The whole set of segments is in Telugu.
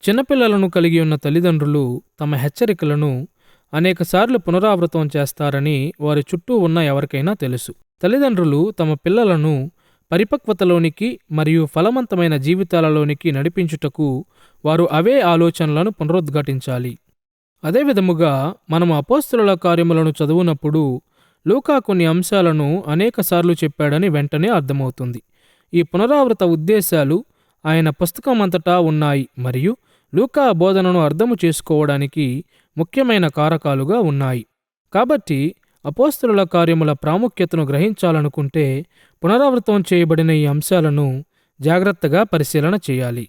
చిన్నపిల్లలను కలిగి ఉన్న తల్లిదండ్రులు తమ హెచ్చరికలను అనేకసార్లు పునరావృతం చేస్తారని వారి చుట్టూ ఉన్న ఎవరికైనా తెలుసు. తల్లిదండ్రులు తమ పిల్లలను పరిపక్వతలోనికి మరియు ఫలవంతమైన జీవితాలలోనికి నడిపించుటకు వారు అవే ఆలోచనలను పునరుద్ఘాటించాలి. అదేవిధముగా మనము అపోస్తలుల కార్యములను చదువునప్పుడు లూకా కొన్ని అంశాలను అనేకసార్లు చెప్పాడని వెంటనే అర్థమవుతుంది. ఈ పునరావృత ఉద్దేశాలు ఆయన పుస్తకమంతటా ఉన్నాయి మరియు లూకా బోధనను అర్థము చేసుకోవడానికి ముఖ్యమైన కారకాలుగా ఉన్నాయి. కాబట్టి అపోస్తలుల కార్యముల ప్రాముఖ్యతను గ్రహించాలనుకుంటే పునరావృతం చేయబడిన ఈ అంశాలను జాగ్రత్తగా పరిశీలన చేయాలి.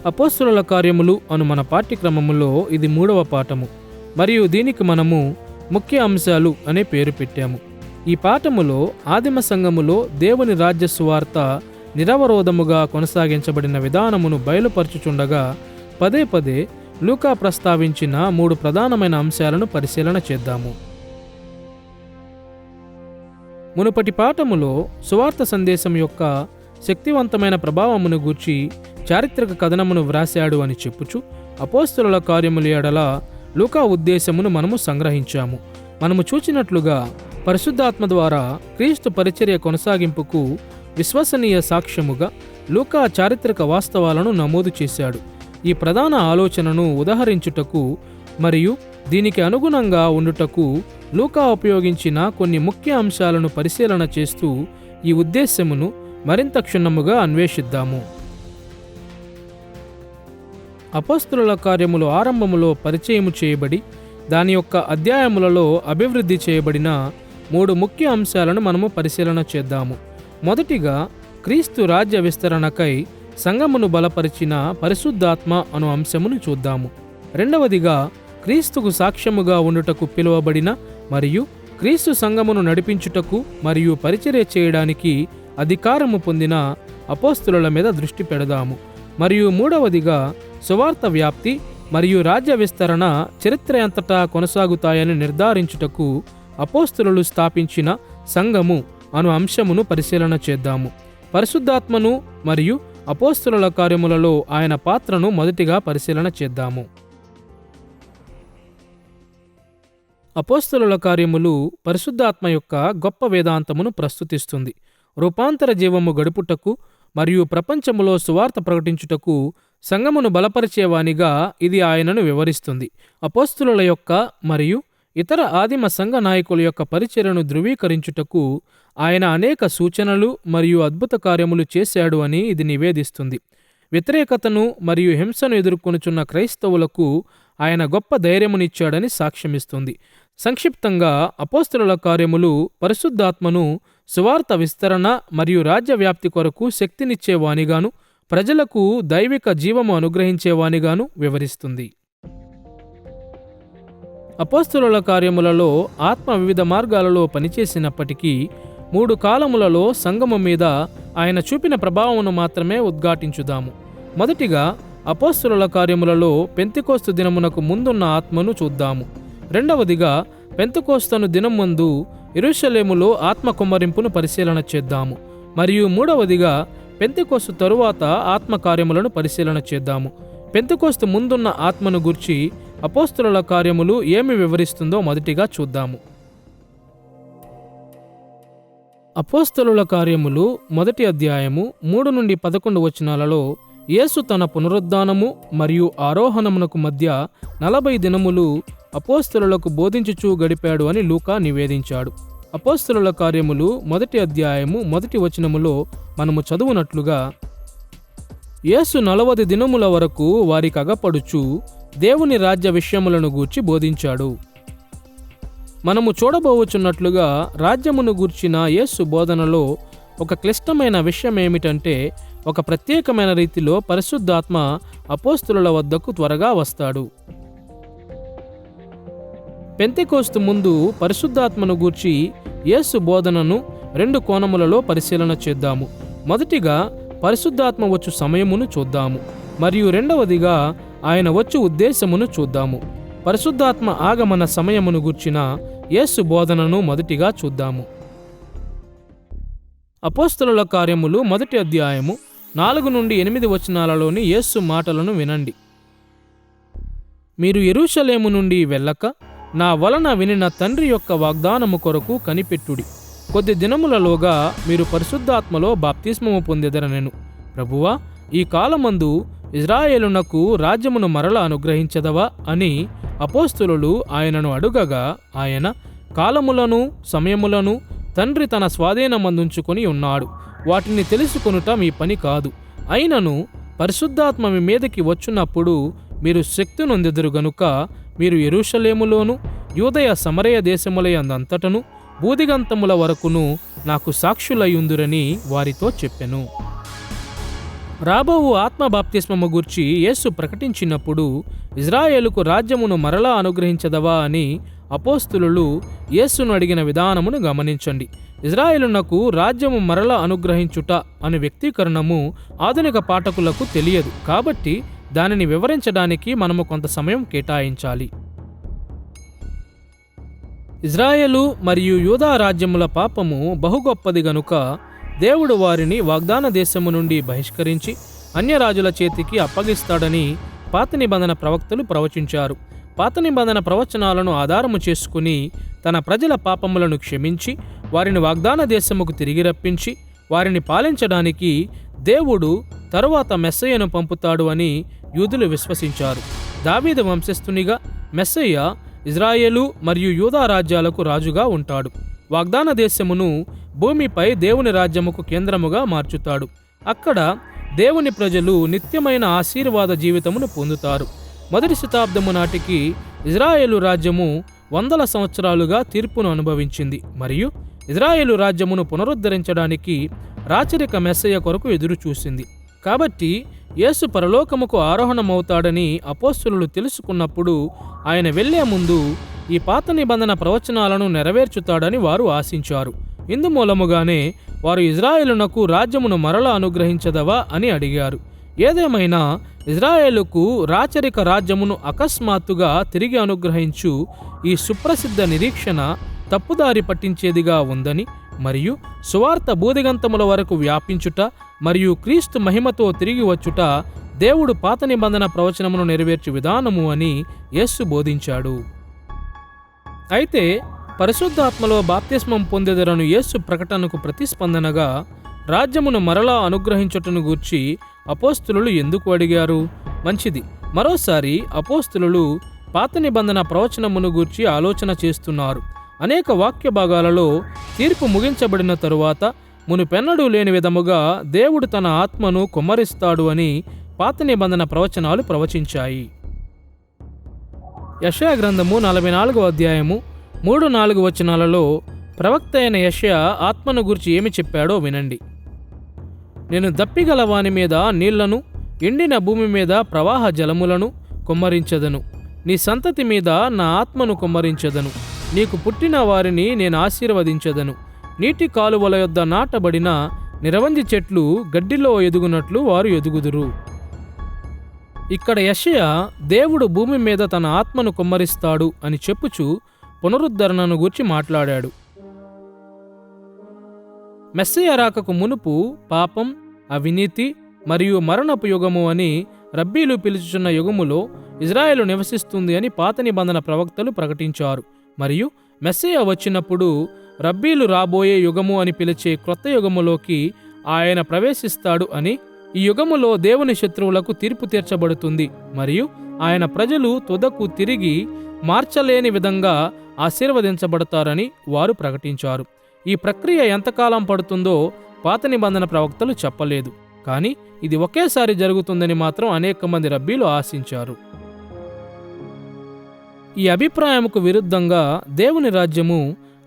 అపోస్తలుల కార్యములు అను మన పాఠ్యక్రమములో ఇది 3వ పాఠము మరియు దీనికి మనము ముఖ్య అంశాలు అనే పేరు పెట్టాము. ఈ పాఠములో ఆదిమ సంఘములో దేవుని రాజ్య సువార్త నిరవరోధముగా కొనసాగించబడిన విధానమును బయలుపరచుచుండగా పదే పదే లూకా ప్రస్తావించిన 3 ప్రధానమైన అంశాలను పరిశీలన చేద్దాము. మునుపటి పాఠములో సువార్త సందేశం యొక్క శక్తివంతమైన ప్రభావమును గూర్చి చారిత్రక కథనమును వ్రాశాడు అని చెప్పుచు అపోస్తలుల కార్యముల ఎడల లూకా ఉద్దేశమును మనము సంగ్రహించాము. మనము చూచినట్లుగా పరిశుద్ధాత్మ ద్వారా క్రీస్తు పరిచర్య కొనసాగింపుకు విశ్వసనీయ సాక్ష్యముగా లూకా చారిత్రక వాస్తవాలను నమోదు చేశాడు. ఈ ప్రధాన ఆలోచనను ఉదహరించుటకు మరియు దీనికి అనుగుణంగా ఉండుటకు లూకా ఉపయోగించిన కొన్ని ముఖ్య అంశాలను పరిశీలన చేస్తూ ఈ ఉద్దేశ్యమును మరింత క్షుణ్ణముగా అన్వేషిద్దాము. అపోస్తలుల కార్యములు ఆరంభములో పరిచయము చేయబడి దాని యొక్క అధ్యాయములలో అభివృద్ధి చేయబడిన 3 ముఖ్య అంశాలను మనము పరిశీలన చేద్దాము. మొదటిగా క్రీస్తు రాజ్య విస్తరణకై సంఘమును బలపరిచిన పరిశుద్ధాత్మ అను అంశమును చూద్దాము. రెండవదిగా క్రీస్తుకు సాక్ష్యముగా ఉండుటకు పిలువబడిన మరియు క్రీస్తు సంఘమును నడిపించుటకు మరియు పరిచర్య చేయడానికి అధికారము పొందిన అపోస్తలుల మీద దృష్టి పెడదాము. మరియు మూడవదిగా సువార్త వ్యాప్తి మరియు రాజ్య విస్తరణ చరిత్ర అంతటా కొనసాగుతాయని నిర్ధారించుటకు అపోస్తలులు స్థాపించిన సంఘము అను అంశమును పరిశీలన చేద్దాము. పరిశుద్ధాత్మను మరియు అపోస్తలుల కార్యములలో ఆయన పాత్రను మొదటిగా పరిశీలన చేద్దాము. అపోస్తలుల కార్యములు పరిశుద్ధాత్మ యొక్క గొప్ప వేదాంతమును ప్రస్తుతిస్తుంది. రూపాంతర జీవము గడుపుటకు మరియు ప్రపంచములో సువార్త ప్రకటించుటకు సంఘమును బలపరిచేవానిగా ఇది ఆయనను వివరిస్తుంది. అపోస్తలుల యొక్క మరియు ఇతర ఆదిమ సంఘ నాయకుల యొక్క పరిచర్యను ధృవీకరించుటకు ఆయన అనేక సూచనలు మరియు అద్భుత కార్యములు చేశాడు అని ఇది నివేదిస్తుంది. వ్యతిరేకతను మరియు హింసను ఎదుర్కొనుచున్న క్రైస్తవులకు ఆయన గొప్ప ధైర్యమునిచ్చాడని సాక్ష్యమిస్తుంది. సంక్షిప్తంగా అపోస్తలుల కార్యములు పరిశుద్ధాత్మను సువార్త విస్తరణ మరియు రాజ్యవ్యాప్తి కొరకు శక్తినిచ్చేవానిగాను ప్రజలకు దైవిక జీవము అనుగ్రహించేవానిగాను వివరిస్తుంది. అపోస్తలుల కార్యములలో ఆత్మ వివిధ మార్గాలలో పనిచేసినప్పటికీ 3 కాలములలో సంఘము మీద ఆయన చూపిన ప్రభావమును మాత్రమే ఉద్ఘాటించుదాము. మొదటిగా అపోస్తలుల కార్యములలో పెంతెకోస్తు దినమునకు ముందున్న ఆత్మను చూద్దాము. రెండవదిగా పెంతెకోస్తను దినం ముందు యెరూషలేములో ఆత్మ కుమ్మరింపును పరిశీలన చేద్దాము. మరియు మూడవదిగా పెంతెకోస్తు తరువాత ఆత్మ కార్యములను పరిశీలన చేద్దాము. పెంతెకోస్తు ముందున్న ఆత్మను గూర్చి అపోస్తలుల కార్యములు ఏమి వివరిస్తుందో మొదటిగా చూద్దాము. అపోస్తలుల కార్యములు 1వ అధ్యాయము 3 నుండి 11 వచనాలలో యేసు తన పునరుద్ధానము మరియు ఆరోహణమునకు మధ్య 40 దినములు అపోస్తలులకు బోధించుచూ గడిపాడు అని లూకా నివేదించాడు. అపోస్తలుల కార్యములు 1వ అధ్యాయము 1వ వచనములో మనము చదువునట్లుగా యేసు 40 దినముల వరకు వారికి అగపడుచు దేవుని రాజ్య విషయములను గూర్చి బోధించాడు. మనము చూడబోవచ్చున్నట్లుగా రాజ్యమును గూర్చిన యేసు బోధనలో ఒక క్లిష్టమైన విషయం ఏమిటంటే ఒక ప్రత్యేకమైన రీతిలో పరిశుద్ధాత్మ అపోస్తలుల వద్దకు త్వరగా వస్తాడు. పెంతెకోస్తు ముందు పరిశుద్ధాత్మను గూర్చి యేసు బోధనను 2 కోణములలో పరిశీలన చేద్దాము. మొదటిగా పరిశుద్ధాత్మ వచ్చు సమయమును చూద్దాము మరియు రెండవదిగా ఆయన వచ్చు ఉద్దేశమును చూద్దాము. పరిశుద్ధాత్మ ఆగమన సమయమును గూర్చిన యేసు బోధనను మొదటిగా చూద్దాము. అపోస్తలుల కార్యములు 1వ అధ్యాయము 4-8 వచనాలలోని యేసు మాటలను వినండి. మీరు యెరూషలేము నుండి వెళ్ళక నా వలన వినిన తండ్రి యొక్క వాగ్దానము కొరకు కనిపెట్టుడి. కొద్ది దినములలోగా మీరు పరిశుద్ధాత్మలో బాప్తిస్మము పొందెదరనెను. ప్రభువా, ఈ కాలమందు ఇజ్రాయేలునకు రాజ్యమును మరల అనుగ్రహించదవా అని అపోస్తలులు ఆయనను అడుగగా ఆయన, కాలములను సమయములను తండ్రి తన స్వాధీనమందుంచుకొని ఉన్నాడు, వాటిని తెలుసుకొనుట మీ పని కాదు. అయినను పరిశుద్ధాత్మ మీ మీదకి వచ్చున్నప్పుడు మీరు శక్తి నొందెదరు గనుక మీరు యెరూషలేములోను యూదయ సమరయ దేశములయందంతటను భూదిగంతముల వరకును నాకు సాక్షులయ్యుందురని వారితో చెప్పెను. రాబోవు ఆత్మ బాప్తిస్మము గూర్చి యేసు ప్రకటించినప్పుడు ఇజ్రాయేలుకు రాజ్యమును మరలా అనుగ్రహించదవా అని అపోస్తలులు యేసును అడిగిన విధానమును గమనించండి. ఇజ్రాయేలునకు రాజ్యము మరల అనుగ్రహించుట అనే వ్యక్తీకరణము ఆధునిక పాఠకులకు తెలియదు. కాబట్టి దానిని వివరించడానికి మనము కొంత సమయం కేటాయించాలి. ఇజ్రాయేలు మరియు యూదా రాజ్యముల పాపము బహుగొప్పది గనుక దేవుడు వారిని వాగ్దాన దేశము నుండి బహిష్కరించి అన్యరాజుల చేతికి అప్పగిస్తాడని పాత నిబంధన ప్రవక్తలు ప్రవచించారు. పాత నిబంధన ప్రవచనాలను ఆధారము చేసుకుని తన ప్రజల పాపములను క్షమించి వారిని వాగ్దాన దేశముకు తిరిగి రప్పించి వారిని పాలించడానికి దేవుడు తరువాత మెస్సయ్యను పంపుతాడు అని యూదులు విశ్వసించారు. దావీదు వంశస్థునిగా మెస్సయ్య ఇజ్రాయేలు మరియు యూదా రాజ్యాలకు రాజుగా ఉంటాడు. వాగ్దాన దేశమును భూమిపై దేవుని రాజ్యముకు కేంద్రముగా మార్చుతాడు. అక్కడ దేవుని ప్రజలు నిత్యమైన ఆశీర్వాద జీవితమును పొందుతారు. మొదటి శతాబ్దము నాటికి ఇజ్రాయేలు రాజ్యము 100 సంవత్సరాలుగా తీర్పును అనుభవించింది మరియు ఇజ్రాయేలు రాజ్యమును పునరుద్ధరించడానికి రాచరిక మెస్సయ్య కొరకు ఎదురు చూసింది. కాబట్టి యేసు పరలోకముకు ఆరోహణమవుతాడని అపోస్తలులు తెలుసుకున్నప్పుడు ఆయన వెళ్లే ముందు ఈ పాత నిబంధన ప్రవచనాలను నెరవేర్చుతాడని వారు ఆశించారు. ఇందుమూలముగానే వారు ఇజ్రాయేలునకు రాజ్యమును మరలా అనుగ్రహించదవా అని అడిగారు. ఏదేమైనా ఇజ్రాయేలుకు రాచరిక రాజ్యమును అకస్మాత్తుగా తిరిగి అనుగ్రహించు ఈ సుప్రసిద్ధ నిరీక్షణ తప్పుదారి పట్టించేదిగా ఉందని మరియు సువార్త భూదిగంతముల వరకు వ్యాపించుట మరియు క్రీస్తు మహిమతో తిరిగి వచ్చుట దేవుడు పాత నిబంధన ప్రవచనమును నెరవేర్చు విధానము అని యేసు బోధించాడు. అయితే పరిశుద్ధాత్మలో బాప్తిస్మం పొందెదరను యేసు ప్రకటనకు ప్రతిస్పందనగా రాజ్యమును మరలా అనుగ్రహించుటను గూర్చి అపోస్తలులు ఎందుకు అడిగారు? మంచిది. మరోసారి అపోస్తలులు పాత నిబంధన ప్రవచనమును గూర్చి ఆలోచన చేస్తున్నారు. అనేక వాక్య భాగాలలో తీర్పు ముగించబడిన తరువాత మునుపెన్నడూ లేని విధముగా దేవుడు తన ఆత్మను కుమ్మరిస్తాడు అని పాత నిబంధన ప్రవచనాలు ప్రవచించాయి. యెషయా గ్రంథము 44వ అధ్యాయము 3-4 వచనాలలో ప్రవక్త అయిన యెషయా ఆత్మను గురించి ఏమి చెప్పాడో వినండి. నేను దప్పిగల వాని మీద నీళ్లను, ఎండిన భూమి మీద ప్రవాహ జలములను కుమ్మరించదను. నీ సంతతి మీద నా ఆత్మను కుమ్మరించదను. నీకు పుట్టిన వారిని నేను ఆశీర్వదించదను. నీటి కాలువల యొద్ద నాటబడిన నిరవంజి చెట్లు గడ్డిలో ఎదుగునట్లు వారు ఎదుగుదురు. ఇక్కడ యెషయా దేవుడు భూమి మీద తన ఆత్మను కుమ్మరిస్తాడు అని చెప్పుచు పునరుద్ధరణను గూర్చి మాట్లాడాడు. మెస్సయ్య రాకకు మునుపు పాపం, అవినీతి మరియు మరణపు యుగము అని రబ్బీలు పిలుచుచున్న యుగములో ఇజ్రాయేలు నివసిస్తుంది అని పాత నిబంధన ప్రవక్తలు ప్రకటించారు. మరియు మెస్సయ్య వచ్చినప్పుడు రబ్బీలు రాబోయే యుగము అని పిలిచే క్రొత్త యుగములోకి ఆయన ప్రవేశిస్తాడు అని, ఈ యుగములో దేవుని శత్రువులకు తీర్పు తీర్చబడుతుంది మరియు ఆయన ప్రజలు తుదకు తిరిగి మార్చలేని విధంగా ఆశీర్వదించబడతారని వారు ప్రకటించారు. ఈ ప్రక్రియ ఎంతకాలం పడుతుందో పాత నిబంధన ప్రవక్తలు చెప్పలేదు, కానీ ఇది ఒకేసారి జరుగుతుందని మాత్రం అనేక మంది రబ్బీలు ఆశించారు. ఈ అభిప్రాయముకు విరుద్ధంగా దేవుని రాజ్యము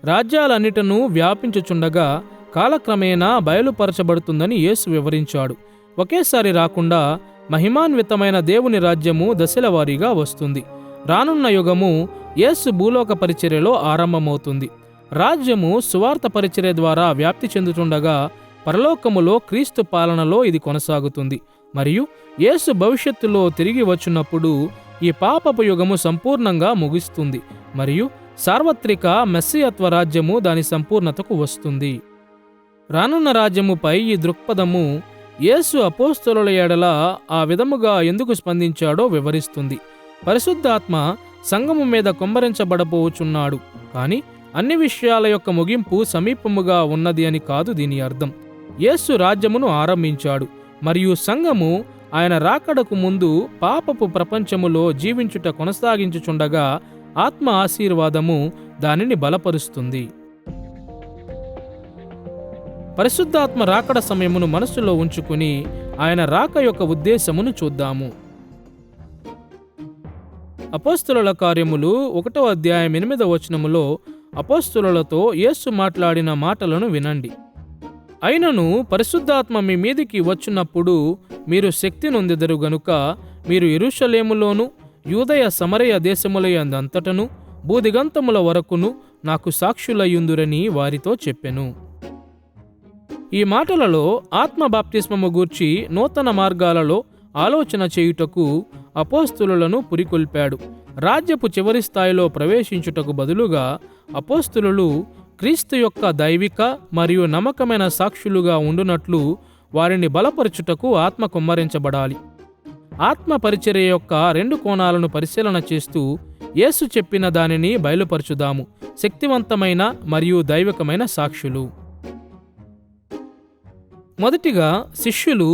రాజ్యాలన్నిటను వ్యాపించుచుండగా కాలక్రమేణా బయలుపరచబడుతుందని యేసు వివరించాడు. ఒకేసారి రాకుండా మహిమాన్వితమైన దేవుని రాజ్యము దశల వారీగా వస్తుంది. రానున్న యుగము యేసు భూలోక పరిచర్యలో ఆరంభమవుతుంది. రాజ్యము సువార్త పరిచర్య ద్వారా వ్యాప్తి చెందుతుండగా పరలోకములో క్రీస్తు పాలనలో ఇది కొనసాగుతుంది. మరియు యేసు భవిష్యత్తులో తిరిగి వచ్చినప్పుడు ఈ పాపపు యుగము సంపూర్ణంగా ముగుస్తుంది మరియు సార్వత్రిక మెస్సియత్వ రాజ్యము దాని సంపూర్ణతకు వస్తుంది. రానున్న రాజ్యముపై ఈ దృక్పథము యేసు అపోస్తలుల ఎడల ఆ విధముగా ఎందుకు స్పందించాడో వివరిస్తుంది. పరిశుద్ధాత్మ సంఘము మీద కుమ్మరించబడబోచున్నాడు, కానీ అన్ని విషయాల యొక్క ముగింపు సమీపముగా ఉన్నది అని కాదు దీని అర్థం. యేసు రాజ్యమును ఆరంభించాడు మరియు సంఘము ఆయన రాకడకు ముందు పాపపు ప్రపంచములో జీవించుట కొనసాగించుచుండగా ఆత్మ ఆశీర్వాదము దానిని బలపరుస్తుంది. పరిశుద్ధాత్మ రాకడ సమయమును మనసులో ఉంచుకుని ఆయన రాక యొక్క ఉద్దేశమును చూద్దాము. అపోస్తలుల కార్యములు 1వ అధ్యాయం 8వ వచనములో అపోస్తలులతో యేసు మాట్లాడిన మాటలను వినండి. అయినను పరిశుద్ధాత్మ మీ మీదికి వచ్చున్నప్పుడు మీరు శక్తి నొందెదరు గనుక మీరు యెరూషలేములోను యూదయ సమరయ దేశములయందంతటను భూదిగంతముల వరకును నాకు సాక్షులయ్యుందురని వారితో చెప్పెను. ఈ మాటలలో ఆత్మ బాప్తిస్మము గూర్చి నూతన మార్గాలలో ఆలోచన చేయుటకు అపోస్తలులను పురికొల్పాడు. రాజ్యపు చివరి స్థాయిలో ప్రవేశించుటకు బదులుగా అపోస్తలులు క్రీస్తు యొక్క దైవిక మరియు నమ్మకమైన సాక్షులుగా ఉండునట్లు వారిని బలపరచుటకు ఆత్మ కుమ్మరించబడాలి. ఆత్మ పరిచర్య యొక్క 2 కోణాలను పరిశీలన చేస్తూ యేసు చెప్పిన దానిని బయలుపరచుదాము. శక్తివంతమైన మరియు దైవికమైన సాక్షులు. మొదటిగా, శిష్యులు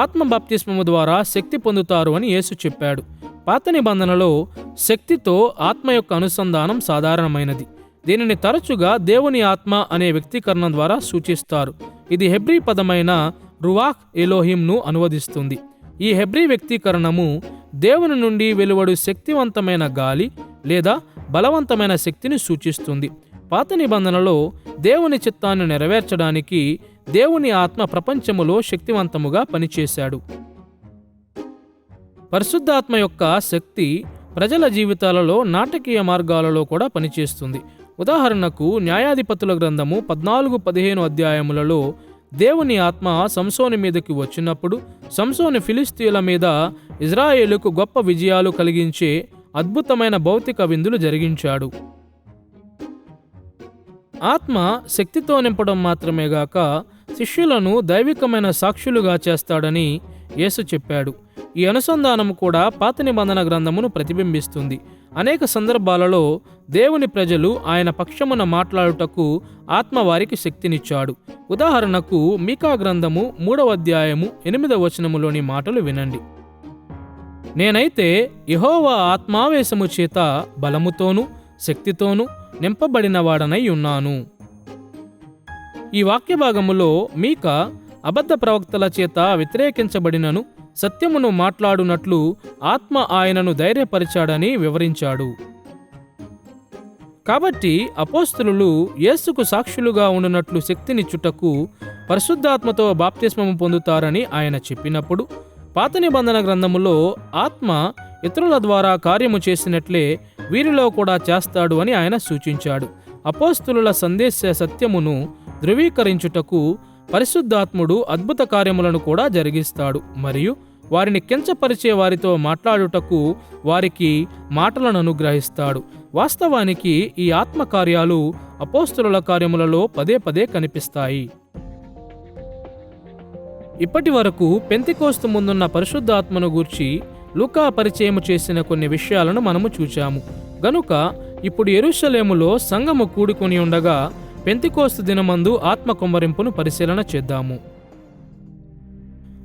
ఆత్మ బాప్తిస్మము ద్వారా శక్తి పొందుతారు అని యేసు చెప్పాడు. పాత నిబంధనలో శక్తితో ఆత్మ యొక్క అనుసంధానం సాధారణమైనది. దీనిని తరచుగా దేవుని ఆత్మ అనే వ్యక్తీకరణ ద్వారా సూచిస్తారు. ఇది హెబ్రీ పదమైన రువాహ్ ఎలోహింను అనువదిస్తుంది. ఈ హెబ్రీ వ్యక్తీకరణము దేవుని నుండి వెలువడు శక్తివంతమైన గాలి లేదా బలవంతమైన శక్తిని సూచిస్తుంది. పాత నిబంధనలో దేవుని చిత్తాన్ని నెరవేర్చడానికి దేవుని ఆత్మ ప్రపంచములో శక్తివంతముగా పనిచేశాడు. పరిశుద్ధాత్మ యొక్క శక్తి ప్రజల జీవితాలలో నాటకీయ మార్గాలలో కూడా పనిచేస్తుంది. ఉదాహరణకు న్యాయాధిపతుల గ్రంథము 14-15 అధ్యాయములలో దేవుని ఆత్మ సంసోను మీదకి వచ్చినప్పుడు సంసోను ఫిలిస్తీయుల మీద ఇజ్రాయేలుకు గొప్ప విజయాలు కలిగించే అద్భుతమైన భౌతిక విందులు జరిగించాడు. ఆత్మ శక్తితో నింపడం మాత్రమే గాక శిష్యులను దైవికమైన సాక్షులుగా చేస్తాడని యేసు చెప్పాడు. ఈ అనుసంధానం కూడా పాత నిబంధన గ్రంథమును ప్రతిబింబిస్తుంది. అనేక సందర్భాలలో దేవుని ప్రజలు ఆయన పక్షమున మాట్లాడుటకు ఆత్మ వారికి శక్తినిచ్చాడు. ఉదాహరణకు మీకా గ్రంథము 3వ అధ్యాయము 8వ వచనములోని మాటలు వినండి. నేనైతే యెహోవా ఆత్మావేశము చేత బలముతోనూ శక్తితోనూ నింపబడినవాడనై ఉన్నాను. ఈ వాక్య భాగములో మీకా అబద్ధ ప్రవక్తల చేత వ్యతిరేకించబడినను సత్యమును మాట్లాడునట్లు ఆత్మ ఆయనను ధైర్యపరిచాడని వివరించాడు. కాబట్టి అపోస్తలులు యేసుకు సాక్షులుగా ఉండునట్లు శక్తినిచ్చుటకు పరిశుద్ధాత్మతో బాప్తిస్మము పొందుతారని ఆయన చెప్పినప్పుడు పాత నిబంధన గ్రంథములో ఆత్మ ఇతరుల ద్వారా కార్యము చేసినట్లే వీరిలో కూడా చేస్తాడు అని ఆయన సూచించాడు. అపోస్తలుల సందేశ సత్యమును ధృవీకరించుటకు పరిశుద్ధాత్ముడు అద్భుత కార్యములను కూడా జరిగిస్తాడు మరియు వారిని కించపరిచే వారితో మాట్లాడుటకు వారికి మాటలను అనుగ్రహిస్తాడు. వాస్తవానికి ఈ ఆత్మకార్యాలు అపోస్తలుల కార్యములలో పదే పదే కనిపిస్తాయి. ఇప్పటి వరకు పెంతెకోస్తు ముందున్న పరిశుద్ధాత్మను గూర్చి లూకా పరిచయము చేసిన కొన్ని విషయాలను మనము చూచాము. గనుక ఇప్పుడు యెరూషలేములో సంఘము కూడుకొని ఉండగా పెంతెకోస్తు దినమందు ఆత్మ కుమ్మరింపును పరిశీలన చేద్దాము.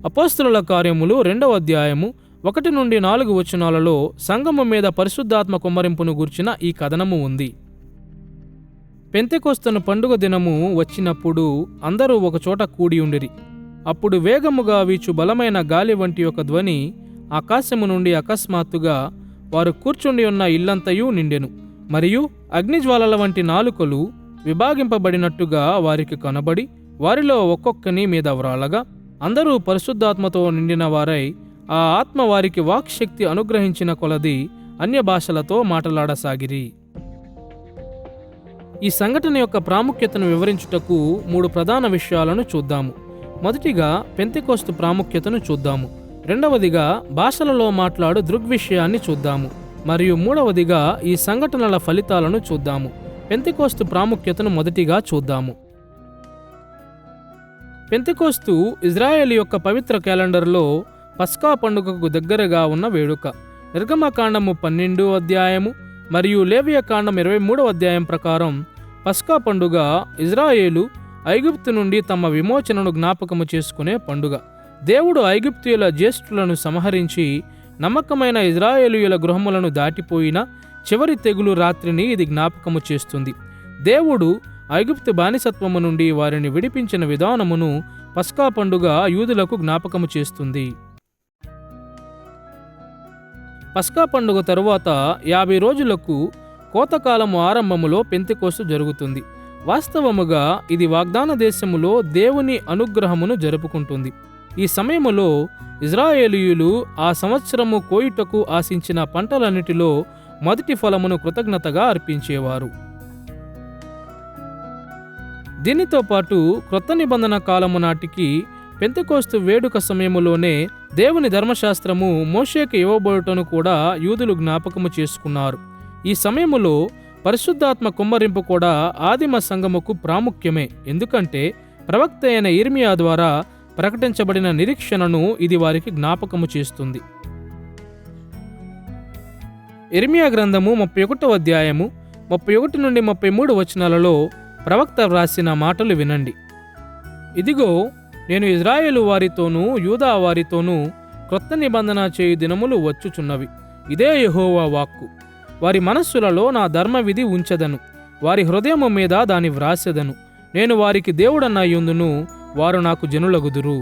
అపోస్తలుల కార్యములు 2వ అధ్యాయము 1-4 వచనాలలో సంఘము మీద పరిశుద్ధాత్మ కుమ్మరింపును గూర్చిన ఈ కథనము ఉంది. పెంతెకోస్తును పండుగ దినము వచ్చినప్పుడు అందరూ ఒకచోట కూడి ఉండిరి. అప్పుడు వేగముగా వీచు బలమైన గాలి వంటి ఒక ధ్వని ఆకాశము నుండి అకస్మాత్తుగా వారు కూర్చుండి ఉన్న ఇల్లంతయు నిండెను. మరియు అగ్నిజ్వాలల వంటి నాలుకలు విభాగింపబడినట్టుగా వారికి కనబడి వారిలో ఒక్కొక్కని మీద వ్రాలగా అందరూ పరిశుద్ధాత్మతో నిండిన వారై ఆ ఆత్మ వారికి వాక్శక్తి అనుగ్రహించిన కొలది అన్య భాషలతో మాట్లాడసాగిరి. ఈ సంఘటన యొక్క ప్రాముఖ్యతను వివరించుటకు 3 ప్రధాన విషయాలను చూద్దాము. మొదటిగా పెంతెకోస్తు ప్రాముఖ్యతను చూద్దాము. రెండవదిగా భాషలలో మాట్లాడు దృగ్విషయాన్ని చూద్దాము. మరియు మూడవదిగా ఈ సంఘటనల ఫలితాలను చూద్దాము. పెంతెకోస్తు ప్రాముఖ్యతను మొదటిగా చూద్దాము. పెంతెకోస్తు ఇజ్రాయేలు యొక్క పవిత్ర క్యాలెండర్లో పస్కా పండుగకు దగ్గరగా ఉన్న వేడుక. నిర్గమకాండము 12వ అధ్యాయము మరియు లేవియకాండం 23వ అధ్యాయం ప్రకారం పస్కా పండుగ ఇజ్రాయేలు ఐగుప్తు నుండి తమ విమోచనను జ్ఞాపకము చేసుకునే పండుగ. దేవుడు ఐగుప్తీయుల జ్యేష్ఠులను సంహరించి నమ్మకమైన ఇజ్రాయేలీయుల గృహములను దాటిపోయిన చివరి తెగులు రాత్రిని ఇది జ్ఞాపకము చేస్తుంది. దేవుడు ఐగుప్తు బానిసత్వము నుండి వారిని విడిపించిన విధానమును పస్కా పండుగ యూదులకు జ్ఞాపకము చేస్తుంది. పస్కా పండుగ తరువాత 50 రోజులకు కోతకాలము ఆరంభములో పెంతెకోస్తు జరుగుతుంది. వాస్తవముగా ఇది వాగ్దాన దేశములో దేవుని అనుగ్రహమును జరుపుకుంటుంది. ఈ సమయములో ఇజ్రాయేలీయులు ఆ సంవత్సరము కోయుటకు ఆశించిన పంటలన్నిటిలో మొదటి ఫలమును కృతజ్ఞతగా అర్పించేవారు. దీనితో పాటు క్రొత్త నిబంధన కాలము నాటికి పెంతెకోస్తు వేడుక సమయములోనే దేవుని ధర్మశాస్త్రము మోషేకు ఇవ్వబడుటను కూడా యూదులు జ్ఞాపకము చేసుకున్నారు. ఈ సమయములో పరిశుద్ధాత్మ కుమ్మరింపు కూడా ఆదిమ సంఘముకు ప్రాముఖ్యమే. ఎందుకంటే ప్రవక్త అయిన ఇర్మియా ద్వారా ప్రకటించబడిన నిరీక్షణను ఇది వారికి జ్ఞాపకము చేస్తుంది. ఇర్మియా గ్రంథము 31వ అధ్యాయము 31 నుండి 33 వచనాలలో ప్రవక్త వ్రాసిన మాటలు వినండి. ఇదిగో, నేను ఇజ్రాయేలు వారితోనూ యూదా వారితోనూ క్రొత్త నిబంధన చేయు దినములు వచ్చుచున్నవి. ఇదే యెహోవా వాక్కు. వారి మనస్సులలో నా ధర్మవిధి ఉంచెదను, వారి హృదయము మీద దాని వ్రాసెదను. నేను వారికి దేవుడన్నయుందును, వారు నాకు జనులగుదురు.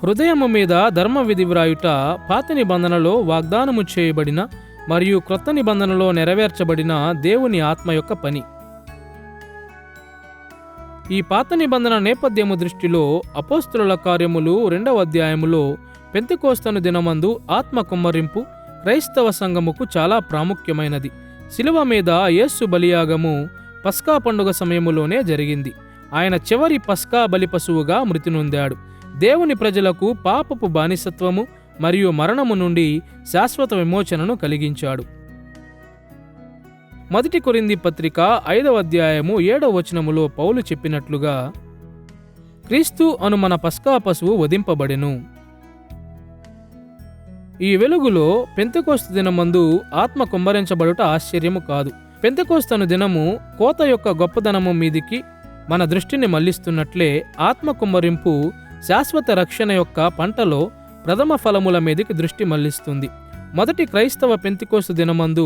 హృదయము మీద ధర్మవిధి వ్రాయుట పాత నిబంధనలో వాగ్దానము చేయబడిన మరియు క్రొత్త నిబంధనలో నెరవేర్చబడిన దేవుని ఆత్మ యొక్క పని. ఈ పాత నిబంధన నేపథ్యము దృష్టిలో అపోస్తలుల కార్యములు 2వ అధ్యాయములో పెంతెకోస్తు దినమందు ఆత్మ కుమ్మరింపు క్రైస్తవ సంఘముకు చాలా ప్రాముఖ్యమైనది. శిలువ మీద యేసు బలియాగము పస్కా పండుగ సమయములోనే జరిగింది. ఆయన చివరి పస్కా బలి పశువుగా మృతి నొందాడు. దేవుని ప్రజలకు పాపపు బానిసత్వము మరియు మరణము నుండి శాశ్వత విమోచనను కలిగించాడు. మొదటి కొరింథీ పత్రిక 5వ అధ్యాయము 7వ వచనములో పౌలు చెప్పినట్లుగా, క్రీస్తు అను మన పస్కా పశువు వధింపబడెను. ఈ వెలుగులో పెంతెకోస్తు దినమందు ఆత్మ కుమ్మరించబడుట ఆశ్చర్యము కాదు. పెంతెకోస్తు దినము కోత యొక్క గొప్పదనము మీదికి మన దృష్టిని మళ్లిస్తున్నట్లే ఆత్మ కుమ్మరింపు శాశ్వత రక్షణ యొక్క పంటలో ప్రథమ ఫలముల మీదికి దృష్టి మళ్లిస్తుంది. మొదటి క్రైస్తవ పెంతెకోస్తు దినమందు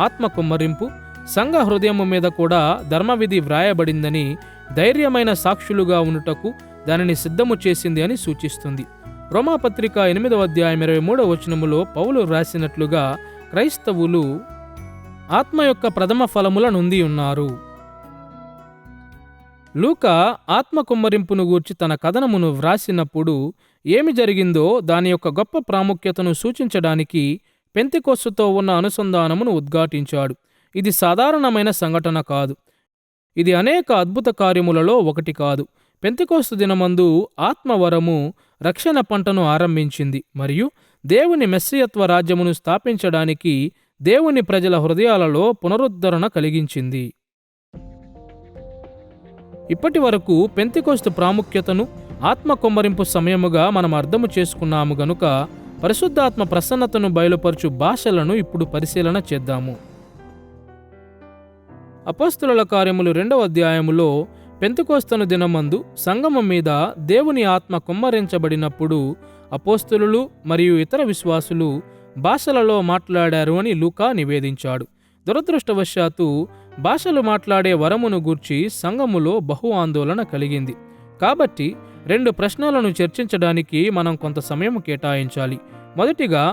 ఆత్మ కుమ్మరింపు సంఘ హృదయము మీద కూడా ధర్మవిధి వ్రాయబడిందని ధైర్యమైన సాక్షులుగా ఉండుటకు దానిని సిద్ధము చేసింది అని సూచిస్తుంది. రోమాపత్రిక 8వ అధ్యాయం 23వ వచనములో పౌలు రాసినట్లుగా క్రైస్తవులు ఆత్మ యొక్క ప్రథమ ఫలముల నొంది ఉన్నారు. లూకా ఆత్మ కుమ్మరింపును గూర్చి తన కథనమును వ్రాసినప్పుడు ఏమి జరిగిందో దాని యొక్క గొప్ప ప్రాముఖ్యతను సూచించడానికి పెంతెకోస్తుతో ఉన్న అనుసంధానమును ఉద్ఘాటించాడు. ఇది సాధారణమైన సంఘటన కాదు. ఇది అనేక అద్భుత కార్యములలో ఒకటి కాదు. పెంతెకోస్తు దినమందు ఆత్మవరము రక్షణ పంటను ఆరంభించింది మరియు దేవుని మెస్సియత్వ రాజ్యమును స్థాపించడానికి దేవుని ప్రజల హృదయాలలో పునరుద్ధరణ కలిగించింది. ఇప్పటి వరకు పెంతెకోస్తు ప్రాముఖ్యతను ఆత్మ కుమ్మరింపు సమయముగా మనం అర్థము చేసుకున్నాము గనుక పరిశుద్ధాత్మ ప్రసన్నతను బయలుపరచు భాషలను ఇప్పుడు పరిశీలన చేద్దాము. అపోస్తలుల కార్యములు 2వ అధ్యాయములో పెంతెకోస్తు దినమందు సంగమం మీద దేవుని ఆత్మ కుమ్మరించబడినప్పుడు అపోస్తలులు మరియు ఇతర విశ్వాసులు భాషలలో మాట్లాడారు అని లూకా నివేదించాడు. దురదృష్టవశాత్తు భాషలు మాట్లాడే వరమును గూర్చి సంఘములో బహు ఆందోళన కలిగింది. కాబట్టి 2 ప్రశ్నలను చర్చించడానికి మనం కొంత సమయం కేటాయించాలి. మొదటిగా,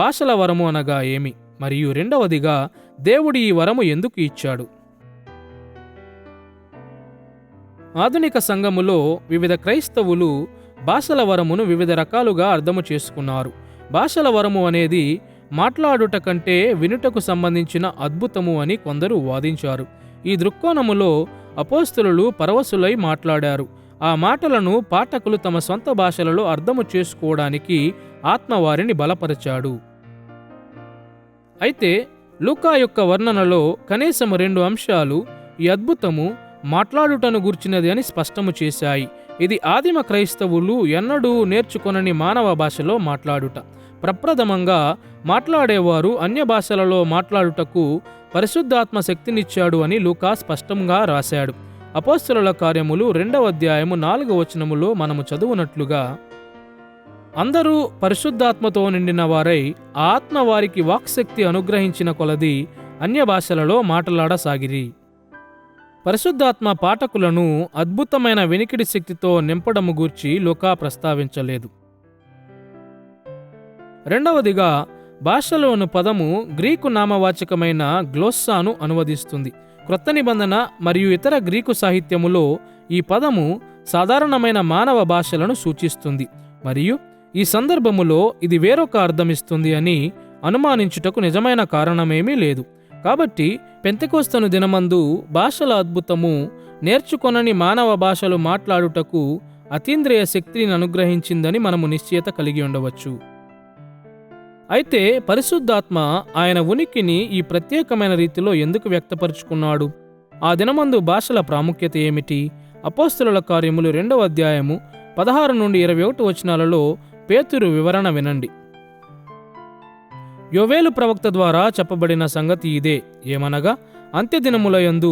భాషల వరము అనగా ఏమి? మరియు రెండవదిగా, దేవుడు ఈ వరము ఎందుకు ఇచ్చాడు? ఆధునిక సంఘములో వివిధ క్రైస్తవులు భాషల వరమును వివిధ రకాలుగా అర్థము చేసుకున్నారు. భాషల వరము అనేది మాట్లాడుట కంటే వినుటకు సంబంధించిన అద్భుతము అని కొందరు వాదించారు. ఈ దృక్కోణములో అపోస్తలులు పరవశులై మాట్లాడారు. ఆ మాటలను పాఠకులు తమ సొంత భాషలలో అర్థము చేసుకోవడానికి ఆత్మ వారిని బలపరిచాడు. అయితే లూకా యొక్క వర్ణనలో కనీసం 2 అంశాలు ఈ అద్భుతము మాట్లాడుటను గూర్చినది అని స్పష్టము చేశాయి. ఇది ఆదిమ క్రైస్తవులు ఎన్నడూ నేర్చుకొనని మానవ భాషలో మాట్లాడుట. ప్రప్రథమంగా మాట్లాడేవారు అన్య భాషలలో మాట్లాడుటకు పరిశుద్ధాత్మ శక్తినిచ్చాడు అని లూకా స్పష్టంగా రాశాడు. అపోస్తలుల కార్యములు 2వ అధ్యాయము 4వ వచనములో మనము చదువునట్లుగా, అందరూ పరిశుద్ధాత్మతో నిండిన వారై ఆ ఆత్మ వారికి వాక్శక్తి అనుగ్రహించిన కొలది అన్య భాషలలో మాట్లాడసాగిరి. పరిశుద్ధాత్మ పాఠకులను అద్భుతమైన వినికిడి శక్తితో నింపడము గూర్చి లూకా ప్రస్తావించలేదు. రెండవదిగా, భాషలోను పదము గ్రీకు నామవాచకమైన గ్లోస్సాను అనువదిస్తుంది. క్రొత్త నిబంధన మరియు ఇతర గ్రీకు సాహిత్యములో ఈ పదము సాధారణమైన మానవ భాషలను సూచిస్తుంది మరియు ఈ సందర్భములో ఇది వేరొక అర్థమిస్తుంది అని అనుమానించుటకు నిజమైన కారణమేమీ లేదు. కాబట్టి పెంతెకొస్తను దినమందు భాషల అద్భుతము నేర్చుకొనని మానవ భాషలు మాట్లాడుటకు అతీంద్రియ శక్తిని అనుగ్రహించిందని మనము నిశ్చయత కలిగి ఉండవచ్చు. అయితే పరిశుద్ధాత్మ ఆయన ఉనికిని ఈ ప్రత్యేకమైన రీతిలో ఎందుకు వ్యక్తపరుచుకున్నాడు? ఆ దినమందు భాషల ప్రాముఖ్యత ఏమిటి? అపోస్తలుల కార్యములు 2వ అధ్యాయము 16 నుండి 21 వచనాలలో పేతురు వివరణ వినండి. యోవేలు ప్రవక్త ద్వారా చెప్పబడిన సంగతి ఇదే, ఏమనగా, అంత్యదినములయందు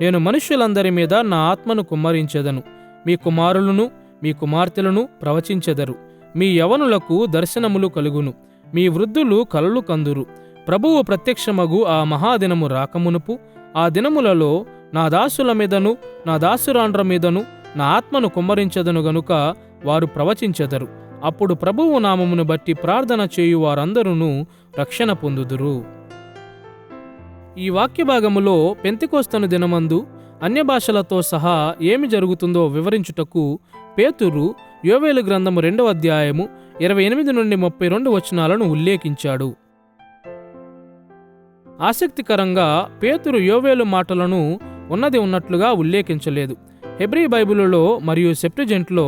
నేను మనుష్యులందరి మీద నా ఆత్మను కుమ్మరించెదను. మీ కుమారులను మీ కుమార్తెలను ప్రవచించెదరు. మీ యవనులకు దర్శనములు కలుగును. మీ వృద్ధులు కలలు కందురు. ప్రభువు ప్రత్యక్షమగు ఆ మహాదినము రాకమునుపు ఆ దినములలో నా దాసుల మీదను నా దాసురాండ్ర మీదను నా ఆత్మను కుమ్మరించెదను గనుక వారు ప్రవచించెదరు. అప్పుడు ప్రభువు నామమును బట్టి ప్రార్థన చేయు వారందరూ రక్షణ పొందుదురు. ఈ వాక్య భాగములో పెంతెకొస్తను దినమందు అన్య భాషలతో సహా ఏమి జరుగుతుందో వివరించుటకు పేతురు యోవేలు గ్రంథము 2వ అధ్యాయము 28 నుండి 32 వచనాలను ఉల్లేఖించాడు. ఆసక్తికరంగా పేతురు యోవేలు మాటలను ఉన్నది ఉన్నట్లుగా ఉల్లేఖించలేదు. హెబ్రీ బైబిలులో మరియు సెప్టుజెంట్లో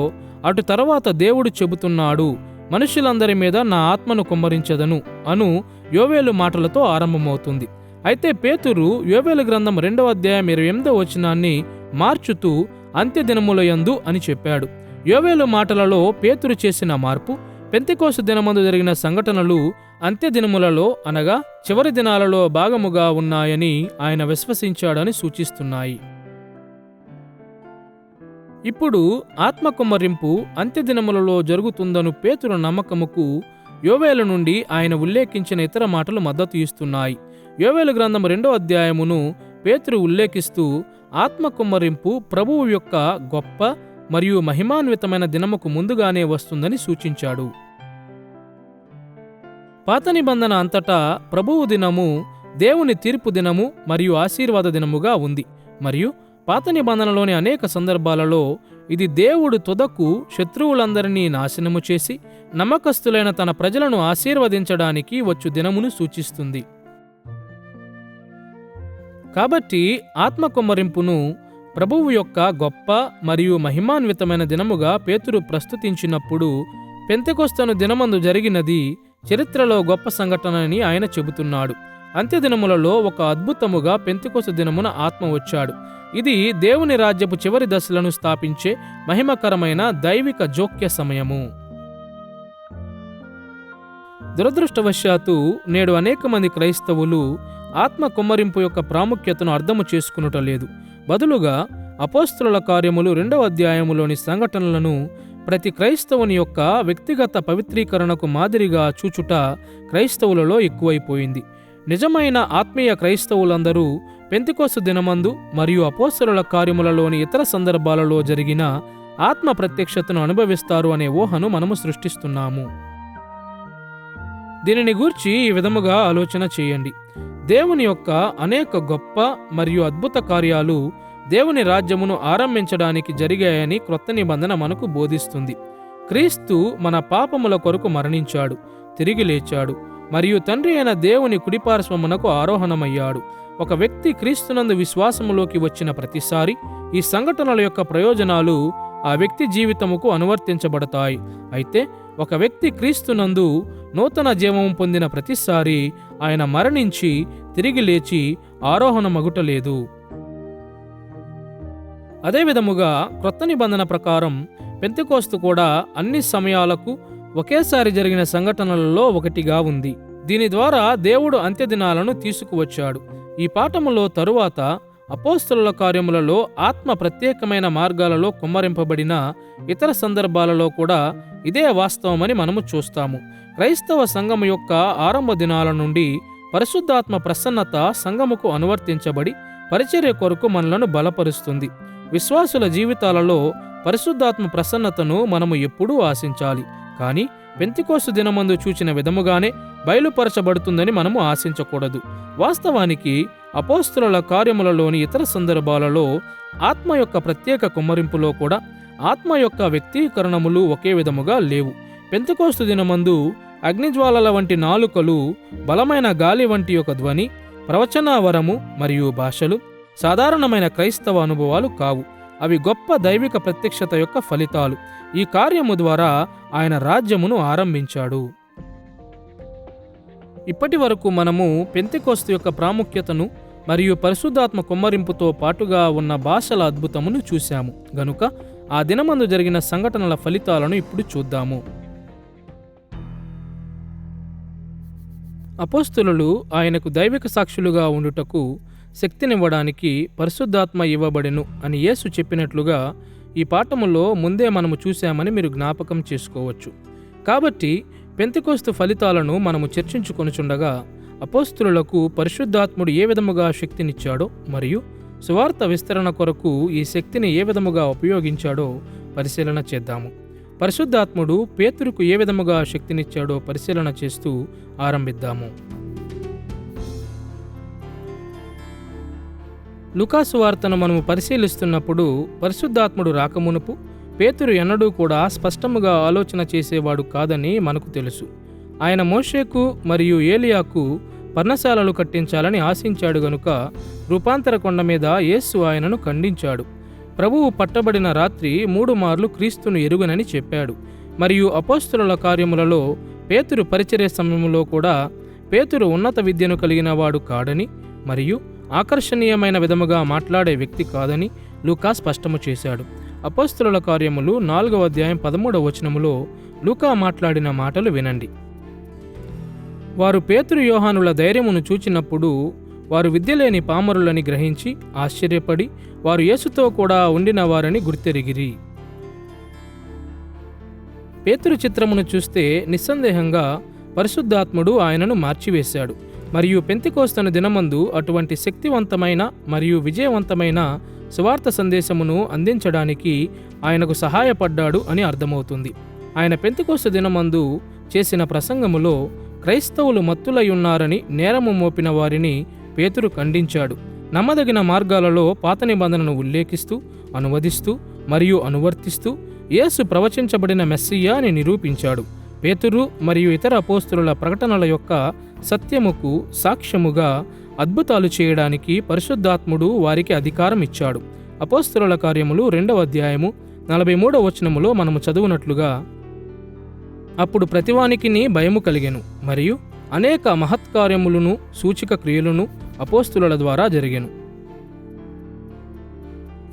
అటు తర్వాత దేవుడు చెబుతున్నాడు, మనుషులందరి మీద నా ఆత్మను కుమ్మరించెదను అను యోవేలు మాటలతో ఆరంభమవుతుంది. అయితే పేతురు యోవేలు గ్రంథం 2వ అధ్యాయం 28వ వచనాన్ని మార్చుతూ అంత్యదినములయందు అని చెప్పాడు. యోవేలు మాటలలో పేతురు చేసిన మార్పు పెంతెకొస్తు దినమందు జరిగిన సంఘటనలు అంత్యదినములలో అనగా చివరి దినాలలో భాగముగా ఉన్నాయని ఆయన విశ్వసించాడని సూచిస్తున్నాయి. ఇప్పుడు ఆత్మ కుమ్మరింపు అంత్యదినములలో జరుగుతుందను పేతురు నమ్మకముకు యోవేలు నుండి ఆయన ఉల్లేఖించిన ఇతర మాటలు మద్దతు ఇస్తున్నాయి. యోవేలు గ్రంథం 2వ అధ్యాయమును పేతురు ఉల్లేఖిస్తూ ఆత్మ కుమ్మరింపు ప్రభువు యొక్క గొప్ప మరియు మహిమాన్వితమైన దినముకు ముందుగానే వస్తుందని సూచించాడు. పాత నిబంధన అంతటా ప్రభువు దినము దేవుని తీర్పు దినము మరియు ఆశీర్వాద దినముగా ఉంది మరియు పాత నిబంధనలోని అనేక సందర్భాలలో ఇది దేవుడు తుదకు శత్రువులందరినీ నాశనము చేసి నమ్మకస్తులైన తన ప్రజలను ఆశీర్వదించడానికి వచ్చు దినమును సూచిస్తుంది. కాబట్టి ఆత్మ కుమ్మరింపును ప్రభువు యొక్క గొప్ప మరియు మహిమాన్వితమైన దినముగా పేతురు ప్రస్తుతించినప్పుడు పెంతెకొస్తను దినమందు జరిగినది చరిత్రలో గొప్ప సంఘటనని ఆయన చెబుతున్నాడు. అంత్యదినములలో ఒక అద్భుతముగా పెంతెకొస్తు దినమున ఆత్మ వచ్చాడు. ఇది దేవుని రాజ్యపు చివరి దశలను స్థాపించే మహిమకరమైన దైవిక జోక్య సమయము. దురదృష్టవశాత్తు నేడు అనేక మంది క్రైస్తవులు ఆత్మ కుమ్మరింపు యొక్క ప్రాముఖ్యతను అర్థము చేసుకునుటలేదు. బదులుగా అపోస్తలుల కార్యములు 2వ అధ్యాయములోని సంఘటనలను ప్రతి క్రైస్తవుని యొక్క వ్యక్తిగత పవిత్రీకరణకు మాదిరిగా చూచుట క్రైస్తవులలో ఎక్కువైపోయింది. నిజమైన ఆత్మీయ క్రైస్తవులందరూ పెంతెకొస్తు దినమందు మరియు అపోస్తలుల కార్యములలోని ఇతర సందర్భాలలో జరిగిన ఆత్మ ప్రత్యక్షతను అనుభవిస్తారు అనే ఊహను మనము సృష్టిస్తున్నాము. దీనిని గూర్చి ఈ విధముగా ఆలోచన చేయండి. దేవుని యొక్క అనేక గొప్ప మరియు అద్భుత కార్యాలు దేవుని రాజ్యమును ఆరంభించడానికి జరిగాయని క్రొత్త నిబంధన మనకు బోధిస్తుంది. క్రీస్తు మన పాపముల కొరకు మరణించాడు, తిరిగి లేచాడు మరియు తండ్రి అయిన దేవుని కుడిపార్శ్వమునకు ఆరోహణమయ్యాడు. ఒక వ్యక్తి క్రీస్తునందు విశ్వాసములోకి వచ్చిన ప్రతిసారి ఈ సంఘటనల యొక్క ప్రయోజనాలు ఆ వ్యక్తి జీవితముకు అనువర్తించబడతాయి. అయితే ఒక వ్యక్తి క్రీస్తునందు నూతన జీవము పొందిన ప్రతిసారి ఆయన మరణించి తిరిగి లేచి ఆరోహణమగుటలేదు. అదేవిధముగా క్రొత్త నిబంధన ప్రకారం పెంతెకోస్తు కూడా అన్ని సమయాలకు ఒకేసారి జరిగిన సంఘటనలలో ఒకటిగా ఉంది. దీని ద్వారా దేవుడు అంత్యదినాలను తీసుకువచ్చాడు. ఈ పాఠములో తరువాత అపోస్తలుల కార్యములలో ఆత్మ ప్రత్యేకమైన మార్గాలలో కుమ్మరింపబడిన ఇతర సందర్భాలలో కూడా ఇదే వాస్తవమని మనము చూస్తాము. క్రైస్తవ సంఘము యొక్క ఆరంభ దినాల నుండి పరిశుద్ధాత్మ ప్రసన్నత సంఘముకు అనువర్తించబడి పరిచర్య కొరకు మనలను బలపరుస్తుంది. విశ్వాసుల జీవితాలలో పరిశుద్ధాత్మ ప్రసన్నతను మనము ఎప్పుడూ ఆశించాలి. కానీ పెంతెకోస్తు దినమందు చూచిన విధముగానే బయలుపరచబడుతుందని మనము ఆశించకూడదు. వాస్తవానికి అపోస్తలుల కార్యములలోని ఇతర సందర్భాలలో ఆత్మ యొక్క ప్రత్యేక కుమ్మరింపులో కూడా ఆత్మ యొక్క వ్యక్తీకరణములు ఒకే విధముగా లేవు. పెంతెకోస్తు దినమందు అగ్నిజ్వాలల వంటి నాలుకలు, బలమైన గాలి వంటి ఒక ధ్వని, ప్రవచన వరము మరియు భాషలు సాధారణమైన క్రైస్తవ అనుభవాలు కావు. అవి గొప్ప దైవిక ప్రత్యక్షత యొక్క ఫలితాలు. ఈ కార్యము ద్వారా ఆయన రాజ్యమును ఆరంభించాడు. ఇప్పటి వరకు మనము పెంతెకోస్తు యొక్క ప్రాముఖ్యతను మరియు పరిశుద్ధాత్మ కుమ్మరింపుతో పాటుగా ఉన్న భాషల అద్భుతమును చూశాము గనుక ఆ దినమందు జరిగిన సంఘటనల ఫలితాలను ఇప్పుడు చూద్దాము. అపోస్తలులు ఆయనకు దైవిక సాక్షులుగా ఉండుటకు శక్తినివ్వడానికి పరిశుద్ధాత్మ ఇవ్వబడెను అని యేసు చెప్పినట్లుగా ఈ పాఠములో ముందే మనము చూశామని మీరు జ్ఞాపకం చేసుకోవచ్చు. కాబట్టి పెంతెకోస్తు ఫలితాలను మనము చర్చించుకొనుచుండగా అపోస్తలులకు పరిశుద్ధాత్ముడు ఏ విధముగా శక్తినిచ్చాడో మరియు సువార్త విస్తరణ కొరకు ఈ శక్తిని ఏ విధముగా ఉపయోగించాడో పరిశీలన చేద్దాము. పరిశుద్ధాత్ముడు పేతురుకు ఏ విధముగా శక్తినిచ్చాడో పరిశీలన చేస్తూ ఆరంభిద్దాము. లూకాసు వార్తను మనము పరిశీలిస్తున్నప్పుడు పరిశుద్ధాత్ముడు రాకమునుపు పేతురు ఎన్నడూ కూడా స్పష్టముగా ఆలోచన చేసేవాడు కాదని మనకు తెలుసు. ఆయన మోషేకు మరియు ఏలియాకు పర్ణశాలలు కట్టించాలని ఆశించాడు గనుక రూపాంతర కొండ మీద యేసు ఆయనను ఖండించాడు. ప్రభువు పట్టబడిన రాత్రి 3 మార్లు క్రీస్తును ఎరుగనని చెప్పాడు. మరియు అపోస్తలుల కార్యములలో పేతురు పరిచర్య సమయంలో కూడా పేతురు ఉన్నత విద్యను కలిగిన వాడు కాడని మరియు ఆకర్షణీయమైన విధముగా మాట్లాడే వ్యక్తి కాదని లూకా స్పష్టము చేశాడు. అపోస్తలుల కార్యములు 4వ అధ్యాయం 13వ వచనములో లూకా మాట్లాడిన మాటలు వినండి. వారు పేతురు యోహానుల ధైర్యమును చూచినప్పుడు వారు విద్యలేని పామరులని గ్రహించి ఆశ్చర్యపడి వారు యేసుతో కూడా ఉండిన వారని గుర్తెరిగిరి. పేతురు చిత్రమును చూస్తే నిస్సందేహంగా పరిశుద్ధాత్ముడు ఆయనను మార్చివేశాడు. మరియు పెంతెకోస్తు దినమందు అటువంటి శక్తివంతమైన మరియు విజయవంతమైన సువార్త సందేశమును అందించడానికి ఆయనకు సహాయపడ్డాడు అని అర్థమవుతుంది. ఆయన పెంతెకోస్తు దినమందు చేసిన ప్రసంగములో క్రైస్తవులు మత్తులయ్యున్నారని నేరము మోపిన వారిని పేతురు ఖండించాడు. నమ్మదగిన మార్గాలలో పాత నిబంధనను ఉల్లేఖిస్తూ, అనువదిస్తూ మరియు అనువర్తిస్తూ యేసు ప్రవచించబడిన మెస్సియా అని నిరూపించాడు. పేతురు మరియు ఇతర అపోస్తలుల ప్రకటనల యొక్క సత్యముకు సాక్ష్యముగా అద్భుతాలు చేయడానికి పరిశుద్ధాత్ముడు వారికి అధికారం ఇచ్చాడు. అపోస్తలుల కార్యములు 2వ అధ్యాయము 43వ వచనములో మనము చదువునట్లుగా, అప్పుడు ప్రతివానికిని భయము కలిగెను మరియు అనేక మహత్కార్యములను సూచిక క్రియలను అపోస్తలుల ద్వారా జరిగెను.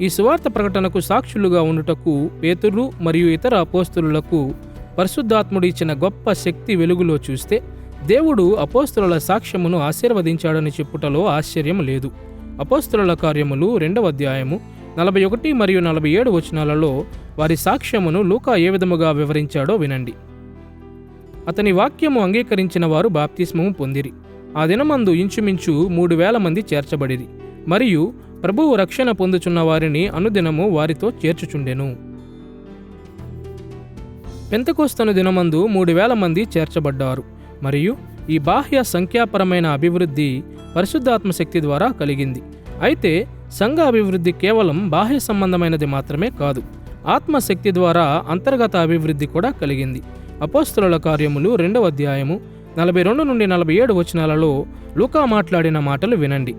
ఈ సువార్త ప్రకటనకు సాక్షులుగా ఉండుటకు పేతురు మరియు ఇతర అపోస్తలులకు పరిశుద్ధాత్ముడు ఇచ్చిన గొప్ప శక్తి వెలుగులో చూస్తే దేవుడు అపోస్తలుల సాక్ష్యమును ఆశీర్వదించాడని చెప్పుటలో ఆశ్చర్యం లేదు. అపోస్తలుల కార్యములు 2వ అధ్యాయము 41 మరియు 47 వచనాలలో వారి సాక్ష్యమును లూకా ఏ విధముగా వివరించాడో వినండి. అతని వాక్యము అంగీకరించిన వారు బాప్తిస్మము పొందిరి. ఆ దినమందు ఇంచుమించు 3,000 మంది చేర్చబడిరి. మరియు ప్రభువు రక్షణ పొందుచున్న వారిని అనుదినము వారితో చేర్చుచుండెను. పెంతెకోస్తు దినమందు 3,000 మంది చేర్చబడ్డారు. మరియు ఈ బాహ్య సంఖ్యాపరమైన అభివృద్ధి పరిశుద్ధాత్మ శక్తి ద్వారా కలిగింది. అయితే సంఘ అభివృద్ధి కేవలం బాహ్య సంబంధమైనది మాత్రమే కాదు, ఆత్మశక్తి ద్వారా అంతర్గత అభివృద్ధి కూడా కలిగింది. అపోస్తలుల కార్యములు 2వ అధ్యాయము 42 నుండి 47 వచనాలలో లూకా మాట్లాడిన మాటలు వినండి.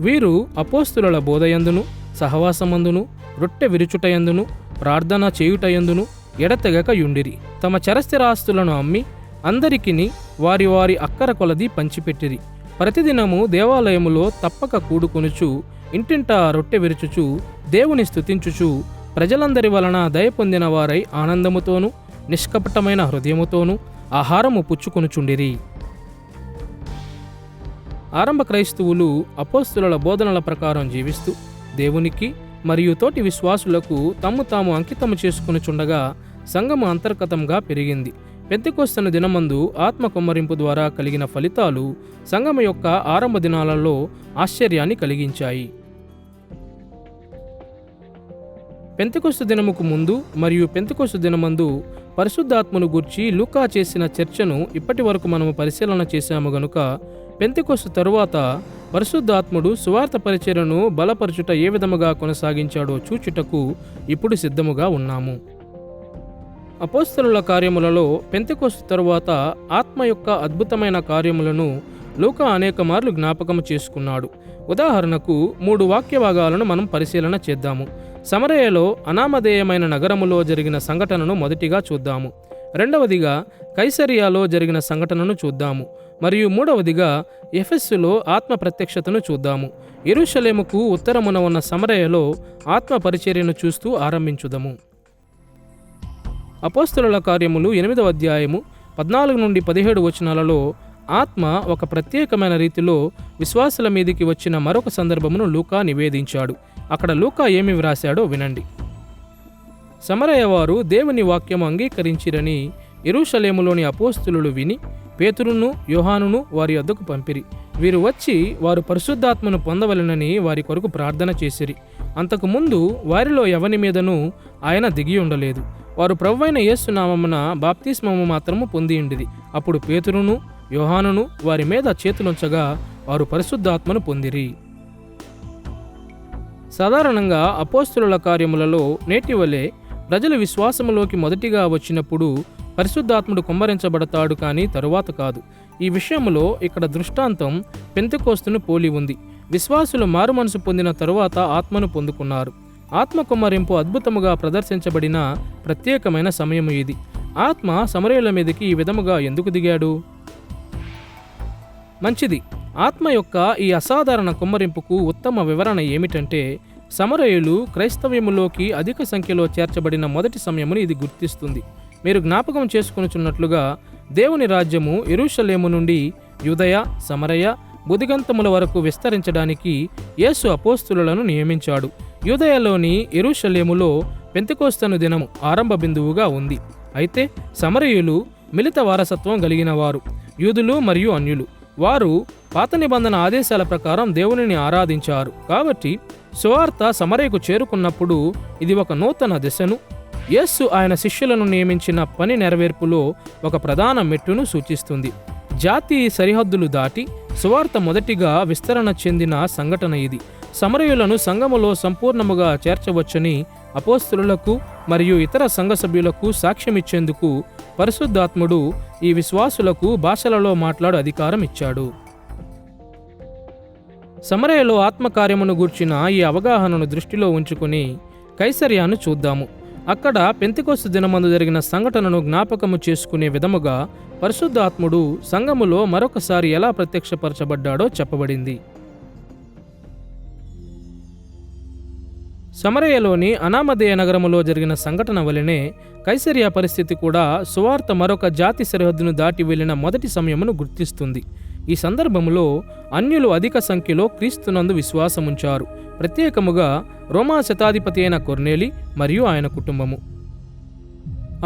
వీరు అపోస్తలుల బోధయందును, సహవాసమందును, రొట్టె విరుచుటయందును, ప్రార్థన చేయుటయందును ఎడతెగక యుండిరి. తమ చరస్థిరాస్తులను అమ్మి అందరికిని వారి వారి అక్కర కొలది పంచిపెట్టిరి. ప్రతిదినము దేవాలయములో తప్పక కూడుకొనుచు ఇంటింటా రొట్టె విరుచుచు దేవుని స్తుతించుచు ప్రజలందరి వలన దయ పొందిన వారై ఆనందముతోనూ నిష్కపటమైన హృదయముతోనూ ఆహారము పుచ్చుకొనుచుండిరి. ఆరంభ క్రైస్తవులు అపోస్తలుల బోధనల ప్రకారం జీవిస్తూ దేవునికి మరియు తోటి విశ్వాసులకు తమ్ము తాము అంకితము చేసుకొనుచుండగా సంఘము అంతర్గతంగా పెరిగింది. పెంతెకొస్తు దినమందు ఆత్మ కుమ్మరింపు ద్వారా కలిగిన ఫలితాలు సంఘము యొక్క ఆరంభ దినాలలో ఆశ్చర్యాన్ని కలిగించాయి. పెంతెకొస్తు దినముకు ముందు మరియు పెంతెకొస్తు దినమందు పరిశుద్ధాత్మను గూర్చి లూకా చేసిన చర్చను ఇప్పటి వరకు మనము పరిశీలన చేశాము గనుక పెంతెకొస్తు తరువాత పరిశుద్ధాత్ముడు సువార్త పరిచర్యను బలపరచుట ఏ విధముగా కొనసాగించాడో చూచుటకు ఇప్పుడు సిద్ధముగా ఉన్నాము. అపోస్తలుల కార్యములలో పెంతెకొస్తు తరువాత ఆత్మ యొక్క అద్భుతమైన కార్యములను లూకా అనేక మార్లు జ్ఞాపకము చేసుకున్నాడు. ఉదాహరణకు 3 వాక్య భాగాలను మనం పరిశీలన చేద్దాము. సమరయలో అనామధేయమైన నగరములో జరిగిన సంఘటనను మొదటిగా చూద్దాము. రెండవదిగా కైసరియాలో జరిగిన సంఘటనను చూద్దాము. మరియు మూడవదిగా ఎఫెస్సులో ఆత్మ ప్రత్యక్షతను చూద్దాము. యెరూషలేముకు ఉత్తరమున ఉన్న సమరయలో ఆత్మ పరిచర్యను చూస్తూ ఆరంభించుదము. అపోస్తలుల కార్యములు 8వ అధ్యాయము 14 నుండి 17 వచనాలలో ఆత్మ ఒక ప్రత్యేకమైన రీతిలో విశ్వాసుల మీదికి వచ్చిన మరొక సందర్భమును లూకా నివేదించాడు. అక్కడ లూకా ఏమి వ్రాశాడో వినండి. సమరయ వారు దేవుని వాక్యము అంగీకరించిరని యెరూషలేములోని అపోస్తలులు విని పేతురును యోహానును వారి వద్దకు పంపిరి. వీరు వచ్చి వారు పరిశుద్ధాత్మను పొందవలెనని వారి కొరకు ప్రార్థన చేసిరి. అంతకుముందు వారిలో ఎవని మీదనూ ఆయన దిగి ఉండలేదు. వారు ప్రభువైన యేసు నామమున బాప్తిస్మము మాత్రము పొందియుండిరి. అప్పుడు పేతురును యోహానును వారి మీద చేతులుంచగా వారు పరిశుద్ధాత్మను పొందిరి. సాధారణంగా అపోస్తలుల కార్యములలో నేటి వలె ప్రజలు విశ్వాసములోకి మొదటిగా వచ్చినప్పుడు పరిశుద్ధాత్ముడు కుమ్మరించబడతాడు, కానీ తరువాత కాదు. ఈ విషయంలో ఇక్కడ దృష్టాంతం పెంతెకొస్తును పోలి ఉంది. విశ్వాసులు మారుమనసు పొందిన తరువాత ఆత్మను పొందుకున్నారు. ఆత్మ కుమ్మరింపు అద్భుతముగా ప్రదర్శించబడిన ప్రత్యేకమైన సమయము ఇది. ఆత్మ సమరయుల మీదకి ఈ విధముగా ఎందుకు దిగాడు? మంచిది. ఆత్మ యొక్క ఈ అసాధారణ కుమ్మరింపుకు ఉత్తమ వివరణ ఏమిటంటే, సమరయులు క్రైస్తవ్యములోకి అధిక సంఖ్యలో చేర్చబడిన మొదటి సమయమును ఇది గుర్తిస్తుంది. మీరు జ్ఞాపకం చేసుకొనుచున్నట్లుగా దేవుని రాజ్యము యెరూషలేము నుండి యూదయ, సమరయ, బుదిగంతముల వరకు విస్తరించడానికి యేసు అపోస్తలులను నియమించాడు. యూదయలోని యెరూషలేములో పెంతెకొస్తు దినము ఆరంభ బిందువుగా ఉంది. అయితే సమరయులు మిళిత వారసత్వం కలిగిన వారు, యూదులు మరియు అన్యులు. వారు పాత నిబంధన ఆదేశాల ప్రకారం దేవునిని ఆరాధించారు. కాబట్టి సువార్త సమరయకు చేరుకున్నప్పుడు ఇది ఒక నూతన దశను, యేసు ఆయన శిష్యులను నియమించిన పని నెరవేర్పులో ఒక ప్రధాన మెట్టును సూచిస్తుంది. జాతీయ సరిహద్దులు దాటి సువార్త మొదటిగా విస్తరణ చెందిన సంఘటన ఇది. సమరయులను సంఘములో సంపూర్ణముగా చేర్చవచ్చని అపోస్తలులకు మరియు ఇతర సంఘ సభ్యులకు సాక్ష్యమిచ్చేందుకు పరిశుద్ధాత్ముడు ఈ విశ్వాసులకు భాషలలో మాట్లాడు అధికారం ఇచ్చాడు. సమరయలో ఆత్మకార్యమును గూర్చిన ఈ అవగాహనను దృష్టిలో ఉంచుకుని కైసరియాను చూద్దాము. అక్కడ పెంతెకొస్తు దినమందు జరిగిన సంఘటనను జ్ఞాపకము చేసుకునే విధముగా పరిశుద్ధాత్ముడు సంఘములో మరొకసారి ఎలా ప్రత్యక్షపరచబడ్డాడో చెప్పబడింది. సమరయలోని అనామధేయ నగరములో జరిగిన సంఘటన వలనే కైసరియా పరిస్థితి కూడా సువార్త మరొక జాతి సరిహద్దును దాటి వెళ్లిన మొదటి సమయమును గుర్తిస్తుంది. ఈ సందర్భములో అన్యులు అధిక సంఖ్యలో క్రీస్తునందు విశ్వాసముంచారు. ప్రత్యేకముగా రోమా శతాధిపతి అయిన కొర్నేలి మరియు ఆయన కుటుంబము.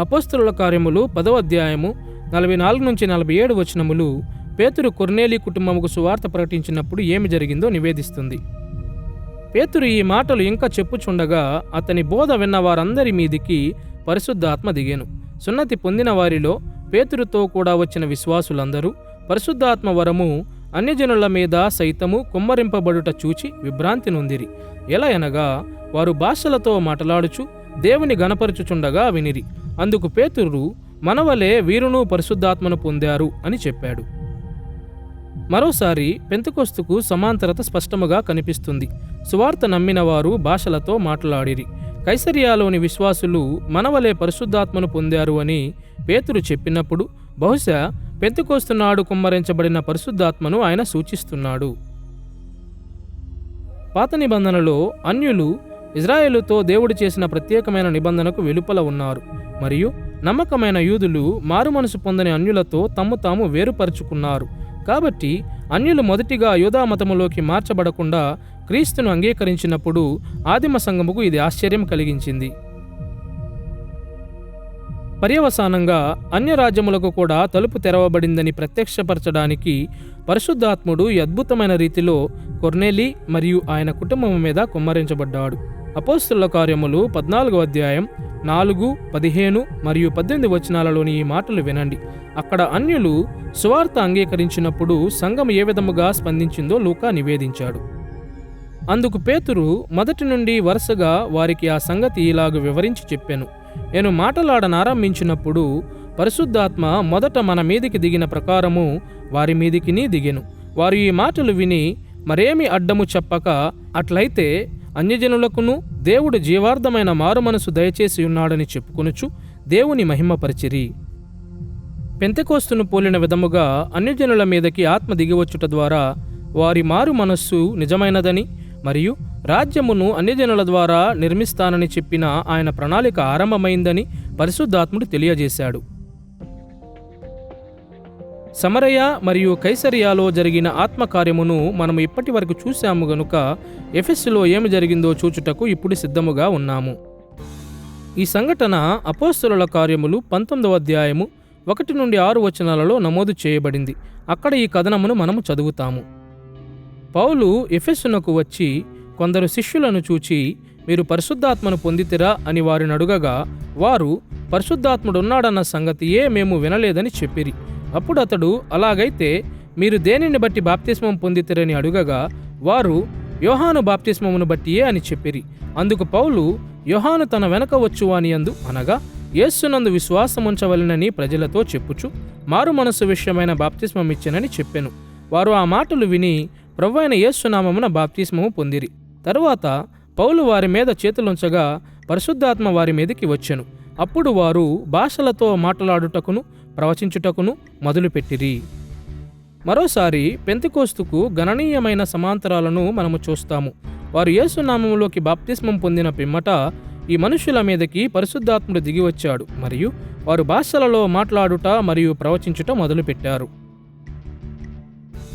అపోస్తలుల కార్యములు 10వ అధ్యాయము 44 నుంచి 47 వచనములు పేతురు కొర్నేలి కుటుంబముకు సువార్త ప్రకటించినప్పుడు ఏమి జరిగిందో నివేదిస్తుంది. పేతురు ఈ మాటలు ఇంకా చెప్పుచుండగా అతని బోధ విన్న వారందరి మీదికి పరిశుద్ధాత్మ దిగెను. సున్నతి పొందిన వారిలో పేతురుతో కూడా వచ్చిన విశ్వాసులందరూ పరిశుద్ధాత్మ వరము అన్యజనుల మీద సైతము కుమ్మరింపబడుట చూచి విభ్రాంతి నొందిరి. ఎలా అనగా వారు భాషలతో మాట్లాడుచు దేవుని గణపరచుచుండగా వినిరి. అందుకు పేతురు, మనవలే వీరును పరిశుద్ధాత్మను పొందారు అని చెప్పాడు. మరోసారి పెంతెకొస్తుకు సమాంతరత స్పష్టముగా కనిపిస్తుంది. సువార్త నమ్మిన వారు భాషలతో మాట్లాడిరి. కైసరియాలోని విశ్వాసులు మనవలే పరిశుద్ధాత్మను పొందారు అని పేతురు చెప్పినప్పుడు బహుశా పెంతెకొస్తు నాడు కుమ్మరించబడిన పరిశుద్ధాత్మను ఆయన సూచిస్తున్నాడు. పాత నిబంధనలో అన్యులు ఇజ్రాయేలుతో దేవుడు చేసిన ప్రత్యేకమైన నిబంధనకు వెలుపల ఉన్నారు మరియు నమ్మకమైన యూదులు మారుమనసు పొందని అన్యులతో తమ్ము తాము వేరుపరుచుకున్నారు. కాబట్టి అన్యులు మొదటిగా యూదా మతములోకి మార్చబడకుండా క్రీస్తును అంగీకరించినప్పుడు ఆదిమ సంఘముకు ఇది ఆశ్చర్యం కలిగించింది. పర్యవసానంగా అన్యరాజ్యములకు కూడా తలుపు తెరవబడిందని ప్రత్యక్షపరచడానికి పరిశుద్ధాత్ముడు ఈ అద్భుతమైన రీతిలో కొర్నేలి మరియు ఆయన కుటుంబం మీద కుమ్మరించబడ్డాడు. అపోస్తలుల కార్యములు 14వ అధ్యాయం 4, 15 మరియు 18 వచనాలలోని ఈ మాటలు వినండి. అక్కడ అన్యులు సువార్త అంగీకరించినప్పుడు సంఘం ఏ విధముగా స్పందించిందో లూకా నివేదించాడు. అందుకు పేతురు మొదటి నుండి వరుసగా వారికి ఆ సంగతి ఇలాగ వివరించి చెప్పెను. నేను మాటలాడనారంభించినప్పుడు పరిశుద్ధాత్మ మొదట మన మీదికి దిగిన ప్రకారము వారి మీదికిని దిగెను. వారు ఈ మాటలు విని మరేమి అడ్డము చెప్పక, అట్లయితే అన్యజనులకును దేవుడు జీవార్థమైన మారుమనసు దయచేసి ఉన్నాడని చెప్పుకొనుచు దేవుని మహిమపరిచిరి. పెంతెకోస్తును పోలిన విధముగా అన్యజనుల మీదకి ఆత్మ దిగివచ్చుట ద్వారా వారి మారు మనస్సు నిజమైనదని మరియు రాజ్యమును అన్యజనుల ద్వారా నిర్మిస్తానని చెప్పిన ఆయన ప్రణాళిక ఆరంభమైందని పరిశుద్ధాత్ముడు తెలియజేశాడు. సమరయ మరియు కైసరియాలో జరిగిన ఆత్మకార్యమును మనం ఇప్పటి వరకు చూశాము గనుక ఎఫెస్సులో ఏమి జరిగిందో చూచుటకు ఇప్పుడు సిద్ధముగా ఉన్నాము. ఈ సంఘటన అపోస్తలుల కార్యములు 19వ అధ్యాయము 1 నుండి 6 వచనాలలో నమోదు చేయబడింది. అక్కడ ఈ కథనమును మనము చదువుతాము. పౌలు ఎఫెసునకు వచ్చి కొందరు శిష్యులను చూచి, మీరు పరిశుద్ధాత్మను పొందితిరా అని వారిని అడుగగా, వారు పరిశుద్ధాత్ముడున్నాడన్న సంగతియే మేము వినలేదని చెప్పిరి. అప్పుడు అతడు, అలాగైతే మీరు దేనిని బట్టి బాప్తిస్మం పొందితిరని అడుగగా, వారు యోహాను బాప్తిస్మమును బట్టియే అని చెప్పిరి. అందుకు పౌలు, యోహాను తన వెనక వచ్చువానియందు అనగా యేసునందు విశ్వాసముంచవలెనని ప్రజలతో చెప్పుచు మారు మనసు విషయమైన బాప్తిస్మం ఇచ్చెనని చెప్పెను. వారు ఆ మాటలు విని ప్రభువైన యేసునామమున బాప్తిస్మము పొందిరి. తరువాత పౌలు వారి మీద చేతులుంచగా పరిశుద్ధాత్మ వారి మీదకి వచ్చెను. అప్పుడు వారు భాషలతో మాట్లాడుటకును ప్రవచించుటకును మొదలుపెట్టిరి. మరోసారి పెంతెకోస్తుకు గణనీయమైన సమాంతరాలను మనము చూస్తాము. వారు యేసునామములోకి బాప్తిస్మం పొందిన పిమ్మట ఈ మనుషుల మీదకి పరిశుద్ధాత్ముడు దిగివచ్చాడు మరియు వారు భాషలలో మాట్లాడుట మరియు ప్రవచించుట మొదలుపెట్టారు.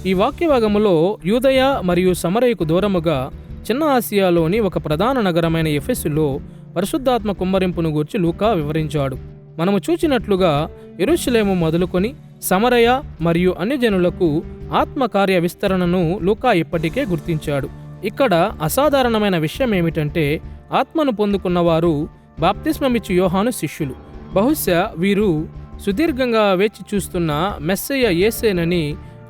ఈ వాక్యభాగములో యూదయ మరియు సమరయకు దూరముగా చిన్న ఆసియాలోని ఒక ప్రధాన నగరమైన ఎఫెసులో పరిశుద్ధాత్మ కుమ్మరింపును గూర్చి లూకా వివరించాడు. మనము చూచినట్లుగా యెరూషలేము మొదలుకొని సమరయ మరియు అన్యజనులకు ఆత్మకార్య విస్తరణను లూకా ఇప్పటికే గుర్తించాడు. ఇక్కడ అసాధారణమైన విషయం ఏమిటంటే ఆత్మను పొందుకున్నవారు బాప్తిస్మమిచ్చు యోహాను శిష్యులు. బహుశా వీరు సుదీర్ఘంగా వేచి చూస్తున్న మెస్సయ్య యేసేనని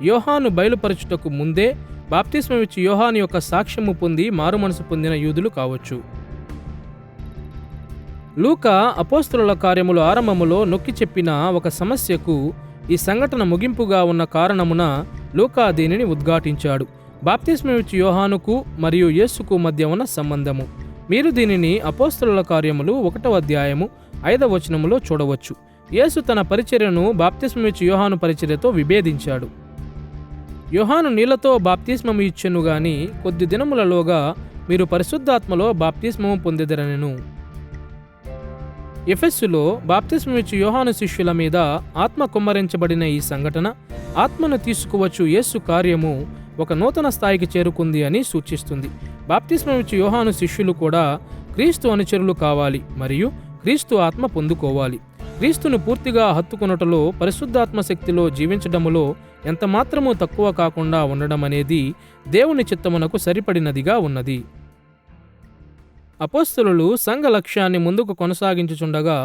యోహాను బయలుపరచుటకు ముందే బాప్తిస్మమిచ్చు యోహాను యొక్క సాక్ష్యము పొంది మారుమనసు పొందిన యూదులు కావచ్చు. లూకా అపోస్తలుల కార్యముల ఆరంభములో నొక్కి చెప్పిన ఒక సమస్యకు ఈ సంఘటన ముగింపుగా ఉన్న కారణమున లూకా దీనిని ఉద్ఘాటించాడు. బాప్తిస్మమిచ్చు యోహానుకు మరియు యేసుకు మధ్య ఉన్న సంబంధము. మీరు దీనిని అపోస్తలుల కార్యములు 1వ అధ్యాయము 5వ వచనములో చూడవచ్చు. యేసు తన పరిచర్యను బాప్తిస్మమిచ్చు యోహాను పరిచర్యతో విభేదించాడు. యోహాను నీళ్లతో బాప్తిస్మము ఇచ్చెను గాని కొద్ది దినములలోగా మీరు పరిశుద్ధాత్మలో బాప్తిస్మము పొందెదరనెను. ఎఫెస్సులో బాప్తిస్మమిచ్చు యోహాను శిష్యుల మీద ఆత్మ కుమ్మరించబడిన ఈ సంఘటన ఆత్మను తీసుకువచ్చు యేసు కార్యము ఒక నూతన స్థాయికి చేరుకుంది అని సూచిస్తుంది. బాప్తిస్మమిచ్చు యోహాను శిష్యులు కూడా క్రీస్తు అనుచరులు కావాలి మరియు క్రీస్తు ఆత్మ పొందుకోవాలి. క్రీస్తును పూర్తిగా హత్తుకొనుటలో పరిశుద్ధాత్మ శక్తిలో జీవించడములో ఎంతమాత్రమూ తక్కువ కాకుండా ఉండడం అనేది దేవుని చిత్తమునకు సరిపడినదిగా ఉన్నది. అపోస్తలులు సంఘ లక్ష్యాన్ని ముందుకు కొనసాగించుచుండగా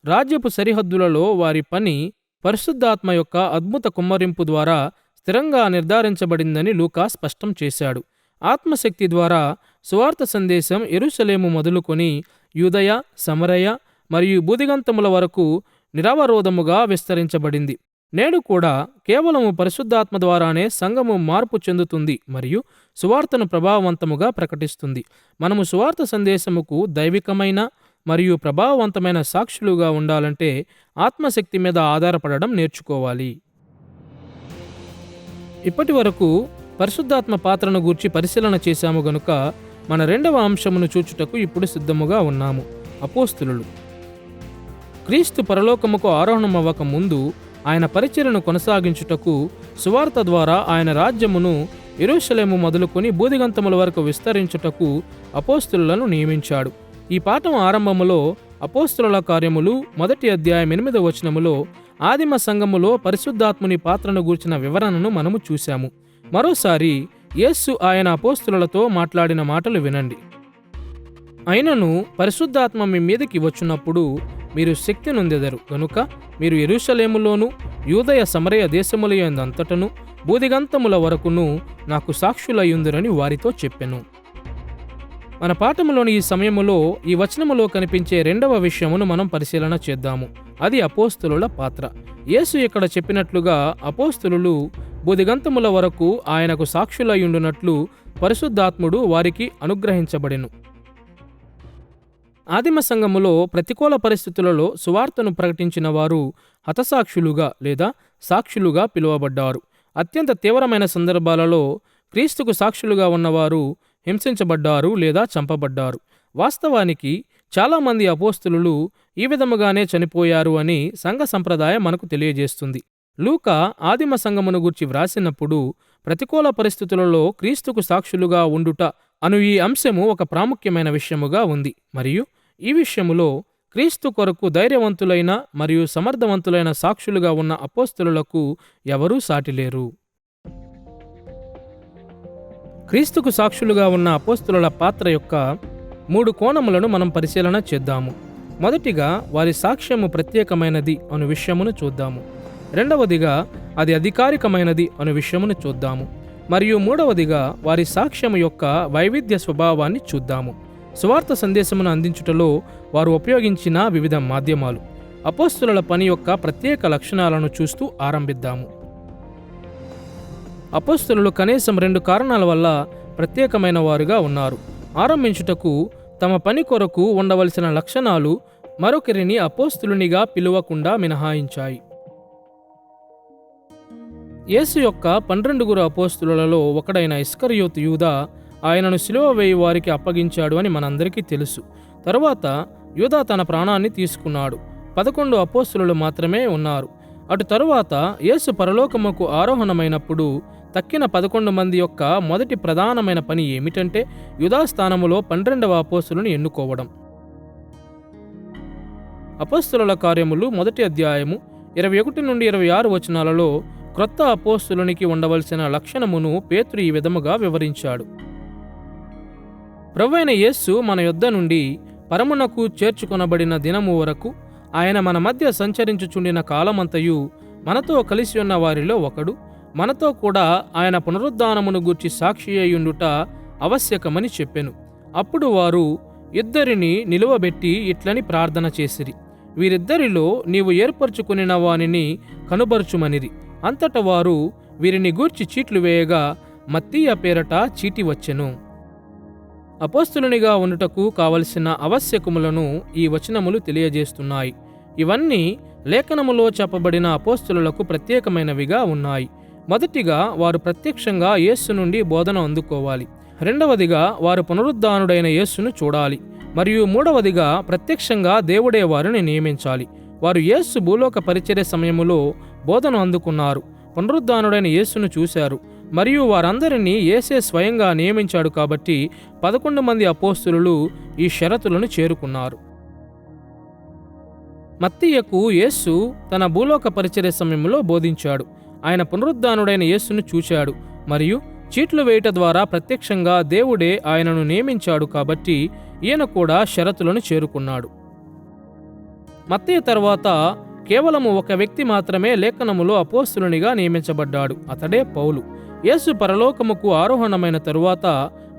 రాజ్యపు సరిహద్దులలో వారి పని పరిశుద్ధాత్మ యొక్క అద్భుత కుమ్మరింపు ద్వారా స్థిరంగా నిర్ధారించబడిందని లూకా స్పష్టం చేశాడు. ఆత్మశక్తి ద్వారా సువార్త సందేశం యెరూషలేము మొదలుకొని యూదయ, సమరయ మరియు భూదిగంతముల వరకు నిరవరోధముగా విస్తరించబడింది. నేడు కూడా కేవలము పరిశుద్ధాత్మ ద్వారానే సంఘము మార్పు చెందుతుంది మరియు సువార్తను ప్రభావవంతముగా ప్రకటిస్తుంది. మనము సువార్త సందేశముకు దైవికమైన మరియు ప్రభావవంతమైన సాక్షులుగా ఉండాలంటే ఆత్మశక్తి మీద ఆధారపడడం నేర్చుకోవాలి. ఇప్పటి వరకు పరిశుద్ధాత్మ పాత్రను గూర్చి పరిశీలన చేశాము గనుక మన రెండవ అంశమును చూచుటకు ఇప్పుడు సిద్ధముగా ఉన్నాము. అపోస్తలులు. క్రీస్తు పరలోకముకు ఆరోహణమవ్వక ముందు ఆయన పరిచర్యను కొనసాగించుటకు సువార్త ద్వారా ఆయన రాజ్యమును యెరూషలేము మొదలుకొని బూదిగంతముల వరకు విస్తరించుటకు అపోస్తలులను నియమించాడు. ఈ పాఠం ఆరంభములో అపోస్తలుల కార్యములు 1వ అధ్యాయం 8వ వచనములో ఆదిమ సంఘములో పరిశుద్ధాత్ముని పాత్రను గూర్చిన వివరణను మనము చూశాము. మరోసారి యేసు ఆయన అపోస్తలులతో మాట్లాడిన మాటలు వినండి. అయినను పరిశుద్ధాత్మ మీ మీదకి వచ్చున్నప్పుడు మీరు శక్తి నొందెదరు గనుక మీరు యెరూషలేములోను యూదయ సమరయ దేశములయందంతటను బూదిగంతముల వరకును నాకు సాక్షులయ్యుందురని వారితో చెప్పెను. మన పాఠములోని ఈ సమయములో ఈ వచనములో కనిపించే రెండవ విషయమును మనం పరిశీలన చేద్దాము. అది అపోస్తలుల పాత్ర. యేసు ఇక్కడ చెప్పినట్లుగా అపోస్తలులు బూదిగంతముల వరకు ఆయనకు సాక్షులయ్యుండునట్లు పరిశుద్ధాత్ముడు వారికి అనుగ్రహించబడెను. ఆదిమ సంఘములో ప్రతికూల పరిస్థితులలో సువార్తను ప్రకటించిన వారు హతసాక్షులుగా లేదా సాక్షులుగా పిలువబడ్డారు. అత్యంత తీవ్రమైన సందర్భాలలో క్రీస్తుకు సాక్షులుగా ఉన్నవారు హింసించబడ్డారు లేదా చంపబడ్డారు. వాస్తవానికి చాలామంది అపోస్తలులు ఈ విధముగానే చనిపోయారు అని సంఘ సంప్రదాయం మనకు తెలియజేస్తుంది. లూకా ఆదిమ సంఘమును గూర్చి వ్రాసినప్పుడు ప్రతికూల పరిస్థితులలో క్రీస్తుకు సాక్షులుగా ఉండుట అను ఈ అంశము ఒక ప్రాముఖ్యమైన విషయముగా ఉంది. మరియు ఈ విషయములో క్రీస్తు కొరకు ధైర్యవంతులైన మరియు సమర్థవంతులైన సాక్షులుగా ఉన్న అపోస్తలులకు ఎవరూ సాటిలేరు. క్రీస్తుకు సాక్షులుగా ఉన్న అపోస్తలుల పాత్ర యొక్క 3 కోణములను మనం పరిశీలన చేద్దాము. మొదటిగా వారి సాక్ష్యము ప్రత్యేకమైనది అను విషయమును చూద్దాము. రెండవదిగా అది అధికారికమైనది అను విషయమును చూద్దాము. మరియు మూడవదిగా వారి సాక్ష్యము యొక్క వైవిధ్య స్వభావాన్ని చూద్దాము. సువార్త సందేశమును అందించుటలో వారు ఉపయోగించిన వివిధ మాధ్యమాలు. అపోస్తలుల పని యొక్క ప్రత్యేక లక్షణాలను చూస్తూ ఆరంభిద్దాము. అపోస్తలులు కనీసం 2 కారణాల వల్ల ప్రత్యేకమైన వారుగా ఉన్నారు. ఆరంభించుటకు తమ పని కొరకు ఉండవలసిన లక్షణాలు మరొకరిని అపోస్తలునిగా పిలువకుండా మినహాయించాయి. యేసు యొక్క 12 అపోస్తలులలో ఒకడైన ఇస్కరియోతు యూదా ఆయనను సిలువ వేయి వారికి అప్పగించాడు అని మనందరికీ తెలుసు. తరువాత యూదా తన ప్రాణాన్ని తీసుకున్నాడు. 11 అపోస్తలులు మాత్రమే ఉన్నారు. అటు తరువాత యేసు పరలోకముకు ఆరోహణమైనప్పుడు తక్కిన 11 మంది యొక్క మొదటి ప్రధానమైన పని ఏమిటంటే యూదా స్థానములో 12వ అపోస్తలుని ఎన్నుకోవడం. అపోస్తలుల కార్యములు 1వ అధ్యాయము 21 నుండి 26 వచనాలలో క్రొత్త అపోస్తలునికి ఉండవలసిన లక్షణమును పేతురు ఈ విధముగా వివరించాడు. ప్రభువైన యేసు మన యొద్ద నుండి పరమునకు చేర్చుకొనబడిన దినము వరకు ఆయన మన మధ్య సంచరించుచుండిన కాలమంతయు మనతో కలిసి ఉన్న వారిలో ఒకడు, మనతో కూడా ఆయన పునరుద్ధానమును గూర్చి సాక్షి అయ్యుండుట ఆవశ్యకమని చెప్పెను. అప్పుడు వారు ఇద్దరిని నిలువబెట్టి ఇట్లని ప్రార్థన చేసిరి, వీరిద్దరిలో నీవు ఏర్పరచుకునిన వానిని కనుబరుచుమనిరి. అంతట వారు వీరిని గూర్చి చీట్లు వేయగా మత్తీయ పేరట చీటి వచ్చెను. అపోస్తలునిగా ఉండుటకు కావలసిన ఆవశ్యకములను ఈ వచనములు తెలియజేస్తున్నాయి. ఇవన్నీ లేఖనములో చెప్పబడిన అపోస్తలులకు ప్రత్యేకమైనవిగా ఉన్నాయి. మొదటిగా వారు ప్రత్యక్షంగా యేసు నుండి బోధన అందుకోవాలి. రెండవదిగా వారు పునరుద్ధానుడైన యేసును చూడాలి. మరియు మూడవదిగా ప్రత్యక్షంగా దేవుడే వారిని నియమించాలి. వారు యేసు భూలోక పరిచర్య సమయములో బోధన అందుకున్నారు, పునరుద్ధానుడైన యేసును చూశారు మరియు వారందరినీ యేసే స్వయంగా నియమించాడు. కాబట్టి 11 మంది అపోస్తలులు ఈ షరతులను చేరుకున్నారు. మత్తీయకు యేసు తన భూలోక పరిచర్య సమయంలో బోధించాడు. ఆయన పునరుద్ధానుడైన యేసును చూశాడు మరియు చీట్లు వేయుట ద్వారా ప్రత్యక్షంగా దేవుడే ఆయనను నియమించాడు. కాబట్టి ఈయన కూడా షరతులను చేరుకున్నాడు. మత్తయి తర్వాత కేవలము ఒక వ్యక్తి మాత్రమే లేఖనములో అపోస్తలునిగా నియమించబడ్డాడు. అతడే పౌలు. యేసు పరలోకముకు ఆరోహణమైన తరువాత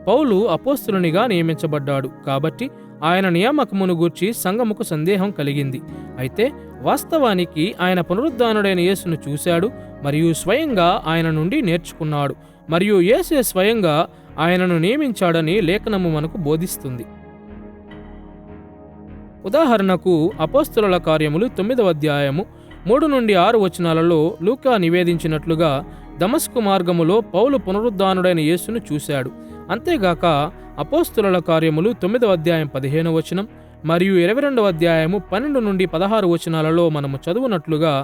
పౌలు అపోస్తలునిగా నియమించబడ్డాడు. కాబట్టి ఆయన నియామకమును గూర్చి సంఘముకు సందేహం కలిగింది. అయితే వాస్తవానికి ఆయన పునరుద్ధానుడైన యేసును చూశాడు మరియు స్వయంగా ఆయన నుండి నేర్చుకున్నాడు మరియు యేసే స్వయంగా ఆయనను నియమించాడని లేఖనము మనకు బోధిస్తుంది. ఉదాహరణకు అపోస్తలుల కార్యములు 9వ అధ్యాయము 3 నుండి 6 వచనాలలో లూకా నివేదించినట్లుగా దమస్కు మార్గములో పౌలు పునరుద్ధానుడైన యేసును చూశాడు. అంతేగాక అపోస్తుల కార్యములు 9వ అధ్యాయం 15వ వచనం మరియు 22వ అధ్యాయము 12 నుండి 16 వచనాలలో మనము చదువునట్లుగా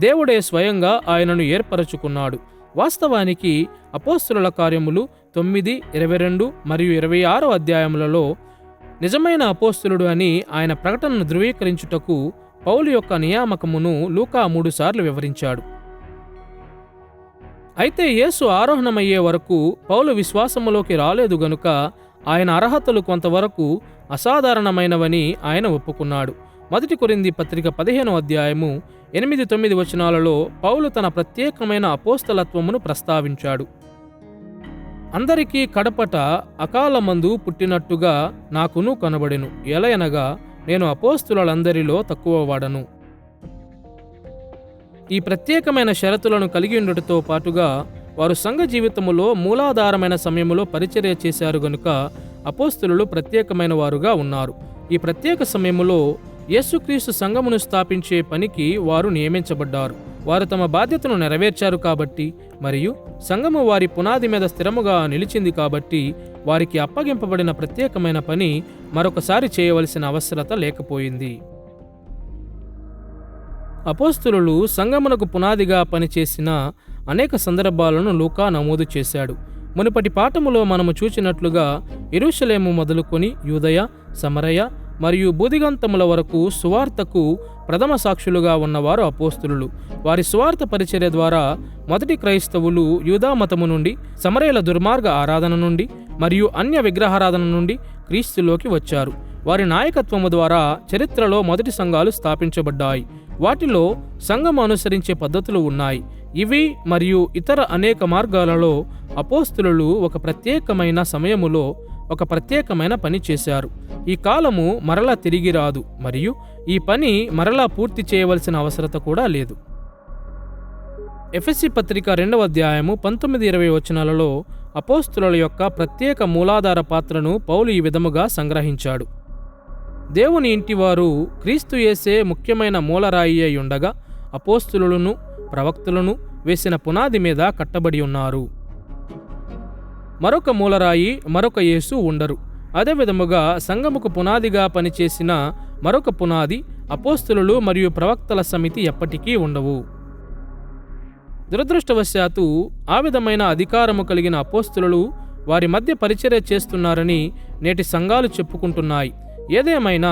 దేవుడే స్వయంగా ఆయనను ఏర్పరచుకున్నాడు. వాస్తవానికి అపోస్తుల కార్యములు 9, 22 మరియు 26వ అధ్యాయములలో నిజమైన అపోస్తులుడు అని ఆయన ప్రకటనను ధృవీకరించుటకు పౌలు యొక్క నియామకమును లూకా 3 సార్లు వివరించాడు. అయితే యేసు ఆరోహణమయ్యే వరకు పౌలు విశ్వాసములోకి రాలేదు గనుక ఆయన అర్హతలు కొంతవరకు అసాధారణమైనవని ఆయన ఒప్పుకున్నాడు. 1 కొరింథీ పత్రిక 15వ అధ్యాయము 8-9 వచనాలలో పౌలు తన ప్రత్యేకమైన అపోస్తలత్వమును ప్రస్తావించాడు. అందరికీ కడపట అకాలమందు పుట్టినట్టుగా నాకును కనబడెను, ఎలయనగా నేను అపోస్తులందరిలో తక్కువ వాడను. ఈ ప్రత్యేకమైన షరతులను కలిగి ఉండటంతో పాటుగా వారు సంఘ జీవితములో మూలాధారమైన సమయములో పరిచర్య చేశారు గనుక అపోస్తులు ప్రత్యేకమైన వారుగా ఉన్నారు. ఈ ప్రత్యేక సమయములో యేసుక్రీస్తు సంఘమును స్థాపించే పనికి వారు నియమించబడ్డారు. వారు తమ బాధ్యతను నెరవేర్చారు కాబట్టి మరియు సంఘము వారి పునాది మీద స్థిరముగా నిలిచింది కాబట్టి వారికి అప్పగింపబడిన ప్రత్యేకమైన పని మరొకసారి చేయవలసిన అవసరత లేకపోయింది. అపోస్తులు సంఘమునకు పునాదిగా పనిచేసిన అనేక సందర్భాలను లూకా నమోదు చేశాడు. మునుపటి పాఠములో మనము చూచినట్లుగా యెరూషలేము మొదలుకొని యూదయ, సమరయ మరియు బూదిగంతముల వరకు సువార్తకు ప్రథమ సాక్షులుగా ఉన్నవారు అపోస్తులు. వారి సువార్త పరిచర్య ద్వారా మొదటి క్రైస్తవులు యూదా మతము నుండి, సమరయుల దుర్మార్గ ఆరాధన నుండి మరియు అన్య విగ్రహారాధన నుండి క్రీస్తులోకి వచ్చారు. వారి నాయకత్వము ద్వారా చరిత్రలో మొదటి సంఘాలు స్థాపించబడ్డాయి. వాటిలో సంఘం అనుసరించే పద్ధతులు ఉన్నాయి. ఇవి మరియు ఇతర అనేక మార్గాలలో అపోస్తులు ఒక ప్రత్యేకమైన సమయములో ఒక ప్రత్యేకమైన పని చేశారు. ఈ కాలము మరలా తిరిగి రాదు మరియు ఈ పని మరలా పూర్తి చేయవలసిన అవసరత కూడా లేదు. ఎఫెసీ పత్రిక 2వ అధ్యాయము 19-20 వచనాలలో అపోస్తుల యొక్క ప్రత్యేక మూలాధార పాత్రను పౌలు ఈ విధముగా సంగ్రహించాడు. దేవుని ఇంటివారు క్రీస్తు యేసే ముఖ్యమైన మూలరాయి అయి ఉండగా అపోస్తులను, ప్రవక్తలను వేసిన పునాది మీద కట్టబడి ఉన్నారు. మరొక మూలరాయి, మరొక యేసు ఉండరు. అదే విధముగా సంఘముకు పునాదిగా పనిచేసిన మరొక పునాది అపోస్తులు మరియు ప్రవక్తల సమితి ఎప్పటికీ ఉండవు. దురదృష్టవశాత్తు ఆ విధమైన అధికారము కలిగిన అపోస్తులు వారి మధ్య పరిచర్య చేస్తున్నారని నేటి సంఘాలు చెప్పుకుంటున్నాయి. ఏదేమైనా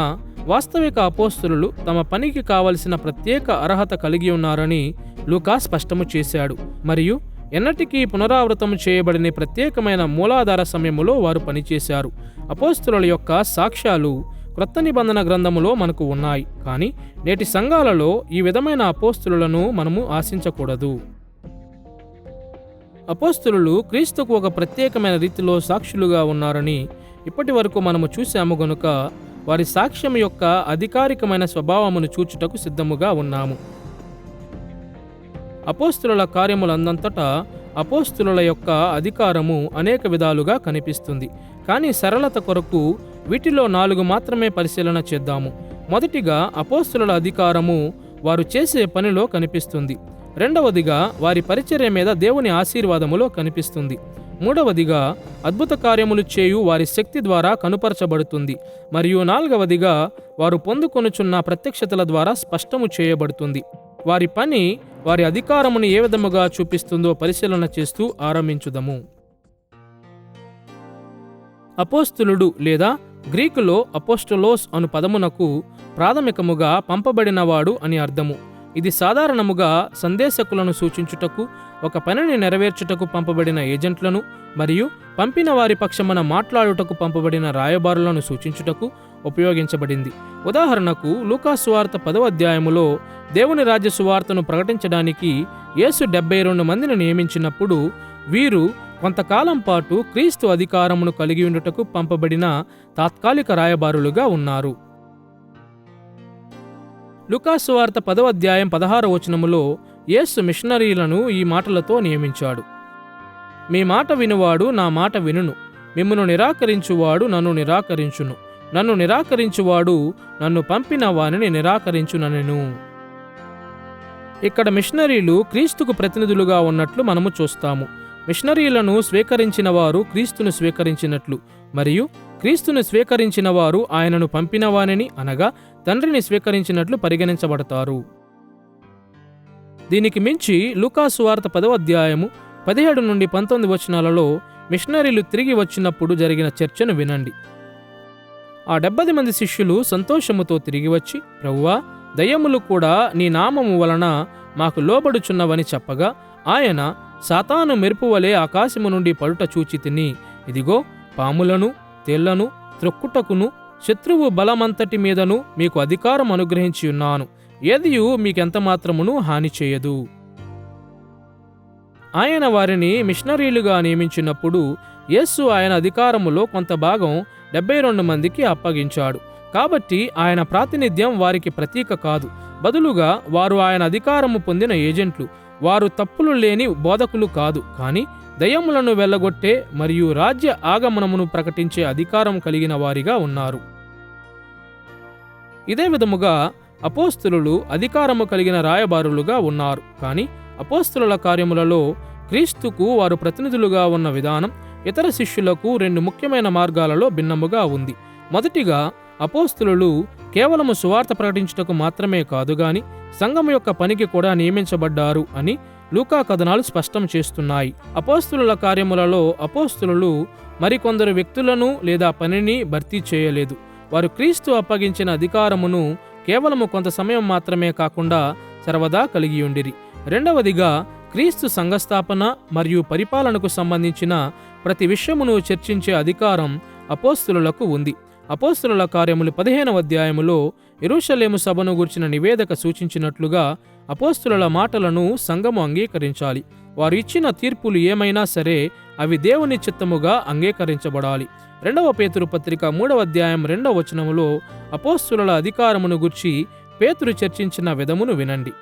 వాస్తవిక అపోస్తులు తమ పనికి కావలసిన ప్రత్యేక అర్హత కలిగి ఉన్నారని లూకా స్పష్టము చేశాడు మరియు ఎన్నటికీ పునరావృతము చేయబడిన ప్రత్యేకమైన మూలాధార సమయములో వారు పనిచేశారు. అపోస్తుల యొక్క సాక్ష్యాలు క్రొత్త నిబంధన గ్రంథములో మనకు ఉన్నాయి, కానీ నేటి సంఘాలలో ఈ విధమైన అపోస్తులను మనము ఆశించకూడదు. అపోస్తులు క్రీస్తుకు ఒక ప్రత్యేకమైన రీతిలో సాక్షులుగా ఉన్నారని ఇప్పటి వరకు మనము చూశాము గనుక వారి సాక్ష్యం యొక్క అధికారికమైన స్వభావమును చూచుటకు సిద్ధముగా ఉన్నాము. అపోస్తుల కార్యములందంతటా అపోస్తుల యొక్క అధికారము అనేక విధాలుగా కనిపిస్తుంది, కానీ సరళత కొరకు వీటిలో 4 మాత్రమే పరిశీలన చేద్దాము. మొదటిగా అపోస్తుల అధికారము వారు చేసే పనిలో కనిపిస్తుంది. రెండవదిగా వారి పరిచర్య మీద దేవుని ఆశీర్వాదములో కనిపిస్తుంది. మూడవదిగా అద్భుత కార్యములు చేయు వారి శక్తి ద్వారా కనుపరచబడుతుంది. మరియు నాలుగవదిగా వారు పొందుకొనుచున్న ప్రత్యక్షతల ద్వారా స్పష్టము చేయబడుతుంది. వారి పని వారి అధికారమును ఏ విధముగా చూపిస్తుందో పరిశీలన చేస్తూ ఆరంభించుదము. అపోస్తులుడు లేదా గ్రీకులో అపోస్టోలోస్ అను పదమునకు ప్రాథమికముగా పంపబడినవాడు అని అర్థము. ఇది సాధారణముగా సందేశకులను సూచించుటకు, ఒక పనిని నెరవేర్చుటకు పంపబడిన ఏజెంట్లను మరియు పంపిన వారి పక్షమున మాట్లాడుటకు పంపబడిన రాయబారులను సూచించుటకు ఉపయోగించబడింది. ఉదాహరణకు లూకా సువార్త 10వ అధ్యాయములో దేవుని రాజ్య సువార్తను ప్రకటించడానికి యేసు 72 మందిని నియమించినప్పుడు వీరు కొంతకాలం పాటు క్రీస్తు అధికారమును కలిగి ఉండుటకు పంపబడిన తాత్కాలిక రాయబారులుగా ఉన్నారు. లూకా సువార్త 10వ అధ్యాయం 16వ వచనములో యేసు మిషనరీలను ఈ మాటలతో నియమించాడు. మీ మాట వినువాడు నా మాట వినును, మిమ్మును నిరాకరించువాడు నన్ను నిరాకరించును, నన్ను నిరాకరించువాడు నన్ను పంపిన వానిని నిరాకరించుననెను. ఇక్కడ మిషనరీలు క్రీస్తుకు ప్రతినిధులుగా ఉన్నట్లు మనము చూస్తాము. మిషనరీలను స్వీకరించిన వారు క్రీస్తును స్వీకరించినట్లు, మరియు క్రీస్తును స్వీకరించిన వారు ఆయనను పంపినవానిని అనగా తండ్రిని స్వీకరించినట్లు పరిగణించబడతారు. దీనికి మించి లూకా సువార్త 10వ అధ్యాయము 17 నుండి 19 వచనాలలో మిషనరీలు తిరిగి వచ్చినప్పుడు జరిగిన చర్చను వినండి. ఆ 70 మంది శిష్యులు సంతోషముతో తిరిగి వచ్చి, ప్రభువా, దయ్యములు కూడా నీ నామము వలన మాకు లోబడుచున్నవని చెప్పగా, ఆయన, సాతాను మెరుపు వలె ఆకాశము నుండి పడుట చూచి తిని, ఇదిగో పాములను తేళ్లను త్రొక్కుటకును శత్రువు బలమంతటి మీదను మీకు అధికారం అనుగ్రహించి ఉన్నాను, ఏదియు మీకెంతమాత్రమును హాని చేయదు. ఆయన వారిని మిషనరీలుగా నియమించినప్పుడు యేసు ఆయన అధికారములో కొంత భాగం 72 మందికి అప్పగించాడు. కాబట్టి ఆయన ప్రాతినిధ్యం వారికి ప్రతీక కాదు, బదులుగా వారు ఆయన అధికారము పొందిన ఏజెంట్లు. వారు తప్పులు లేని బోధకులు కాదు, కానీ దయ్యములను వెళ్ళగొట్టే మరియు రాజ్య ఆగమనమును ప్రకటించే అధికారం కలిగిన వారిగా ఉన్నారు. ఇదే విధముగా అపోస్తలులు అధికారము కలిగిన రాయబారులుగా ఉన్నారు. కానీ అపోస్తలుల కార్యములలో క్రీస్తుకు వారు ప్రతినిధులుగా ఉన్న విధానం ఇతర శిష్యులకు 2 ముఖ్యమైన మార్గాలలో భిన్నముగా ఉంది. మొదటిగా, అపోస్తలులు కేవలము సువార్త ప్రకటించుటకు మాత్రమే కాదు గాని సంఘము యొక్క పనికి కూడా నియమించబడ్డారు అని లూకా కథనాలు స్పష్టం చేస్తున్నాయి. అపోస్తలుల కార్యములలో అపోస్తలులు మరికొందరు వ్యక్తులను లేదా పనిని భర్తీ చేయలేదు. వారు క్రీస్తు అప్పగించిన అధికారమును కేవలము కొంత సమయం మాత్రమే కాకుండా సర్వదా కలిగి ఉండిరి. రెండవదిగా, క్రీస్తు సంఘస్థాపన మరియు పరిపాలనకు సంబంధించిన ప్రతి విషయమును చర్చించే అధికారం అపోస్తలులకు ఉంది. అపోస్తలుల కార్యములు 15వ అధ్యాయములో యెరూషలేము సభను గూర్చిన నివేదిక సూచించినట్లుగా అపోస్తలుల మాటలను సంఘము అంగీకరించాలి. వారు ఇచ్చిన తీర్పులు ఏమైనా సరే అవి దేవుని చిత్తముగా అంగీకరించబడాలి. 2వ పేతురు పత్రిక 3వ అధ్యాయం 2వ వచనములో అపోస్తలుల అధికారమును గూర్చి పేతురు చర్చించిన విధమును వినండి.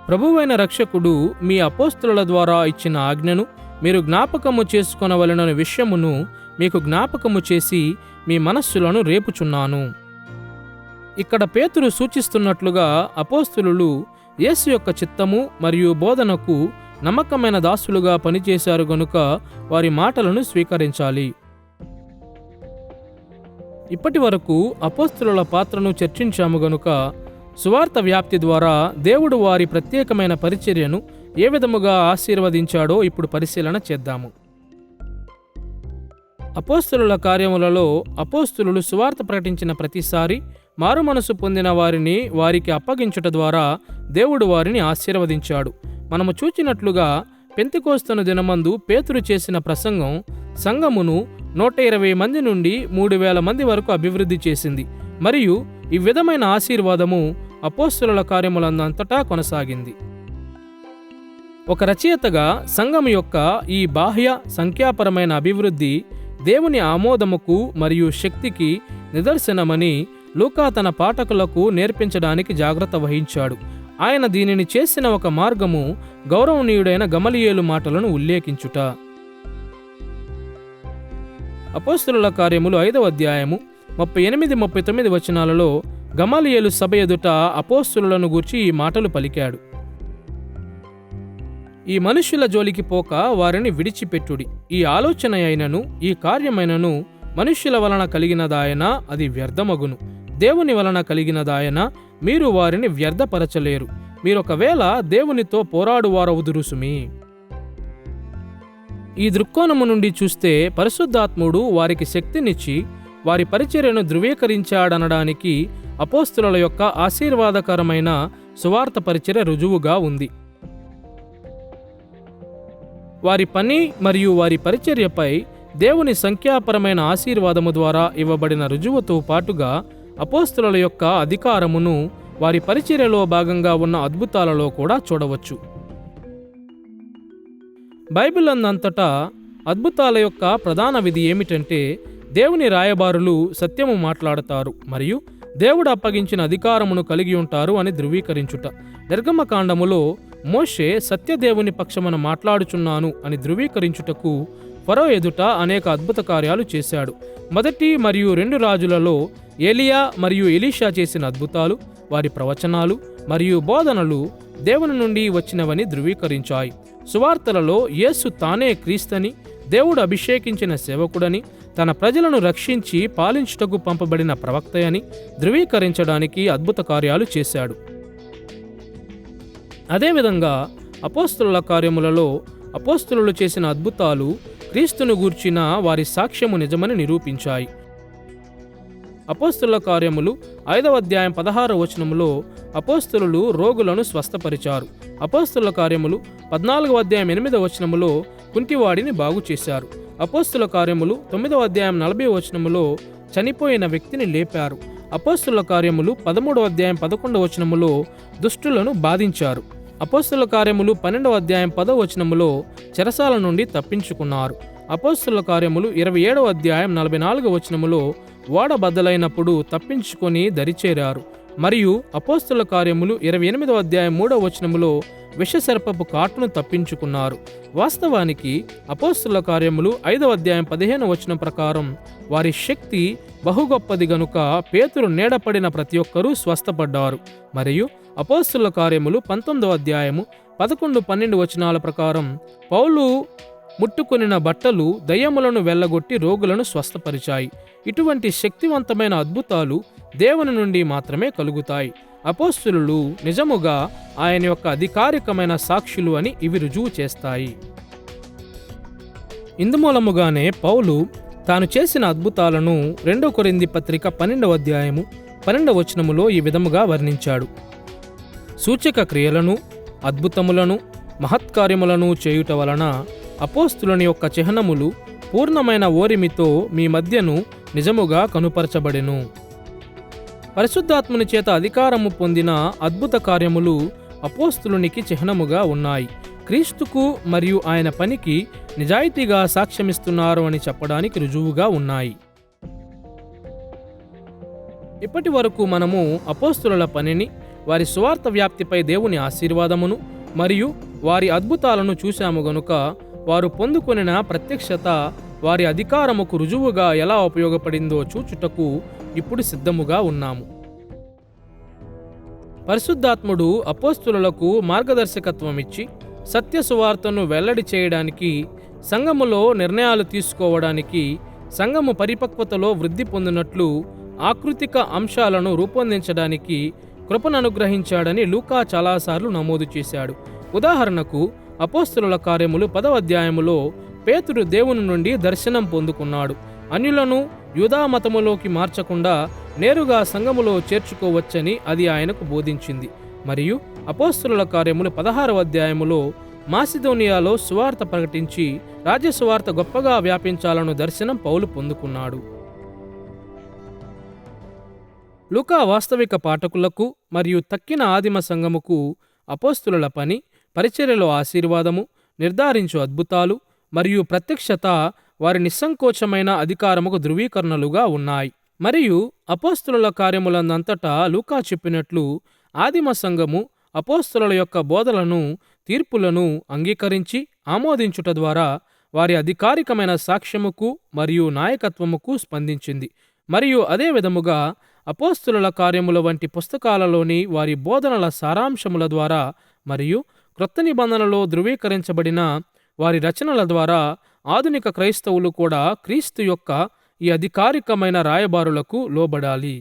ప్రభువైన రక్షకుడు మీ అపోస్తలుల ద్వారా ఇచ్చిన ఆజ్ఞను మీరు జ్ఞాపకము చేసుకొనవలెనని విషయమును మీకు జ్ఞాపకము చేసి మీ మనస్సులను రేపుచున్నాను. ఇక్కడ పేతురు సూచిస్తున్నట్లుగా అపోస్తలులు యేసు యొక్క చిత్తము మరియు బోధనకు నమ్మకమైన దాసులుగా పనిచేశారు గనుక వారి మాటలను స్వీకరించాలి. ఇప్పటి వరకు అపోస్తలుల పాత్రను చర్చించాము గనుక సువార్త వ్యాప్తి ద్వారా దేవుడు వారి ప్రత్యేకమైన పరిచర్యను ఏ విధముగా ఆశీర్వదించాడో ఇప్పుడు పరిశీలన చేద్దాము. అపోస్తలుల కార్యములలో అపోస్తలులు సువార్త ప్రకటించిన ప్రతిసారి మారుమనసు పొందిన వారిని వారికి అప్పగించుట ద్వారా దేవుడు వారిని ఆశీర్వదించాడు. మనము చూచినట్లుగా పెంతెకోస్తు దినమందు పేతురు చేసిన ప్రసంగం సంఘమును 120 మంది నుండి 3000 మంది వరకు అభివృద్ధి చేసింది. మరియు ఈ విధమైన ఆశీర్వాదము అపోస్తలుల కార్యములందంతటా కొనసాగింది. ఒక రచయితగా సంఘం యొక్క ఈ బాహ్య సంఖ్యాపరమైన అభివృద్ధి దేవుని ఆమోదముకు మరియు శక్తికి నిదర్శనమని లూకా తన పాఠకులకు నేర్పించడానికి జాగ్రత్త వహించాడు. ఆయన దీనిని చేసిన ఒక మార్గము గౌరవనీయుడైన గమలియేలు మాటలను ఉల్లేఖించుట. అపోస్తలుల కార్యములు 5వ అధ్యాయము 38-39 వచనాలలో గమలియేలు సభ ఎదుట అపోస్తలులను గూర్చి ఈ మాటలు పలికాడు. ఈ మనుష్యుల జోలికి పోక వారిని విడిచిపెట్టుడి. ఈ ఆలోచన అయినను ఈ కార్యమైనను మనుష్యుల వలన కలిగినదాయన అది వ్యర్థమగును. దేవుని వలన కలిగినదాయన మీరు వారిని వ్యర్థపరచలేరు. మీరొకవేళ దేవునితో పోరాడువారవుదురు సుమి. ఈ దృక్కోణము నుండి చూస్తే పరిశుద్ధాత్ముడు వారికి శక్తినిచ్చి వారి పరిచర్యను ధృవీకరించాడనడానికి అపోస్తలుల యొక్క ఆశీర్వాదకరమైన సువార్త పరిచర్య రుజువుగా ఉంది. వారి పని మరియు వారి పరిచర్యపై దేవుని సంఖ్యాపరమైన ఆశీర్వాదము ద్వారా ఇవ్వబడిన రుజువుతో పాటుగా అపోస్తలుల యొక్క అధికారమును వారి పరిచర్యలో భాగంగా ఉన్న అద్భుతాలలో కూడా చూడవచ్చు. బైబిల్ అంతటా అద్భుతాల యొక్క ప్రధాన విధి ఏమిటంటే దేవుని రాయబారులు సత్యము మాట్లాడతారు మరియు దేవుడు అప్పగించిన అధికారమును కలిగి ఉంటారు అని ధృవీకరించుట. నిర్గమకాండములో మోషే సత్యదేవుని పక్షమున మాట్లాడుచున్నాను అని ధృవీకరించుటకు ఫరో ఎదుట అనేక అద్భుత కార్యాలు చేశాడు. మొదటి మరియు 2 రాజులలో ఏలియా మరియు ఎలీషా చేసిన అద్భుతాలు, వారి ప్రవచనాలు మరియు బోధనలు దేవుని నుండి వచ్చినవని ధృవీకరించాయి. సువార్తలలో యేసు తానే క్రీస్తని, దేవుడు అభిషేకించిన సేవకుడని, తన ప్రజలను రక్షించి పాలించుటకు పంపబడిన ప్రవక్తయని ధృవీకరించడానికి అద్భుత కార్యాలు చేశాడు. అదేవిధంగా అపోస్తలుల కార్యములలో అపోస్తలులు చేసిన అద్భుతాలు క్రీస్తును గూర్చిన వారి సాక్ష్యము నిజమని నిరూపించాయి. అపోస్తలుల కార్యములు 5వ అధ్యాయం 16వ వచనములో అపోస్తలులు రోగులను స్వస్థపరిచారు. అపోస్తలుల కార్యములు 14వ అధ్యాయం 8వ వచనములో కుంటివాడిని బాగు చేశారు. అపోస్తలుల కార్యములు 9వ అధ్యాయం 40వ వచనములో చనిపోయిన వ్యక్తిని లేపారు. అపోస్తలుల కార్యములు 13వ అధ్యాయం 11వ వచనములో దుష్టులను బాధించారు. అపోస్తలుల కార్యములు 12వ అధ్యాయం 10వ వచనములో చెరసాల నుండి తప్పించుకున్నారు. అపోస్తలుల కార్యములు 27వ అధ్యాయం 44వ వచనములో ఓడ బద్దలైనప్పుడు తప్పించుకొని దరిచేరారు. మరియు అపోస్తలుల కార్యములు 28వ అధ్యాయం 3వ వచనములో విషసర్పపు కాటును తప్పించుకున్నారు. వాస్తవానికి అపోస్తలుల కార్యములు 5వ అధ్యాయం 15వ వచనం ప్రకారం వారి శక్తి బహుగొప్పది గనుక పేతురు నీడపడిన ప్రతి ఒక్కరూ స్వస్థపడ్డారు. మరియు అపోస్తలుల కార్యములు 19వ అధ్యాయము 11-12 వచనాల ప్రకారం పౌలు ముట్టుకొనిన బట్టలు దయ్యములను వెళ్ళగొట్టి రోగులను స్వస్థపరిచాయి. ఇటువంటి శక్తివంతమైన అద్భుతాలు దేవుని నుండి మాత్రమే కలుగుతాయి. అపోస్తలులు నిజముగా ఆయన యొక్క అధికారికమైన సాక్షులు అని ఇవి రుజువు చేస్తాయి. ఇందుమూలముగానే పౌలు తాను చేసిన అద్భుతాలను 2 కొరింథీ పత్రిక 12వ అధ్యాయము 12వ వచనములో ఈ విధముగా వర్ణించాడు. సూచక క్రియలను, అద్భుతములను, మహత్కార్యములను చేయుట వలన అపోస్తులని యొక్క చిహ్నములు పూర్ణమైన ఓరిమితో మీ మధ్యను నిజముగా కనుపరచబడెను. పరిశుద్ధాత్ముని చేత అధికారము పొందిన అద్భుత కార్యములు అపోస్తులునికి చిహ్నముగా ఉన్నాయి. క్రీస్తుకు మరియు ఆయన పనికి నిజాయితీగా సాక్ష్యమిస్తున్నారు అని చెప్పడానికి రుజువుగా ఉన్నాయి. ఇప్పటి వరకు మనము అపోస్తులుల పనిని, వారి సువార్త వ్యాప్తిపై దేవుని ఆశీర్వాదమును మరియు వారి అద్భుతాలను చూశాము గనుక వారు పొందుకొనిన ప్రత్యక్షత వారి అధికారముకు రుజువుగా ఎలా ఉపయోగపడిందో చూచుటకు ఇప్పుడు సిద్ధముగా ఉన్నాము. పరిశుద్ధాత్ముడు అపోస్తులులకు మార్గదర్శకత్వం ఇచ్చి సత్య సువార్తను వెల్లడి చేయడానికి, సంఘములో నిర్ణయాలు తీసుకోవడానికి, సంఘము పరిపక్వతలో వృద్ధి పొందినట్లు ఆకృతిక అంశాలను రూపొందించడానికి కృపను అనుగ్రహించాడని లూకా చాలాసార్లు నమోదు చేశాడు. ఉదాహరణకు అపోస్తలుల కార్యములు 10వ అధ్యాయములో పేతురు దేవుని నుండి దర్శనం పొందుకున్నాడు. అన్యులను యూదా మతములోకి మార్చకుండా నేరుగా సంఘములో చేర్చుకోవచ్చని అది ఆయనకు బోధించింది. మరియు అపోస్తలుల కార్యములు 16వ అధ్యాయములో మాసిదోనియాలో సువార్త ప్రకటించి రాజ్య సువార్త గొప్పగా వ్యాపించాలను దర్శనం పౌలు పొందుకున్నాడు. లూకా వాస్తవిక పాఠకులకు మరియు తక్కిన ఆదిమ సంఘముకు అపోస్తులుల పని, పరిచర్యలో ఆశీర్వాదము, నిర్ధారించు అద్భుతాలు మరియు ప్రత్యక్షత వారి నిస్సంకోచమైన అధికారముకు ధృవీకరణలుగా ఉన్నాయి. మరియు అపోస్తులుల కార్యములందంతటా లూకా చెప్పినట్లు ఆదిమ సంఘము అపోస్తులుల యొక్క బోధలను, తీర్పులను అంగీకరించి ఆమోదించుట ద్వారా వారి అధికారికమైన సాక్ష్యముకు మరియు నాయకత్వముకు స్పందించింది. మరియు అదే విధముగా అపోస్తులుల కార్యముల వంటి పుస్తకాలలోని వారి బోధనల సారాంశముల ద్వారా మరియు క్రొత్త నిబంధనలో ధృవీకరించబడిన వారి రచనల ద్వారా ఆధునిక క్రైస్తవులు కూడా క్రీస్తు యొక్క ఈ అధికారికమైన రాయబారులకు లోబడాలి.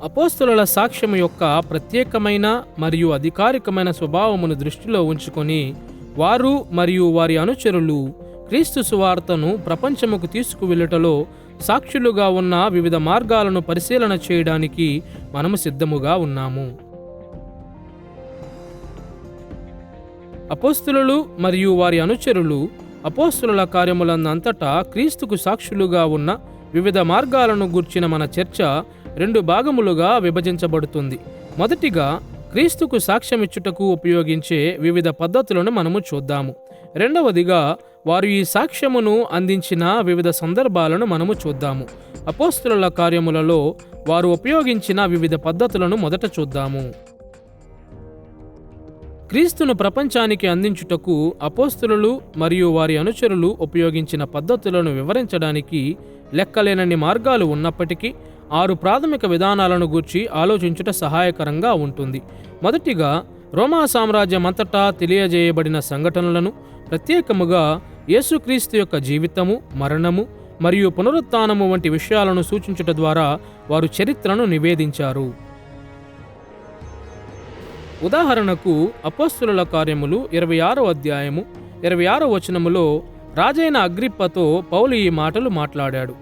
అపోస్తలుల సాక్ష్యము యొక్క ప్రత్యేకమైన మరియు అధికారికమైన స్వభావమును దృష్టిలో ఉంచుకొని వారు మరియు వారి అనుచరులు క్రీస్తు సువార్తను ప్రపంచముకు తీసుకువెళ్ళుటలో సాక్షులుగా ఉన్న వివిధ మార్గాలను పరిశీలన చేయడానికి మనము సిద్ధముగా ఉన్నాము. అపోస్తలులు మరియు వారి అనుచరులు అపోస్తలుల కార్యములందంతటా క్రీస్తుకు సాక్షులుగా ఉన్న వివిధ మార్గాలను గూర్చిన మన చర్చ 2 భాగములుగా విభజించబడుతుంది. మొదటిగా క్రీస్తుకు సాక్ష్యమిచ్చుటకు ఉపయోగించే వివిధ పద్ధతులను మనము చూద్దాము. రెండవదిగా వారు ఈ సాక్ష్యమును అందించిన వివిధ సందర్భాలను మనము చూద్దాము. అపోస్తలుల కార్యములలో వారు ఉపయోగించిన వివిధ పద్ధతులను మొదట చూద్దాము. క్రీస్తును ప్రపంచానికి అందించుటకు అపోస్తలులు మరియు వారి అనుచరులు ఉపయోగించిన పద్ధతులను వివరించడానికి లెక్కలేనన్ని మార్గాలు ఉన్నప్పటికీ 6 ప్రాథమిక విధానాలను గూర్చి ఆలోచించుట సహాయకరంగా ఉంటుంది. మొదటిగా, రోమా సామ్రాజ్యమంతటా తెలియజేయబడిన సంఘటనలను, ప్రత్యేకముగా యేసుక్రీస్తు యొక్క జీవితము, మరణము మరియు పునరుత్థానము వంటి విషయాలను సూచించుట ద్వారా వారు చరిత్రను నివేదించారు. ఉదాహరణకు, అపోస్తలుల కార్యములు 26వ అధ్యాయము 26వ వచనములో రాజైన అగ్రిప్పతో పౌలు ఈ మాటలు మాట్లాడాడు.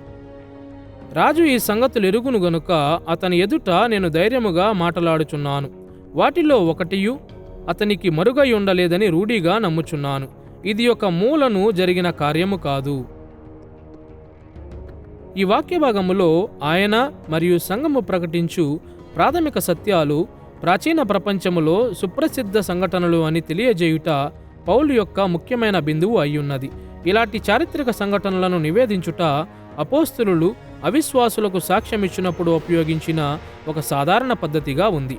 రాజు ఈ సంగతులు ఎరుగును గనుక అతని ఎదుట నేను ధైర్యముగా మాటలాడుచున్నాను. వాటిలో ఒకటియు అతనికి మరుగై ఉండలేదని రూఢిగా నమ్ముచున్నాను. ఇది ఒక మూలను జరిగిన కార్యము కాదు. ఈ వాక్య భాగములో ఆయన మరియు సంఘము ప్రకటించు ప్రాథమిక సత్యాలు ప్రాచీన ప్రపంచములో సుప్రసిద్ధ సంఘటనలు అని తెలియజేయుట పౌలు యొక్క ముఖ్యమైన బిందువు అయ్యున్నది. ఇలాంటి చారిత్రక సంఘటనలను నివేదించుట అపోస్తలులు అవిశ్వాసులకు సాక్ష్యమిచ్చినప్పుడు ఉపయోగించిన ఒక సాధారణ పద్ధతిగా ఉంది.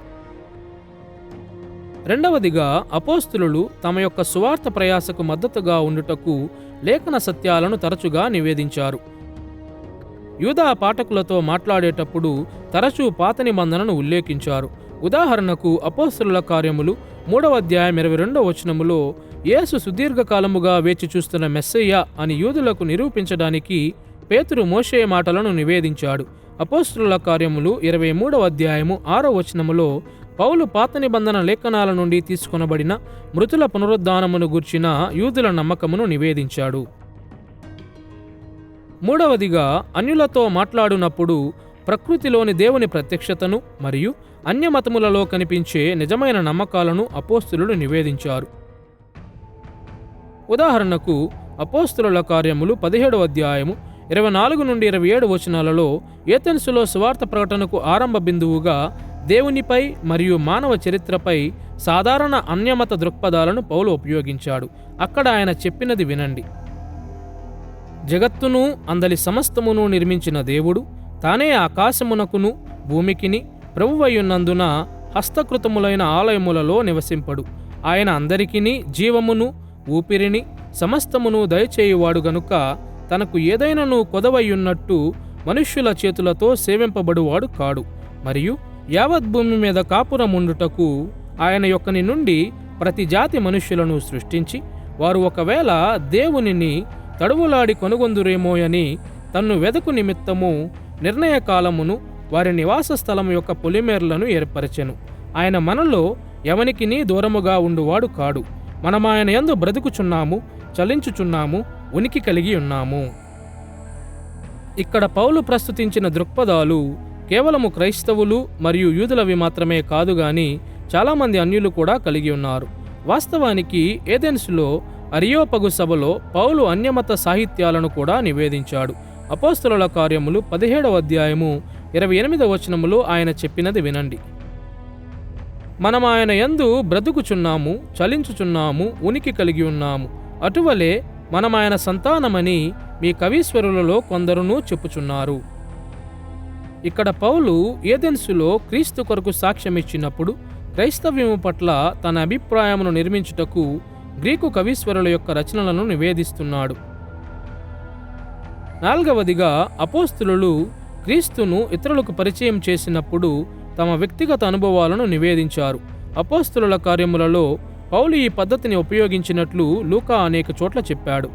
రెండవదిగా, అపోస్తలులు తమ యొక్క సువార్త ప్రయాసకు మద్దతుగా ఉండుటకు లేఖన సత్యాలను తరచుగా నివేదించారు. యూదా పాఠకులతో మాట్లాడేటప్పుడు తరచూ పాత నిబంధనను ఉల్లేఖించారు. ఉదాహరణకు, అపోస్తలుల కార్యములు 3వ అధ్యాయం 22వ వచనములో యేసు సుదీర్ఘకాలముగా వేచి చూస్తున్న మెస్సయ్య అని యూదులకు నిరూపించడానికి పేతురు మోషే మాటలను నివేదించాడు. అపోస్తలుల కార్యములు 23వ అధ్యాయము 6వ వచనములో పౌలు పాత నిబంధన లేఖనాల నుండి తీసుకొనబడిన మృతుల పునరుద్ధానమును గూర్చిన యూదుల నమ్మకమును నివేదించాడు. మూడవదిగా, అన్యులతో మాట్లాడునప్పుడు ప్రకృతిలోని దేవుని ప్రత్యక్షతను మరియు అన్యమతములలో కనిపించే నిజమైన నమ్మకాలను అపోస్తలులు నివేదించారు. ఉదాహరణకు, అపోస్తలుల కార్యములు 17వ అధ్యాయము 24 నుండి 27 వచనాలలో ఏథెన్సులో సువార్త ప్రకటనకు ఆరంభ బిందువుగా దేవునిపై మరియు మానవ చరిత్రపై సాధారణ అన్యమత దృక్పథాలను పౌలు ఉపయోగించాడు. అక్కడ ఆయన చెప్పినది వినండి. జగత్తును అందలి సమస్తమును నిర్మించిన దేవుడు తానే ఆకాశమునకును భూమికిని ప్రభువయ్యున్నందున హస్తకృతములైన ఆలయములలో నివసింపడు. ఆయన అందరికిని జీవమును ఊపిరిని సమస్తమును దయచేయువాడు గనుక తనకు ఏదైనాను కొదవయ్యున్నట్టు మనుష్యుల చేతులతో సేవింపబడువాడు కాడు. మరియు యావత్ భూమి మీద కాపురముండుటకు ఆయన యొక్కని నుండి ప్రతి జాతి మనుష్యులను సృష్టించి వారు ఒకవేళ దేవునిని తడువులాడి కొనుగొందురేమోయని తన్ను వెదకు నిమిత్తము నిర్ణయకాలమును వారి నివాస స్థలము యొక్క పొలిమేర్లను ఏర్పరచెను. ఆయన మనలో ఎవనికిని దూరముగా ఉండువాడు కాడు. మనమాయన యందు బ్రతుకుచున్నాము, చలించుచున్నాము, ఉనికి కలిగి ఉన్నాము. ఇక్కడ పౌలు ప్రస్తుతించిన దృక్పథాలు కేవలము క్రైస్తవులు మరియు యూదులవి మాత్రమే కాదు గాని చాలామంది అన్యులు కూడా కలిగి ఉన్నారు. వాస్తవానికి ఏథెన్సులో అరియోపగు సభలో పౌలు అన్యమత సాహిత్యాలను కూడా నివేదించాడు. అపోస్తలుల కార్యములు 17వ అధ్యాయము 28వ వచనములో ఆయన చెప్పినది వినండి. మనం ఆయన యందు బ్రతుకుచున్నాము, చలించుచున్నాము, ఉనికి కలిగి ఉన్నాము. అటువలే మనం ఆయన సంతానమని మీ కవీశ్వరులలో కొందరును చెప్పుచున్నారు. ఇక్కడ పౌలు ఏథెన్సులో క్రీస్తు కొరకు సాక్ష్యమిచ్చినప్పుడు క్రైస్తవ్యము పట్ల తన అభిప్రాయమును నిర్మించుటకు గ్రీకు కవీశ్వరుల యొక్క రచనలను నివేదిస్తున్నాడు. నాలుగవదిగా, అపోస్తలులు క్రీస్తును ఇతరులకు పరిచయం చేసినప్పుడు తమ వ్యక్తిగత అనుభవాలను నివేదించారు. అపోస్తలుల కార్యములలో పౌలు ఈ పద్ధతిని ఉపయోగించినట్లు లూకా అనేక చోట్ల చెప్పాడు.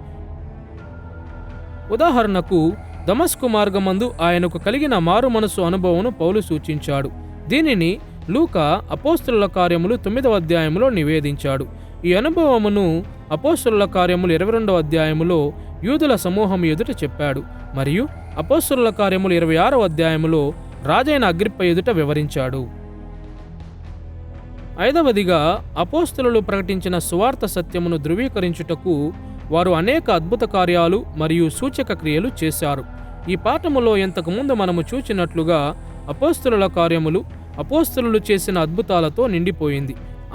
ఉదాహరణకు, దమస్కు మార్గమందు ఆయనకు కలిగిన మారు మనసు అనుభవమును పౌలు సూచించాడు. దీనిని లూకా అపోస్తలుల కార్యములు 9వ అధ్యాయములో నివేదించాడు. ఈ అనుభవమును అపోస్తలుల కార్యములు 22వ అధ్యాయములో యూదుల సమూహం ఎదుట చెప్పాడు మరియు అపోస్తలుల కార్యములు 26వ అధ్యాయములో రాజైన అగ్రిప్ప ఎదుట వివరించాడు. ఐదవదిగా, అపోస్తలులు ప్రకటించిన సువార్త సత్యమును ధృవీకరించుటకు వారు అనేక అద్భుత కార్యాలు మరియు సూచక క్రియలు చేశారు. ఈ పాఠములో ఇంతకుముందు మనము చూచినట్లుగా అపోస్తలుల కార్యములు అపోస్తలులు చేసిన అద్భుతాలతో నిండిపోయింది.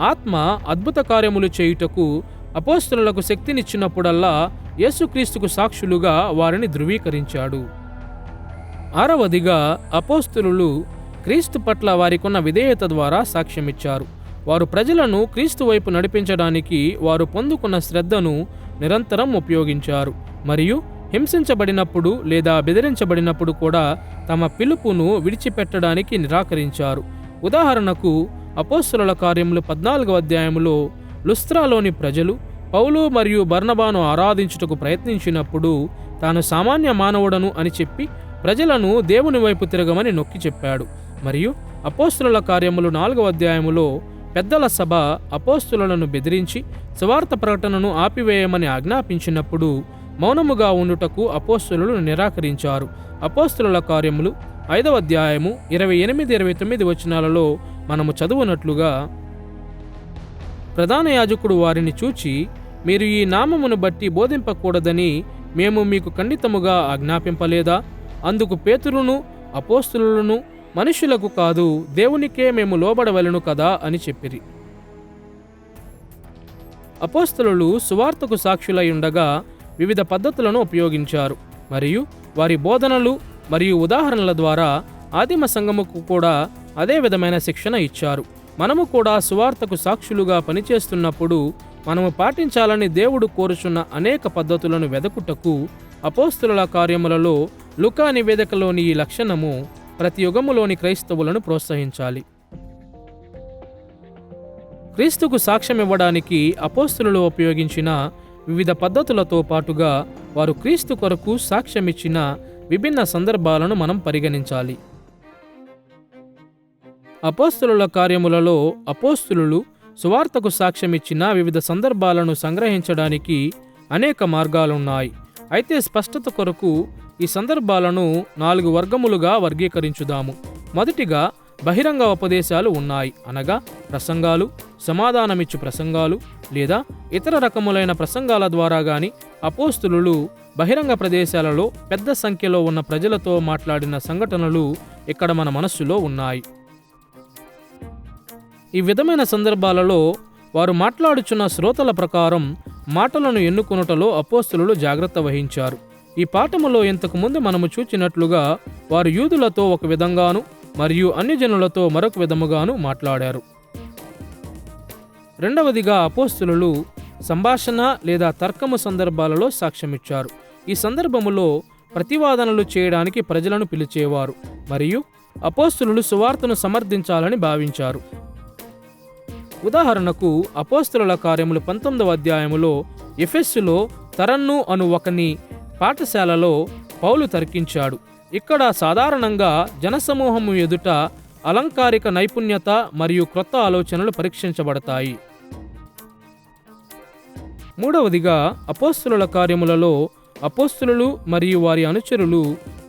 ఆత్మ అద్భుత కార్యములు చేయుటకు అపోస్తలులకు శక్తినిచ్చినప్పుడల్లా యేసుక్రీస్తుకు సాక్షులుగా వారిని ధృవీకరించాడు. ఆరవదిగా, అపోస్తలులు క్రీస్తు పట్ల వారికున్న విధేయత ద్వారా సాక్ష్యమిచ్చారు. వారు ప్రజలను క్రీస్తు వైపు నడిపించడానికి వారు పొందుకున్న శ్రద్ధను నిరంతరం ఉపయోగించారు మరియు హింసించబడినప్పుడు లేదా బెదిరించబడినప్పుడు కూడా తమ పిలుపును విడిచిపెట్టడానికి నిరాకరించారు. ఉదాహరణకు అపోస్తలుల కార్యములు 14వ అధ్యాయములో లుస్త్రాలోని ప్రజలు పౌలు మరియు బర్నబాను ఆరాధించుటకు ప్రయత్నించినప్పుడు తాను సామాన్య మానవుడను అని చెప్పి ప్రజలను దేవుని వైపు తిరగమని నొక్కి చెప్పాడు. మరియు అపోస్తలుల కార్యములు 4వ అధ్యాయములో పెద్దల సభ అపోస్తలులను బెదిరించి సువార్త ప్రకటనను ఆపివేయమని ఆజ్ఞాపించినప్పుడు మౌనముగా ఉండుటకు అపోస్తలులు నిరాకరించారు. అపోస్తలుల కార్యములు 5వ అధ్యాయము 28-29 వచనాలలో మనము చదువునట్లుగా, ప్రధాన యాజకుడు వారిని చూచి, మీరు ఈ నామమును బట్టి బోధింపకూడదని మేము మీకు ఖండితముగా ఆజ్ఞాపింపలేదా? అందుకు పేతురును అపోస్తలులను, మనుషులకు కాదు దేవునికే మేము లోబడవలెను కదా అని చెప్పిరి. అపోస్తలులు సువార్తకు సాక్షులై ఉండగా వివిధ పద్ధతులను ఉపయోగించారు మరియు వారి బోధనలు మరియు ఉదాహరణల ద్వారా ఆదిమ సంఘముకు కూడా అదే విధమైన శిక్షణ ఇచ్చారు. మనము కూడా సువార్తకు సాక్షులుగా పనిచేస్తున్నప్పుడు మనము పాటించాలని దేవుడు కోరుచున్న అనేక పద్ధతులను వెదకుటకు అపోస్తలుల కార్యములలో లూకా నివేదికలోని ఈ లక్షణము ప్రతి యుగములోని క్రైస్తవులను ప్రోత్సహించాలి. క్రీస్తుకు సాక్ష్యం ఇవ్వడానికి అపోస్తలులు ఉపయోగించిన వివిధ పద్ధతులతో పాటుగా వారు క్రీస్తు కొరకు సాక్ష్యమిచ్చిన విభిన్న సందర్భాలను మనం పరిగణించాలి. అపోస్తలుల కార్యములలో అపోస్తలులు సువార్తకు సాక్ష్యమిచ్చిన వివిధ సందర్భాలను సంగ్రహించడానికి అనేక మార్గాలున్నాయి. అయితే స్పష్టత కొరకు ఈ సందర్భాలను 4 వర్గములుగా వర్గీకరించుదాము. మొదటిగా బహిరంగ ఉపదేశాలు ఉన్నాయి, అనగా ప్రసంగాలు, సమాధానమిచ్చు ప్రసంగాలు లేదా ఇతర రకములైన ప్రసంగాల ద్వారా గాని అపోస్తలులు బహిరంగ ప్రదేశాలలో పెద్ద సంఖ్యలో ఉన్న ప్రజలతో మాట్లాడిన సంఘటనలు ఇక్కడ మన మనస్సులో ఉన్నాయి. ఈ విధమైన సందర్భాలలో వారు మాట్లాడుచున్న శ్రోతల ప్రకారం మాటలను ఎన్నుకొనుటలో అపోస్తలులు జాగ్రత్త వహించారు. ఈ పాఠములో ఇంతకుముందు మనము చూచినట్లుగా వారు యూదులతో ఒక విధంగాను మరియు అన్యజనులతో మరొక విధముగాను మాట్లాడారు. రెండవదిగా అపోస్తలులు సంభాషణ లేదా తర్కము సందర్భాలలో సాక్ష్యమిచ్చారు. ఈ సందర్భములో ప్రతివాదనలు చేయడానికి ప్రజలను పిలిచేవారు మరియు అపోస్తలులు సువార్తను సమర్థించాలని భావించారు. ఉదాహరణకు అపోస్తలుల కార్యములు 19వ అధ్యాయములో ఎఫెస్సులో తరన్ను అను ఒకని పాఠశాలలో పౌలు తర్కించాడు. ఇక్కడ సాధారణంగా జనసమూహము ఎదుట అలంకారిక నైపుణ్యత మరియు క్రొత్త ఆలోచనలు పరీక్షించబడతాయి. మూడవదిగా అపోస్తలుల కార్యములలో అపోస్తలులు మరియు వారి అనుచరులు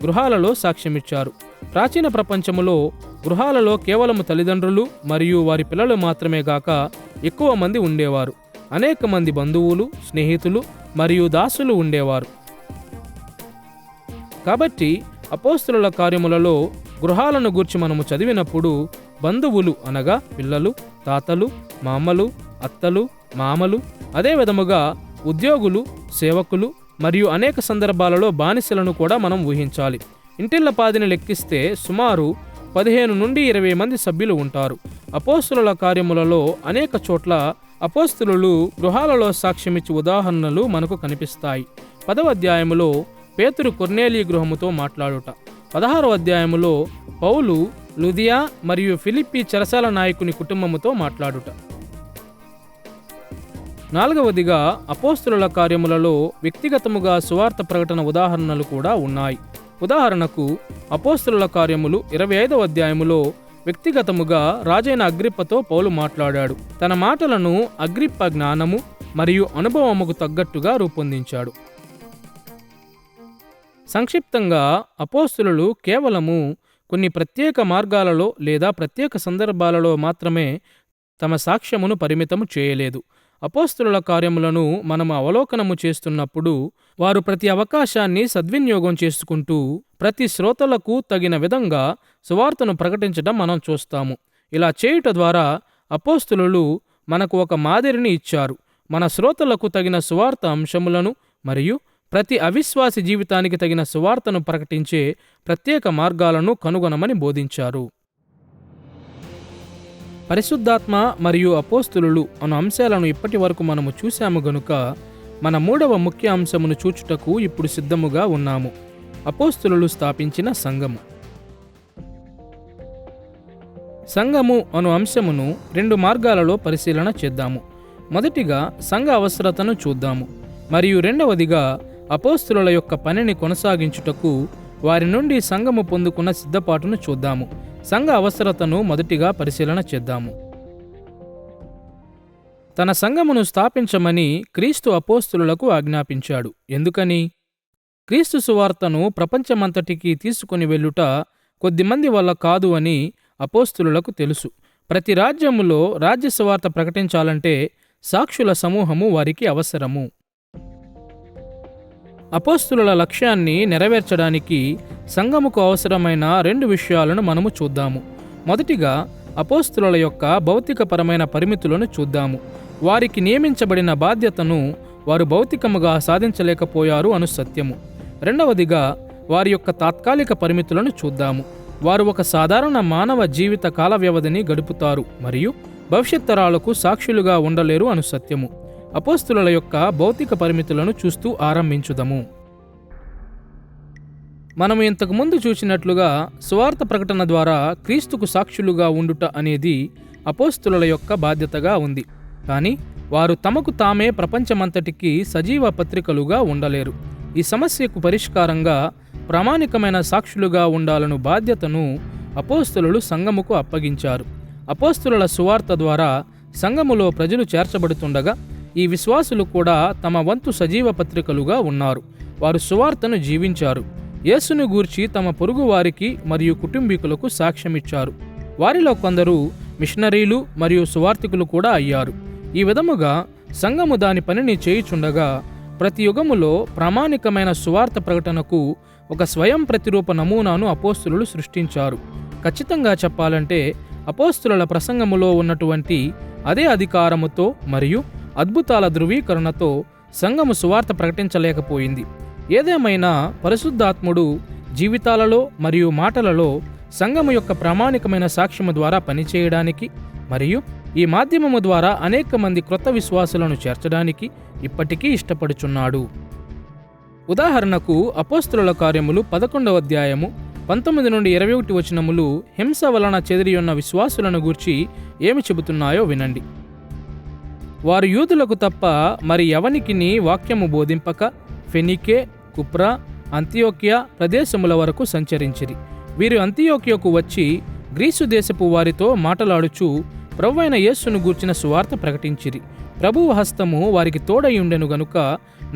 గృహాలలో సాక్ష్యమిచ్చారు. ప్రాచీన ప్రపంచములో గృహాలలో కేవలం తల్లిదండ్రులు మరియు వారి పిల్లలు మాత్రమే గాక ఎక్కువ మంది ఉండేవారు. అనేక మంది బంధువులు, స్నేహితులు మరియు దాసులు ఉండేవారు. కాబట్టి అపోస్తలుల కార్యములలో గృహాలను గూర్చి మనము చదివినప్పుడు బంధువులు అనగా పిల్లలు, తాతలు, మామలు, అత్తలు, మామలు, అదే విధముగా ఉద్యోగులు, సేవకులు మరియు అనేక సందర్భాలలో బానిసలను కూడా మనం ఊహించాలి. ఇంటిల్లపాదిని లెక్కిస్తే సుమారు 15 నుండి 20 మంది సభ్యులు ఉంటారు. అపోస్తలుల కార్యములలో అనేక చోట్ల అపోస్తలులు గృహాలలో సాక్ష్యమిచ్చి ఉదాహరణలు మనకు కనిపిస్తాయి. 10వ అధ్యాయములో పేతురు కొర్నేలి గృహముతో మాట్లాడుట, 16వ అధ్యాయములో పౌలు లుదియా మరియు ఫిలిప్పి చెరసాల నాయకుని కుటుంబముతో మాట్లాడుట. 4వదిగా అపోస్తలుల కార్యములలో వ్యక్తిగతముగా సువార్త ప్రకటన ఉదాహరణలు కూడా ఉన్నాయి. ఉదాహరణకు అపోస్తలుల కార్యములు 25వ అధ్యాయములో వ్యక్తిగతముగా రాజైన అగ్రిప్పతో పౌలు మాట్లాడాడు. తన మాటలను అగ్రిప్ప జ్ఞానము మరియు అనుభవముకు తగ్గట్టుగా రూపొందించాడు. సంక్షిప్తంగా అపోస్తలులు కేవలము కొన్ని ప్రత్యేక మార్గాలలో లేదా ప్రత్యేక సందర్భాలలో మాత్రమే తమ సాక్ష్యమును పరిమితము చేయలేదు. అపోస్తలుల కార్యములను మనము అవలోకనము చేస్తున్నప్పుడు వారు ప్రతి అవకాశాన్ని సద్వినియోగం చేసుకుంటూ ప్రతి శ్రోతలకు తగిన విధంగా సువార్తను ప్రకటించడం మనం చూస్తాము. ఇలా చేయుట ద్వారా అపోస్తలులు మనకు ఒక మాదిరిని ఇచ్చారు. మన శ్రోతలకు తగిన సువార్త అంశములను మరియు ప్రతి అవిశ్వాసి జీవితానికి తగిన సువార్తను ప్రకటించే ప్రత్యేక మార్గాలను కనుగొనమని బోధించారు. పరిశుద్ధాత్మ మరియు అపోస్తులు అను అంశాలను ఇప్పటి వరకు మనము చూశాము గనుక మన మూడవ ముఖ్య అంశమును చూచుటకు ఇప్పుడు సిద్ధముగా ఉన్నాము. అపోస్తులు స్థాపించిన సంఘము. సంఘము అను అంశమును 2 మార్గాలలో పరిశీలన చేద్దాము. మొదటిగా సంఘ అవసరతను చూద్దాము, మరియు రెండవదిగా అపోస్తుల యొక్క పనిని కొనసాగించుటకు వారి నుండి సంఘము పొందుకున్న సిద్ధపాటును చూద్దాము. సంఘ అవసరతను మొదటిగా పరిశీలన చేద్దాము. తన సంఘమును స్థాపించమని క్రీస్తు అపోస్తులకు ఆజ్ఞాపించాడు. ఎందుకని? క్రీస్తు సువార్తను ప్రపంచమంతటికి తీసుకుని వెళ్ళుట కొద్దిమంది వల్ల కాదు అని అపోస్తులకు తెలుసు. ప్రతి రాజ్యములో రాజ్య సువార్త ప్రకటించాలంటే సాక్షుల సమూహము వారికి అవసరము. అపోస్తుల లక్ష్యాన్ని నెరవేర్చడానికి సంఘముకు అవసరమైన 2 విషయాలను మనము చూద్దాము. మొదటిగా అపోస్తుల యొక్క భౌతికపరమైన పరిమితులను చూద్దాము. వారికి నియమించబడిన బాధ్యతను వారు భౌతికముగా సాధించలేకపోయారు అను సత్యము. రెండవదిగా వారి యొక్క తాత్కాలిక పరిమితులను చూద్దాము. వారు ఒక సాధారణ మానవ జీవిత కాల వ్యవధిని గడుపుతారు మరియు భవిష్యత్ తరాలకు సాక్షులుగా ఉండలేరు అను సత్యము. అపోస్తుల యొక్క భౌతిక పరిమితులను చూస్తూ ఆరంభించుదము. మనము ఇంతకుముందు చూసినట్లుగా సువార్త ప్రకటన ద్వారా క్రీస్తుకు సాక్షులుగా ఉండుట అనేది అపోస్తుల యొక్క బాధ్యతగా ఉంది. కానీ వారు తమకు తామే ప్రపంచమంతటికి సజీవ పత్రికలుగా ఉండలేరు. ఈ సమస్యకు పరిష్కారంగా ప్రామాణికమైన సాక్షులుగా ఉండాలను బాధ్యతను అపోస్తులు సంఘముకు అప్పగించారు. అపోస్తుల సువార్త ద్వారా సంఘములో ప్రజలు చేర్చబడుతుండగా ఈ విశ్వాసులు కూడా తమ వంతు సజీవ పత్రికలుగా ఉన్నారు. వారు సువార్తను జీవించారు. యేసును గూర్చి తమ పొరుగు వారికి మరియు కుటుంబీకులకు సాక్ష్యమిచ్చారు. వారిలో కొందరు మిషనరీలు మరియు సువార్తికులు కూడా అయ్యారు. ఈ విధముగా సంఘము దాని పనిని చేయుచుండగా ప్రతి యుగములో ప్రామాణికమైన సువార్త ప్రకటనకు ఒక స్వయం ప్రతిరూప నమూనాను అపోస్తులు సృష్టించారు. ఖచ్చితంగా చెప్పాలంటే అపోస్తుల ప్రసంగములో ఉన్నటువంటి అదే అధికారముతో మరియు అద్భుతాల ధృవీకరణతో సంఘము సువార్త ప్రకటించలేకపోయింది. ఏదేమైనా పరిశుద్ధాత్ముడు జీవితాలలో మరియు మాటలలో సంఘము యొక్క ప్రామాణికమైన సాక్ష్యము ద్వారా పనిచేయడానికి మరియు ఈ మాధ్యమము ద్వారా అనేక మంది క్రొత్త విశ్వాసులను చేర్చడానికి ఇప్పటికీ ఇష్టపడుచున్నాడు. ఉదాహరణకు అపోస్తుల కార్యములు 11వ అధ్యాయము 19 నుండి 21 వచనములు హింస వలన చెదిరియున్న విశ్వాసులను గూర్చి ఏమి చెబుతున్నాయో వినండి. వారు యూదులకు తప్ప మరి ఎవనికిని వాక్యము బోధింపక ఫెనికే, కుప్రా, అంతియోక్య ప్రదేశముల వరకు సంచరించిరి. వీరు అంతియోక్యకు వచ్చి గ్రీసు దేశపు వారితో మాటలాడుచు ప్రభువైన యేసును గూర్చిన సువార్త ప్రకటించిరి. ప్రభువు హస్తము వారికి తోడయుండెను గనుక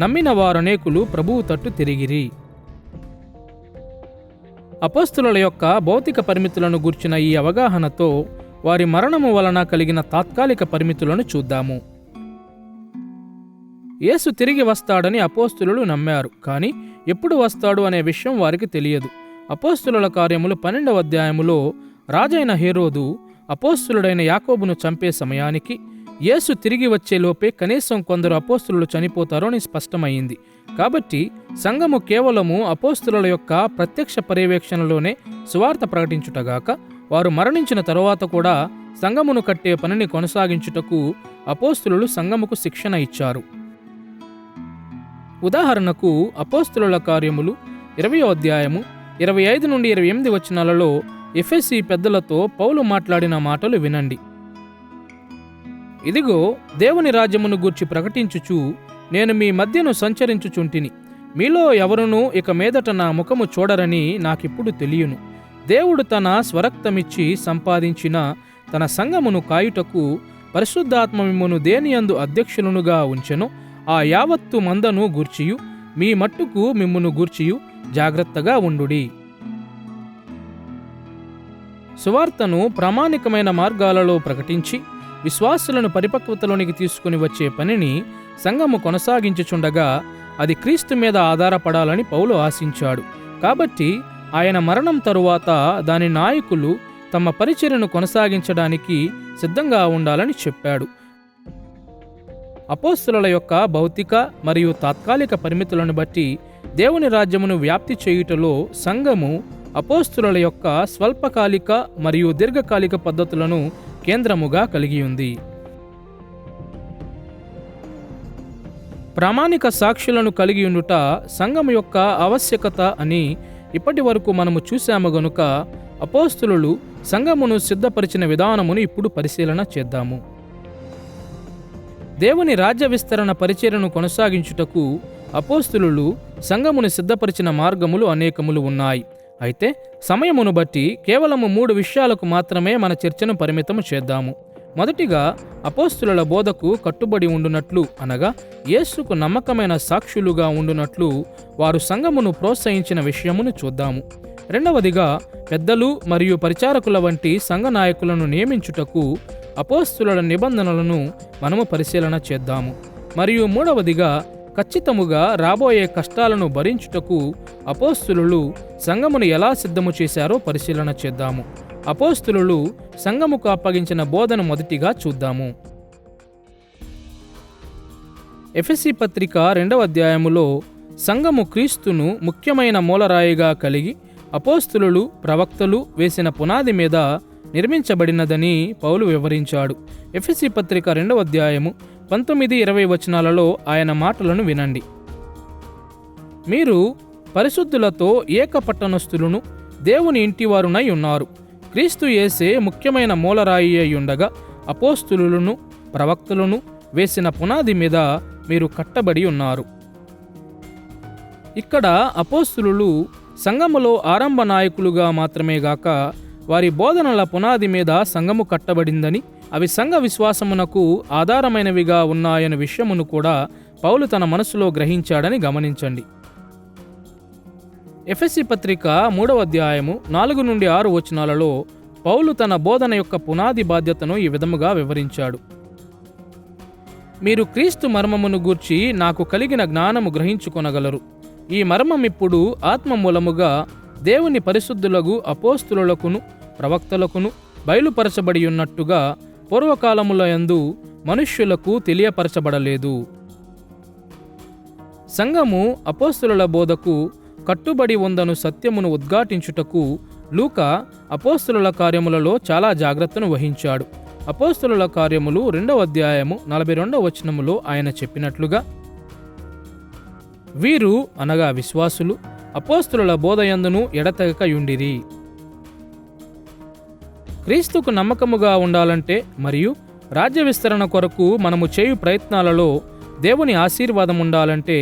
నమ్మిన వారనేకులు ప్రభువు తట్టు తిరిగిరి. అపోస్తుల యొక్క భౌతిక పరిమితులను గూర్చిన ఈ అవగాహనతో వారి మరణము వలన కలిగిన తాత్కాలిక పరిమితులను చూద్దాము. యేసు తిరిగి వస్తాడని అపోస్తులు నమ్మారు, కానీ ఎప్పుడు వస్తాడు అనే విషయం వారికి తెలియదు. అపోస్తుల కార్యములు 12వ అధ్యాయములో రాజైన హేరోదు అపోస్తులుడైన యాకోబును చంపే సమయానికి యేసు తిరిగి వచ్చేలోపే కనీసం కొందరు అపోస్తులు చనిపోతారు అని స్పష్టమైంది. కాబట్టి సంఘము కేవలము అపోస్తుల యొక్క ప్రత్యక్ష పర్యవేక్షణలోనే సువార్త ప్రకటించుటగాక వారు మరణించిన తరువాత కూడా సంఘమును కట్టే పనిని కొనసాగించుటకు అపోస్తులు సంఘముకు శిక్షణ ఇచ్చారు. ఉదాహరణకు అపోస్తుల కార్యములు 20వ అధ్యాయము 25 నుండి 28 వచనాలలో ఎఫెసీ పెద్దలతో పౌలు మాట్లాడిన మాటలు వినండి. ఇదిగో దేవుని రాజ్యమును గూర్చి ప్రకటించుచు నేను మీ మధ్యను సంచరించుచుంటిని. మీలో ఎవరునూ ఇక మీదట నా ముఖము చూడరని నాకిప్పుడు తెలియను. దేవుడు తన స్వరక్తమిచ్చి సంపాదించిన తన సంఘమును కాయుటకు పరిశుద్ధాత్మ మిమ్మును దేనియందు అధ్యక్షులునుగా ఉంచెను ఆ యావత్తు మందను గూర్చియు మీ మట్టుకు మిమ్మును గూర్చియు జాగ్రత్తగా ఉండుడి. సువార్తను ప్రామాణికమైన మార్గాలలో ప్రకటించి విశ్వాసులను పరిపక్వతలోనికి తీసుకుని వచ్చే పనిని సంఘము కొనసాగించుచుండగా అది క్రీస్తు మీద ఆధారపడాలని పౌలు ఆశించాడు. కాబట్టి ఆయన మరణం తరువాత దాని నాయకులు తమ పరిచర్యను కొనసాగించడానికి సిద్ధంగా ఉండాలని చెప్పాడు. అపోస్తుల యొక్క భౌతిక మరియు తాత్కాలిక పరిమితులను బట్టి దేవుని రాజ్యమును వ్యాప్తి చేయుటలో సంఘము అపోస్తుల యొక్క స్వల్పకాలిక మరియు దీర్ఘకాలిక పద్ధతులను కేంద్రముగా కలిగి ఉంది. ప్రామాణిక సాక్షులను కలిగి ఉండుట సంఘం యొక్క ఆవశ్యకత అని ఇప్పటి వరకు మనము చూశాము గనుక అపోస్తులు సంఘమును సిద్ధపరిచిన విధానమును ఇప్పుడు పరిశీలన చేద్దాము. దేవుని రాజ్య విస్తరణ పరిచర్యను కొనసాగించుటకు అపోస్తులు సంఘమును సిద్ధపరిచిన మార్గములు అనేకములు ఉన్నాయి. అయితే సమయమును బట్టి కేవలము 3 విషయాలకు మాత్రమే మన చర్చను పరిమితము చేద్దాము. మొదటిగా అపోస్తుల బోధకు కట్టుబడి ఉండునట్లు, అనగా యేసుకు నమ్మకమైన సాక్షులుగా ఉండునట్లు వారు సంఘమును ప్రోత్సహించిన విషయమును చూద్దాము. రెండవదిగా పెద్దలు మరియు పరిచారకుల వంటి సంఘ నాయకులను నియమించుటకు అపోస్తుల నిబంధనలను మనము పరిశీలన చేద్దాము. మరియు మూడవదిగా ఖచ్చితముగా రాబోయే కష్టాలను భరించుటకు అపోస్తులు సంఘమును ఎలా సిద్ధము చేశారో పరిశీలన చేద్దాము. అపోస్తులు సంఘముకు అప్పగించిన బోధను మొదటిగా చూద్దాము. ఎఫెసీ పత్రిక 2వ అధ్యాయములో సంఘము క్రీస్తును ముఖ్యమైన మూలరాయిగా కలిగి అపోస్తులు ప్రవక్తలు వేసిన పునాది మీద నిర్మించబడినదని పౌలు వివరించాడు. ఎఫెసీ పత్రిక 2వ అధ్యాయము 19-20 వచనాలలో ఆయన మాటలను వినండి. మీరు పరిశుద్ధులతో ఏక పట్టణస్థులను దేవుని ఇంటివారునై ఉన్నారు. క్రీస్తు యేసే ముఖ్యమైన మూలరాయి అయి ఉండగా అపోస్తులులను ప్రవక్తలను వేసిన పునాది మీద మీరు కట్టబడి ఉన్నారు. ఇక్కడ అపోస్తులు సంఘములో ఆరంభ నాయకులుగా మాత్రమే గాక వారి బోధనల పునాది మీద సంఘము కట్టబడిందని, అవి సంఘ విశ్వాసమునకు ఆధారమైనవిగా ఉన్నాయనే విషయమును కూడా పౌలు తన మనసులో గ్రహించాడని గమనించండి. ఎఫెసీ పత్రిక 3వ అధ్యాయము 4-6 వచనాలలో పౌలు తన బోధన యొక్క పునాది బాధ్యతను ఈ విధముగా వివరించాడు. మీరు క్రీస్తు మర్మమును గూర్చి నాకు కలిగిన జ్ఞానము గ్రహించుకొనగలరు. ఈ మర్మం ఇప్పుడు ఆత్మ మూలముగా దేవుని పరిశుద్ధులకు అపోస్తులకును ప్రవక్తలకును బయలుపరచబడి ఉన్నట్టుగా పూర్వకాలములయందు మనుష్యులకు తెలియపరచబడలేదు. సంఘము అపోస్తుల బోధకు కట్టుబడి ఉందను సత్యమును ఉద్ఘాటించుటకు లూకా అపోస్తుల కార్యములలో చాలా జాగ్రత్తను వహించాడు. అపోస్తుల కార్యములు 2వ అధ్యాయము 42వ వచనములో ఆయన చెప్పినట్లుగా, వీరు అనగా విశ్వాసులు అపోస్తుల బోధయందును ఎడతెగకయుండిరి. క్రీస్తుకు నమ్మకముగా ఉండాలంటే మరియు రాజ్య విస్తరణ కొరకు మనము చేయు ప్రయత్నాలలో దేవుని ఆశీర్వాదం ఉండాలంటే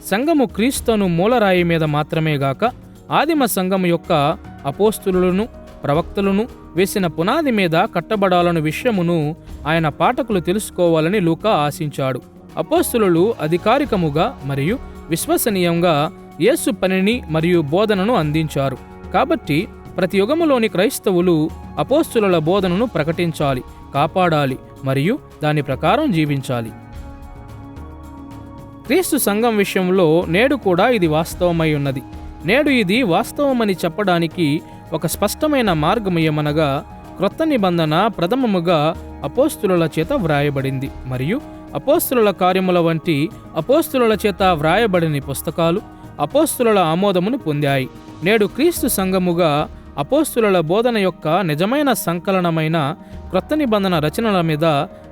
సంఘము క్రీస్తును మూలరాయి మీద మాత్రమే గాక ఆదిమ సంఘము యొక్క అపోస్తులను ప్రవక్తలను వేసిన పునాది మీద కట్టబడాలన్న విషయమును ఆయన పాఠకులు తెలుసుకోవాలని లూకా ఆశించాడు. అపోస్తులు అధికారికముగా మరియు విశ్వసనీయంగా యేసు పనిని మరియు బోధనను అందించారు. కాబట్టి ప్రతి యుగములోని క్రైస్తవులు అపోస్తుల బోధనను ప్రకటించాలి, కాపాడాలి మరియు దాని ప్రకారం జీవించాలి. క్రీస్తు సంఘం విషయంలో నేడు కూడా ఇది వాస్తవమై ఉన్నది. నేడు ఇది వాస్తవమని చెప్పడానికి ఒక స్పష్టమైన మార్గం ఏమనగా క్రొత్త నిబంధన ప్రథమముగా అపోస్తుల చేత వ్రాయబడింది మరియు అపోస్తుల కార్యముల వంటి అపోస్తుల చేత వ్రాయబడిన పుస్తకాలు అపోస్తుల ఆమోదమును పొందాయి. నేడు క్రీస్తు సంఘముగా అపోస్తుల బోధన యొక్క నిజమైన సంకలనమైన క్రొత్త నిబంధన రచనల మీద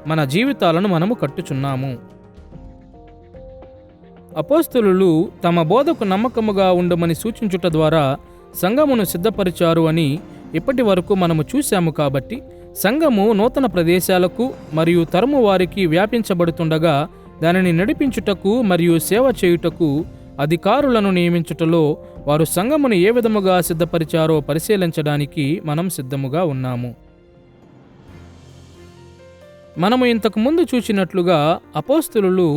మన జీవితాలను మనము కట్టుచున్నాము. అపోస్తులు తమ బోధకు నమ్మకముగా ఉండమని సూచించుట ద్వారా సంఘమును సిద్ధపరిచారు అని ఇప్పటి వరకు మనము చూశాము. కాబట్టి సంఘము నూతన ప్రదేశాలకు మరియు తరము వారికి వ్యాపించబడుతుండగా దానిని నడిపించుటకు మరియు సేవ చేయుటకు అధికారులను నియమించుటలో వారు సంఘమును ఏ విధముగా సిద్ధపరిచారో పరిశీలించడానికి మనం సిద్ధముగా ఉన్నాము. మనము ఇంతకు ముందు చూసినట్లుగా అపోస్తులు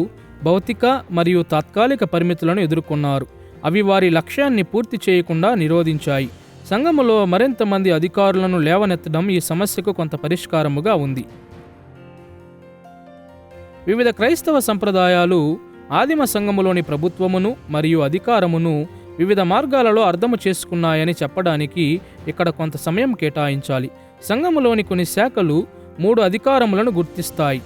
భౌతిక మరియు తాత్కాలిక పరిమితులను ఎదుర్కొన్నారు. అవి వారి లక్ష్యాన్ని పూర్తి చేయకుండా నిరోధించాయి. సంఘములో మరింత మంది అధికారులను లేవనెత్తడం ఈ సమస్యకు కొంత పరిష్కారముగా ఉంది. వివిధ క్రైస్తవ సంప్రదాయాలు ఆదిమ సంఘములోని ప్రభుత్వమును మరియు అధికారమును వివిధ మార్గాలలో అర్థము చేసుకున్నాయని చెప్పడానికి ఇక్కడ కొంత సమయం కేటాయించాలి. సంఘములోని కొన్ని శాఖలు 3 అధికారములను గుర్తిస్తాయి: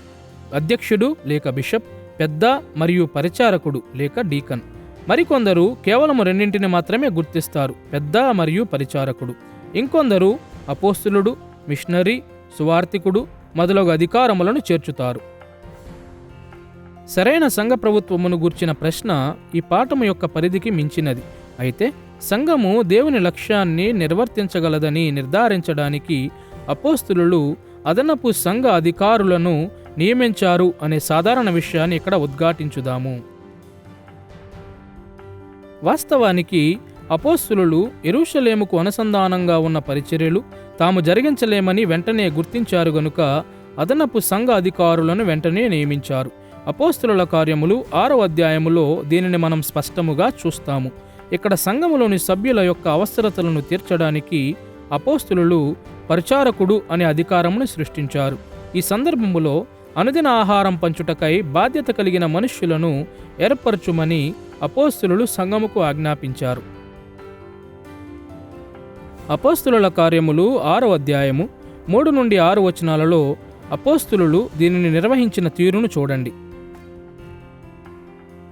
అధ్యక్షుడు లేక బిషప్, పెద్ద మరియు పరిచారకుడు లేక డీకన్. మరికొందరు కేవలం 2 మాత్రమే గుర్తిస్తారు: పెద్ద మరియు పరిచారకుడు. ఇంకొందరు అపోస్తులుడు, మిషనరీ, సువార్తికుడు మొదలగు అధికారములను చేర్చుతారు. సరైన సంఘ ప్రభుత్వమును గూర్చిన ప్రశ్న ఈ పాఠము యొక్క పరిధికి మించినది. అయితే సంఘము దేవుని లక్ష్యాన్ని నిర్వర్తించగలదని నిర్ధారించడానికి అపోస్తులు అదనపు సంఘ అధికారులను నియమించారు అనే సాధారణ విషయాన్ని ఇక్కడ ఉద్ఘాటించుదాము. వాస్తవానికి అపోస్తులు యెరూషలేముకు అనుసంధానంగా ఉన్న పరిచర్యలు తాము జరిగించలేమని వెంటనే గుర్తించారు గనుక అదనపు సంఘ అధికారులను వెంటనే నియమించారు. అపోస్తుల కార్యములు 6వ అధ్యాయములో దీనిని మనం స్పష్టముగా చూస్తాము. ఇక్కడ సంఘములోని సభ్యుల యొక్క అవసరతలను తీర్చడానికి అపోస్తులు పరిచారకుడు అనే అధికారమును సృష్టించారు. ఈ సందర్భములో అనుదిన ఆహారం పంచుటకై బాధ్యత కలిగిన మనుష్యులను ఏర్పరచుమని అపోస్తులు సంఘముకు ఆజ్ఞాపించారు. అపోస్తుల కార్యములు 6వ అధ్యాయము 3 నుండి 6 వచనాలలో అపోస్తులు దీనిని నిర్వహించిన తీరును చూడండి.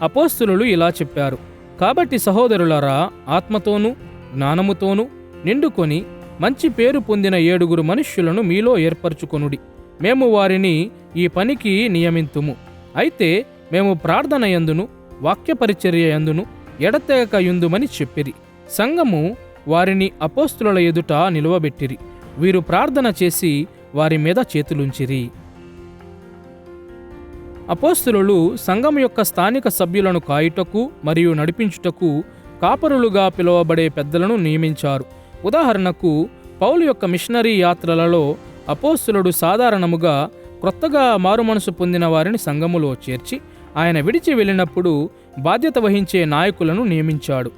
అపోస్తులు ఇలా చెప్పారు: కాబట్టి సహోదరులారా, ఆత్మతోనూ జ్ఞానముతోనూ నిండుకొని మంచి పేరు పొందిన 7 మనుష్యులను మీలో ఏర్పరచుకొనుడి. మేము వారిని ఈ పనికి నియమింతుము. అయితే మేము ప్రార్థన యందును వాక్య పరిచర్య యందును ఎడతెగక యుందుమని చెప్పిరి. సంఘము వారిని అపోస్తుల ఎదుట నిలువబెట్టిరి. వీరు ప్రార్థన చేసి వారి మీద చేతులుంచిరి. అపోస్తులు సంఘం యొక్క స్థానిక సభ్యులను కాయుటకు మరియు నడిపించుటకు కాపరులుగా పిలువబడే పెద్దలను నియమించారు. ఉదాహరణకు పౌలు యొక్క మిషనరీ యాత్రలలో అపోస్తులుడు సాధారణముగా క్రొత్తగా మారుమనసు పొందిన వారిని సంఘములో చేర్చి ఆయన విడిచి వెళ్ళినప్పుడు బాధ్యత వహించే నాయకులను నియమించాడు.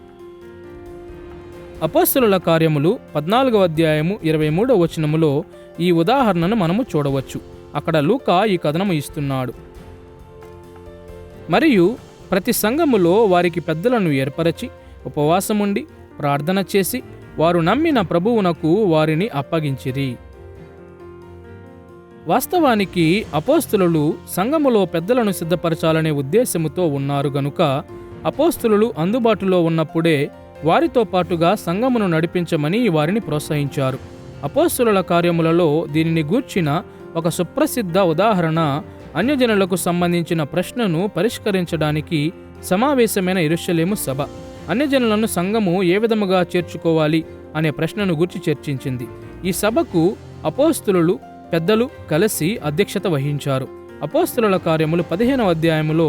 అపోస్తుల కార్యములు 14వ అధ్యాయము 23వ వచనములో ఈ ఉదాహరణను మనము చూడవచ్చు. అక్కడ లూకా ఈ కథనము ఇస్తున్నాడు. మరియు ప్రతి సంఘములో వారికి పెద్దలను ఏర్పరచి ఉపవాసముండి ప్రార్థన చేసి వారు నమ్మిన ప్రభువునకు వారిని అప్పగించిరి. వాస్తవానికి అపోస్తులు సంఘములో పెద్దలను సిద్ధపరచాలనే ఉద్దేశముతో ఉన్నారు గనుక అపోస్తులు అందుబాటులో ఉన్నప్పుడే వారితో పాటుగా సంఘమును నడిపించమని వారిని ప్రోత్సహించారు. అపోస్తుల కార్యములలో దీనిని గూర్చిన ఒక సుప్రసిద్ధ ఉదాహరణ అన్యజనులకు సంబంధించిన ప్రశ్నను పరిష్కరించడానికి సమావేశమైన యెరూషలేము సభ అన్యజనులను సంఘము ఏ విధముగా చేర్చుకోవాలి అనే ప్రశ్నను గూర్చి చర్చించింది. ఈ సభకు అపోస్తులు పెద్దలు కలిసి అధ్యక్షత వహించారు. అపోస్తుల కార్యములు 15వ అధ్యాయములో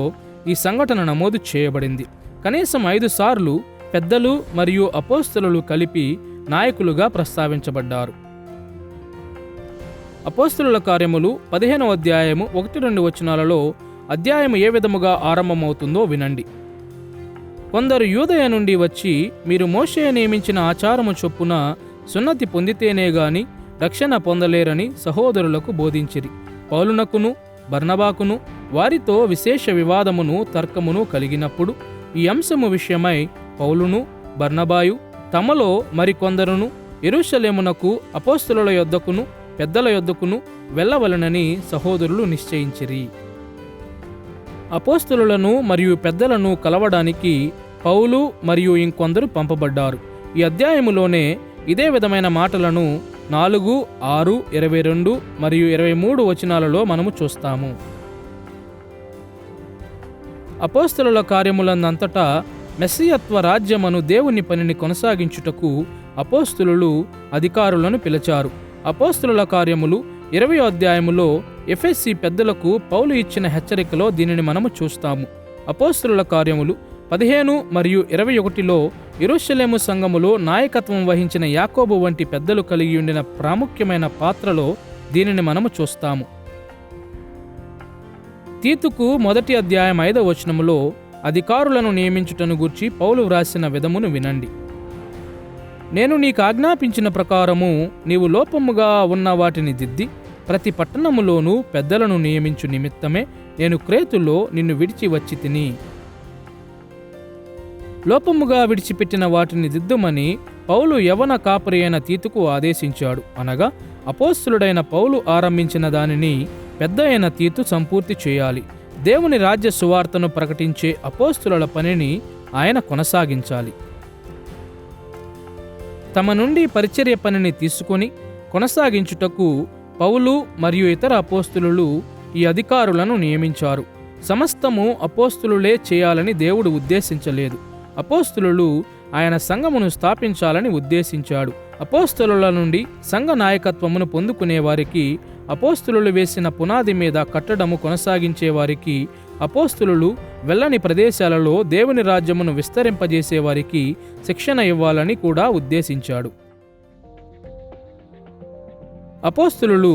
ఈ సంఘటన నమోదు చేయబడింది. కనీసం 5 సార్లు పెద్దలు మరియు అపోస్తులు కలిపి నాయకులుగా ప్రస్తావించబడ్డారు. అపోస్తుల కార్యములు 15వ అధ్యాయము 1-2 వచనాలలో అధ్యాయము ఏ విధముగా ఆరంభమవుతుందో వినండి. కొందరు యూదయ నుండి వచ్చి, మీరు మోషే నియమించిన ఆచారము చొప్పున సున్నతి పొందితేనే గాని రక్షణ పొందలేరని సహోదరులకు బోధించిరి. పౌలునకును బర్నబాకును వారితో విశేష వివాదమును తర్కమును కలిగినప్పుడు ఈ అంశము విషయమై పౌలును బర్నబాయు తమలో మరికొందరును యెరూషలేమునకు అపోస్తలుల యొద్దకును పెద్దల యొద్దకును వెళ్ళవలెనని సహోదరులు నిశ్చయించిరి. అపోస్తలులను మరియు పెద్దలను కలవడానికి పౌలు మరియు ఇంకొందరు పంపబడ్డారు. ఈ అధ్యాయములోనే ఇదే విధమైన మాటలను 4, 6, 22 మరియు 23 వచనాలలో మనము చూస్తాము. అపోస్తలుల కార్యములందంతటా మెస్సియత్వ రాజ్యమను దేవుని పనిని కొనసాగించుటకు అపోస్తలులు అధికారులను పిలిచారు. అపోస్తలుల కార్యములు 20వ అధ్యాయములో ఎఫెసీ పెద్దలకు పౌలు ఇచ్చిన హెచ్చరికలో దీనిని మనము చూస్తాము. అపోస్తలుల కార్యములు 15 మరియు 21లో యెరూషలేము సంఘములో నాయకత్వం వహించిన యాకోబు వంటి పెద్దలు కలిగి ఉండిన ప్రాముఖ్యమైన పాత్రలో దీనిని మనము చూస్తాము. తీతుకు 1వ అధ్యాయం 5వ వచనములో అధికారులను నియమించుటను గూర్చి పౌలు వ్రాసిన విధమును వినండి. నేను నీకు ఆజ్ఞాపించిన ప్రకారము నీవు లోపముగా ఉన్న వాటిని దిద్ది ప్రతి పట్టణములోనూ పెద్దలను నియమించు నిమిత్తమే నేను క్రేతులో నిన్ను విడిచి వచ్చి తిని. లోపముగా విడిచిపెట్టిన వాటిని దిద్దుమని పౌలు యవన కాపరి అయిన తీతుకు ఆదేశించాడు. అనగా అపోస్తలుడైన పౌలు ఆరంభించిన దానిని పెద్ద అయిన తీతు సంపూర్తి చేయాలి. దేవుని రాజ్య సువార్తను ప్రకటించే అపోస్తలుల పనిని ఆయన కొనసాగించాలి. తమ నుండి పరిచర్య పనిని తీసుకొని కొనసాగించుటకు పౌలు మరియు ఇతర అపోస్తులు ఈ అధికారులను నియమించారు. సమస్తము అపోస్తులులే చేయాలని దేవుడు ఉద్దేశించలేదు. అపోస్తులు ఆయన సంఘమును స్థాపించాలని ఉద్దేశించాడు. అపోస్తులుల నుండి సంఘ నాయకత్వమును పొందుకునే వారికి, అపోస్తులు వేసిన పునాది మీద కట్టడము కొనసాగించే వారికి, అపోస్తులు వెళ్ళని ప్రదేశాలలో దేవుని రాజ్యమును విస్తరింపజేసే వారికి శిక్షణ ఇవ్వాలని కూడా ఉద్దేశించాడు. అపోస్తులు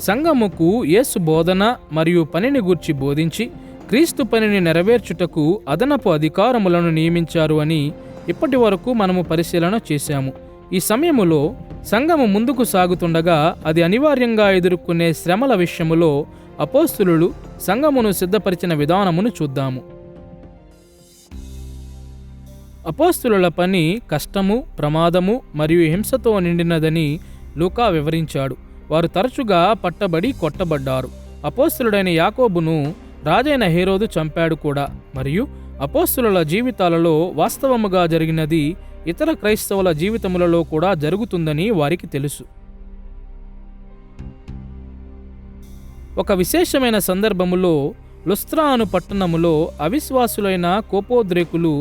సంఘముకు యేసు బోధన మరియు పనిని గూర్చి బోధించి క్రీస్తు పనిని నెరవేర్చుటకు అదనపు అధికారములను నియమించారు అని ఇప్పటి వరకు మనము పరిశీలన చేశాము. ఈ సమయములో సంఘము ముందుకు సాగుతుండగా అది అనివార్యంగా ఎదుర్కొనే శ్రమల విషయములో అపోస్తులు సంఘమును సిద్ధపరిచిన విధానమును చూద్దాము. అపోస్తుల పని కష్టము, ప్రమాదము మరియు హింసతో నిండినదని లూకా వివరించాడు. వారు తరచుగా పట్టబడి కొట్టబడ్డారు. అపోస్తులుడైన యాకోబును రాజైన హేరోదు చంపాడు కూడా. మరియు అపోస్తుల జీవితాలలో వాస్తవముగా జరిగినది ఇతర క్రైస్తవుల జీవితములలో కూడా జరుగుతుందని వారికి తెలుసు. ఒక విశేషమైన సందర్భములో లుస్త్రా అను పట్టణములో అవిశ్వాసులైన కోపోద్రేకులు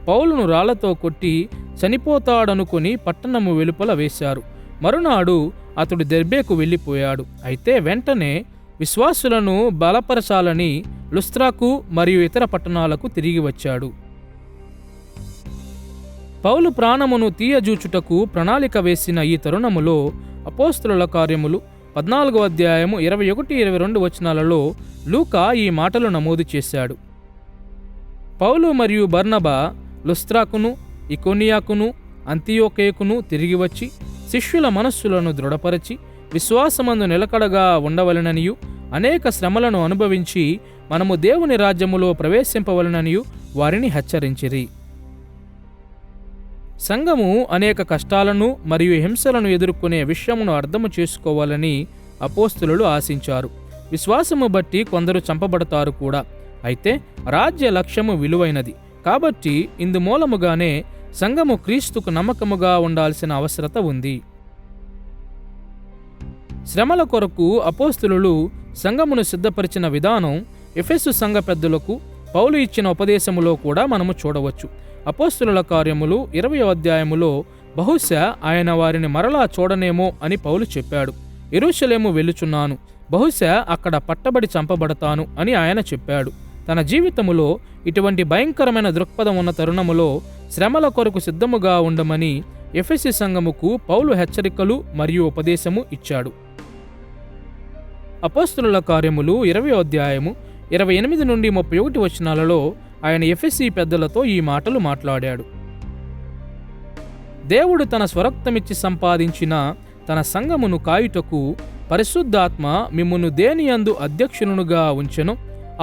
పౌలును రాళ్లతో కొట్టి చనిపోతాడనుకొని పట్టణము వెలుపల వేశారు. మరునాడు అతడు దెర్బేకు వెళ్ళిపోయాడు. అయితే వెంటనే విశ్వాసులను బలపరచాలని లుస్త్రాకు మరియు ఇతర పట్టణాలకు తిరిగి వచ్చాడు. పౌలు ప్రాణమును తీయజూచుటకు ప్రణాళిక వేసిన ఈ తరుణములో అపోస్తుల కార్యములు 14వ అధ్యాయము 21-22 వచనాలలో లూకా ఈ మాటలు నమోదు చేశాడు. పౌలు మరియు బర్నబా లుస్త్రాకును, ఇకోనియాకును, అంతియోకేకును తిరిగి వచ్చి శిష్యుల మనస్సులను దృఢపరచి విశ్వాసమందు నిలకడగా ఉండవలెననియు, అనేక శ్రమలను అనుభవించి మనము దేవుని రాజ్యములో ప్రవేశింపవలెననియు వారిని హెచ్చరించిరి. సంఘము అనేక కష్టాలను మరియు హింసలను ఎదుర్కొనే విషయమును అర్థము చేసుకోవాలని అపోస్తులు ఆశించారు. విశ్వాసము బట్టి కొందరు చంపబడతారు కూడా. అయితే రాజ్య లక్ష్యము విలువైనది కాబట్టి ఇందుమూలముగానే సంఘము క్రీస్తుకు నమ్మకముగా ఉండాల్సిన అవసరత ఉంది. శ్రమల కొరకు అపోస్తులు సంఘమును సిద్ధపరిచిన విధానం ఎఫెసు సంఘ పెద్దలకు పౌలు ఇచ్చిన ఉపదేశములో కూడా మనము చూడవచ్చు. అపోస్తుల కార్యములు 20వ అధ్యాయములో బహుశా ఆయన వారిని మరలా చూడనేమో అని పౌలు చెప్పాడు. యెరూషలేము వెళ్ళుచున్నాను, బహుశా అక్కడ పట్టబడి చంపబడతాను అని ఆయన చెప్పాడు. తన జీవితములో ఇటువంటి భయంకరమైన దృక్పథం ఉన్న తరుణములో శ్రమల కొరకు సిద్ధముగా ఉండమని ఎఫెసు సంఘముకు పౌలు హెచ్చరికలు మరియు ఉపదేశము ఇచ్చాడు. అపోస్తుల కార్యములు 20వ అధ్యాయము 28-31 వచనాలలో ఆయన ఎఫెసీ పెద్దలతో ఈ మాటలు మాట్లాడాడు. దేవుడు తన స్వరక్తమిచ్చి సంపాదించిన తన సంఘమును కాయుటకు పరిశుద్ధాత్మ మిమ్మును దేనియందు అధ్యక్షునుగా ఉంచెను,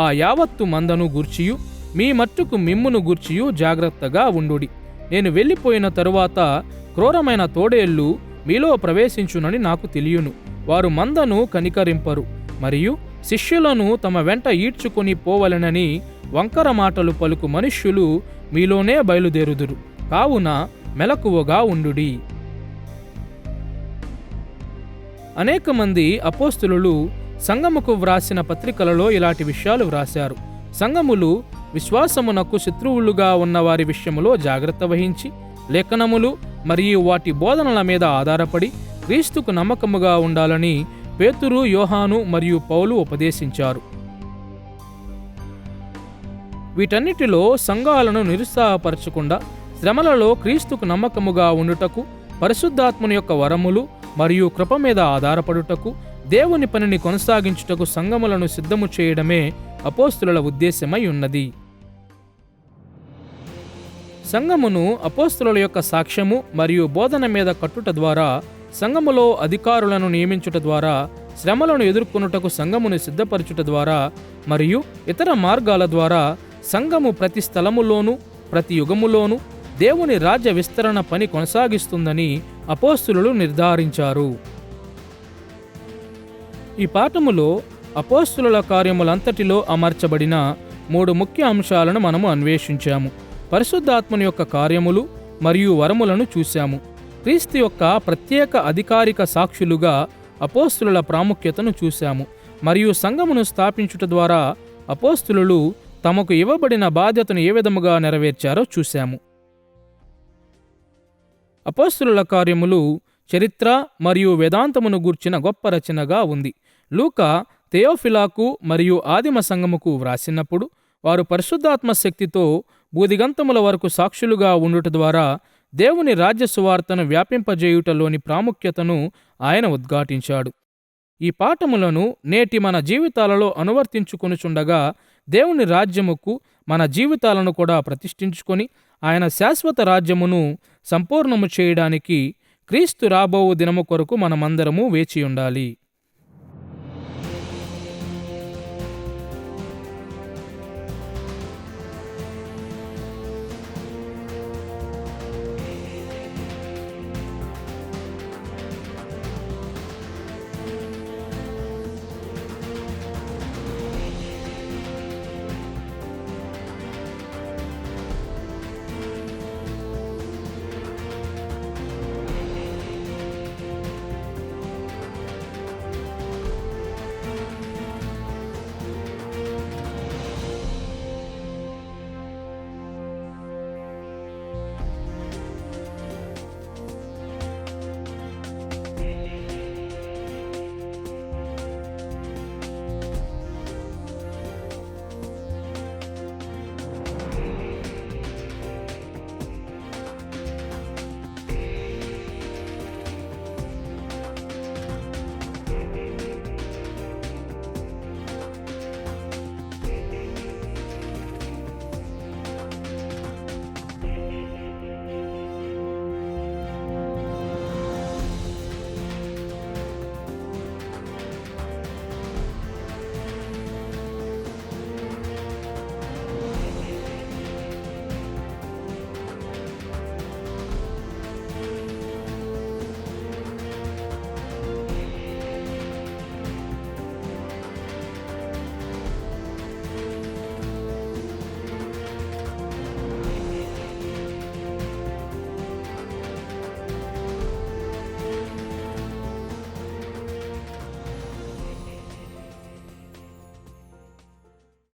ఆ యావత్తు మందను గూర్చియు మీ మట్టుకు మిమ్మును గూర్చియు జాగ్రత్తగా ఉండుడి. నేను వెళ్ళిపోయిన తరువాత క్రూరమైన తోడేళ్లు మీలో ప్రవేశించునని నాకు తెలియను. వారు మందను కనికరింపరు మరియు శిష్యులను తమ వెంట ఈడ్చుకొని పోవలెనని వంకర మాటలు పలుకు మనుష్యులు మీలోనే బయలుదేరుదురు. కావున మెలకువగా ఉండుడి. అనేక మంది అపోస్తులు సంఘముకు వ్రాసిన పత్రికలలో ఇలాంటి విషయాలు వ్రాశారు. సంఘములు విశ్వాసమునకు శత్రువులుగా ఉన్న వారి విషయములో జాగ్రత్త వహించి లేఖనములు మరియు వాటి బోధనల మీద ఆధారపడి క్రీస్తుకు నమ్మకముగా ఉండాలని పేతురు, యోహాను మరియు పౌలు ఉపదేశించారు. వీటన్నిటిలో సంఘాలను నిరుత్సాహపరచకుండా శ్రమలలో క్రీస్తుకు నమ్మకముగా ఉండుటకు, పరిశుద్ధాత్మని యొక్క వరములు మరియు కృప మీద ఆధారపడుటకు, దేవుని పనిని కొనసాగించుటకు సంఘములను సిద్ధము చేయడమే అపోస్తుల ఉద్దేశమై ఉన్నది. సంఘమును అపోస్తుల యొక్క సాక్ష్యము మరియు బోధన మీద కట్టుట ద్వారా, సంఘములో అధికారులను నియమించుట ద్వారా, శ్రమలను ఎదుర్కొనుటకు సంఘమును సిద్ధపరచుట ద్వారా మరియు ఇతర మార్గాల ద్వారా సంఘము ప్రతి స్థలములోనూ ప్రతి యుగములోనూ దేవుని రాజ్య విస్తరణ పని కొనసాగిస్తుందని అపోస్తులు నిర్ధారించారు. ఈ పాఠములో అపోస్తుల కార్యములంతటిలో అమర్చబడిన 3 ముఖ్య అంశాలను మనము అన్వేషించాము. పరిశుద్ధాత్మని యొక్క కార్యములు మరియు వరములను చూశాము. క్రీస్తు యొక్క ప్రత్యేక అధికారిక సాక్షులుగా అపోస్తులుల ప్రాముఖ్యతను చూశాము. మరియు సంఘమును స్థాపించుట ద్వారా అపోస్తులు తమకు ఇవ్వబడిన బాధ్యతను ఏ విధముగా నెరవేర్చారో చూశాము. అపోస్తులుల కార్యములు చరిత్ర మరియు వేదాంతమును గూర్చిన గొప్ప రచనగా ఉంది. లూకా థెయోఫిలాకు మరియు ఆదిమ సంఘముకు వ్రాసినప్పుడు వారు పరిశుద్ధాత్మ శక్తితో భూదిగంతముల వరకు సాక్షులుగా ఉండుట ద్వారా దేవుని రాజ్య సువార్తను వ్యాపింపజేయుటలోని ప్రాముఖ్యతను ఆయన ఉద్ఘాటించాడు. ఈ పాఠములను నేటి మన జీవితాలలో అనువర్తించుకొనుచుండగా దేవుని రాజ్యముకు మన జీవితాలను కూడా ప్రతిష్ఠించుకొని ఆయన శాశ్వత రాజ్యమును సంపూర్ణము చేయడానికి క్రీస్తు రాబోవు దినము కొరకు మనమందరము వేచియుండాలి.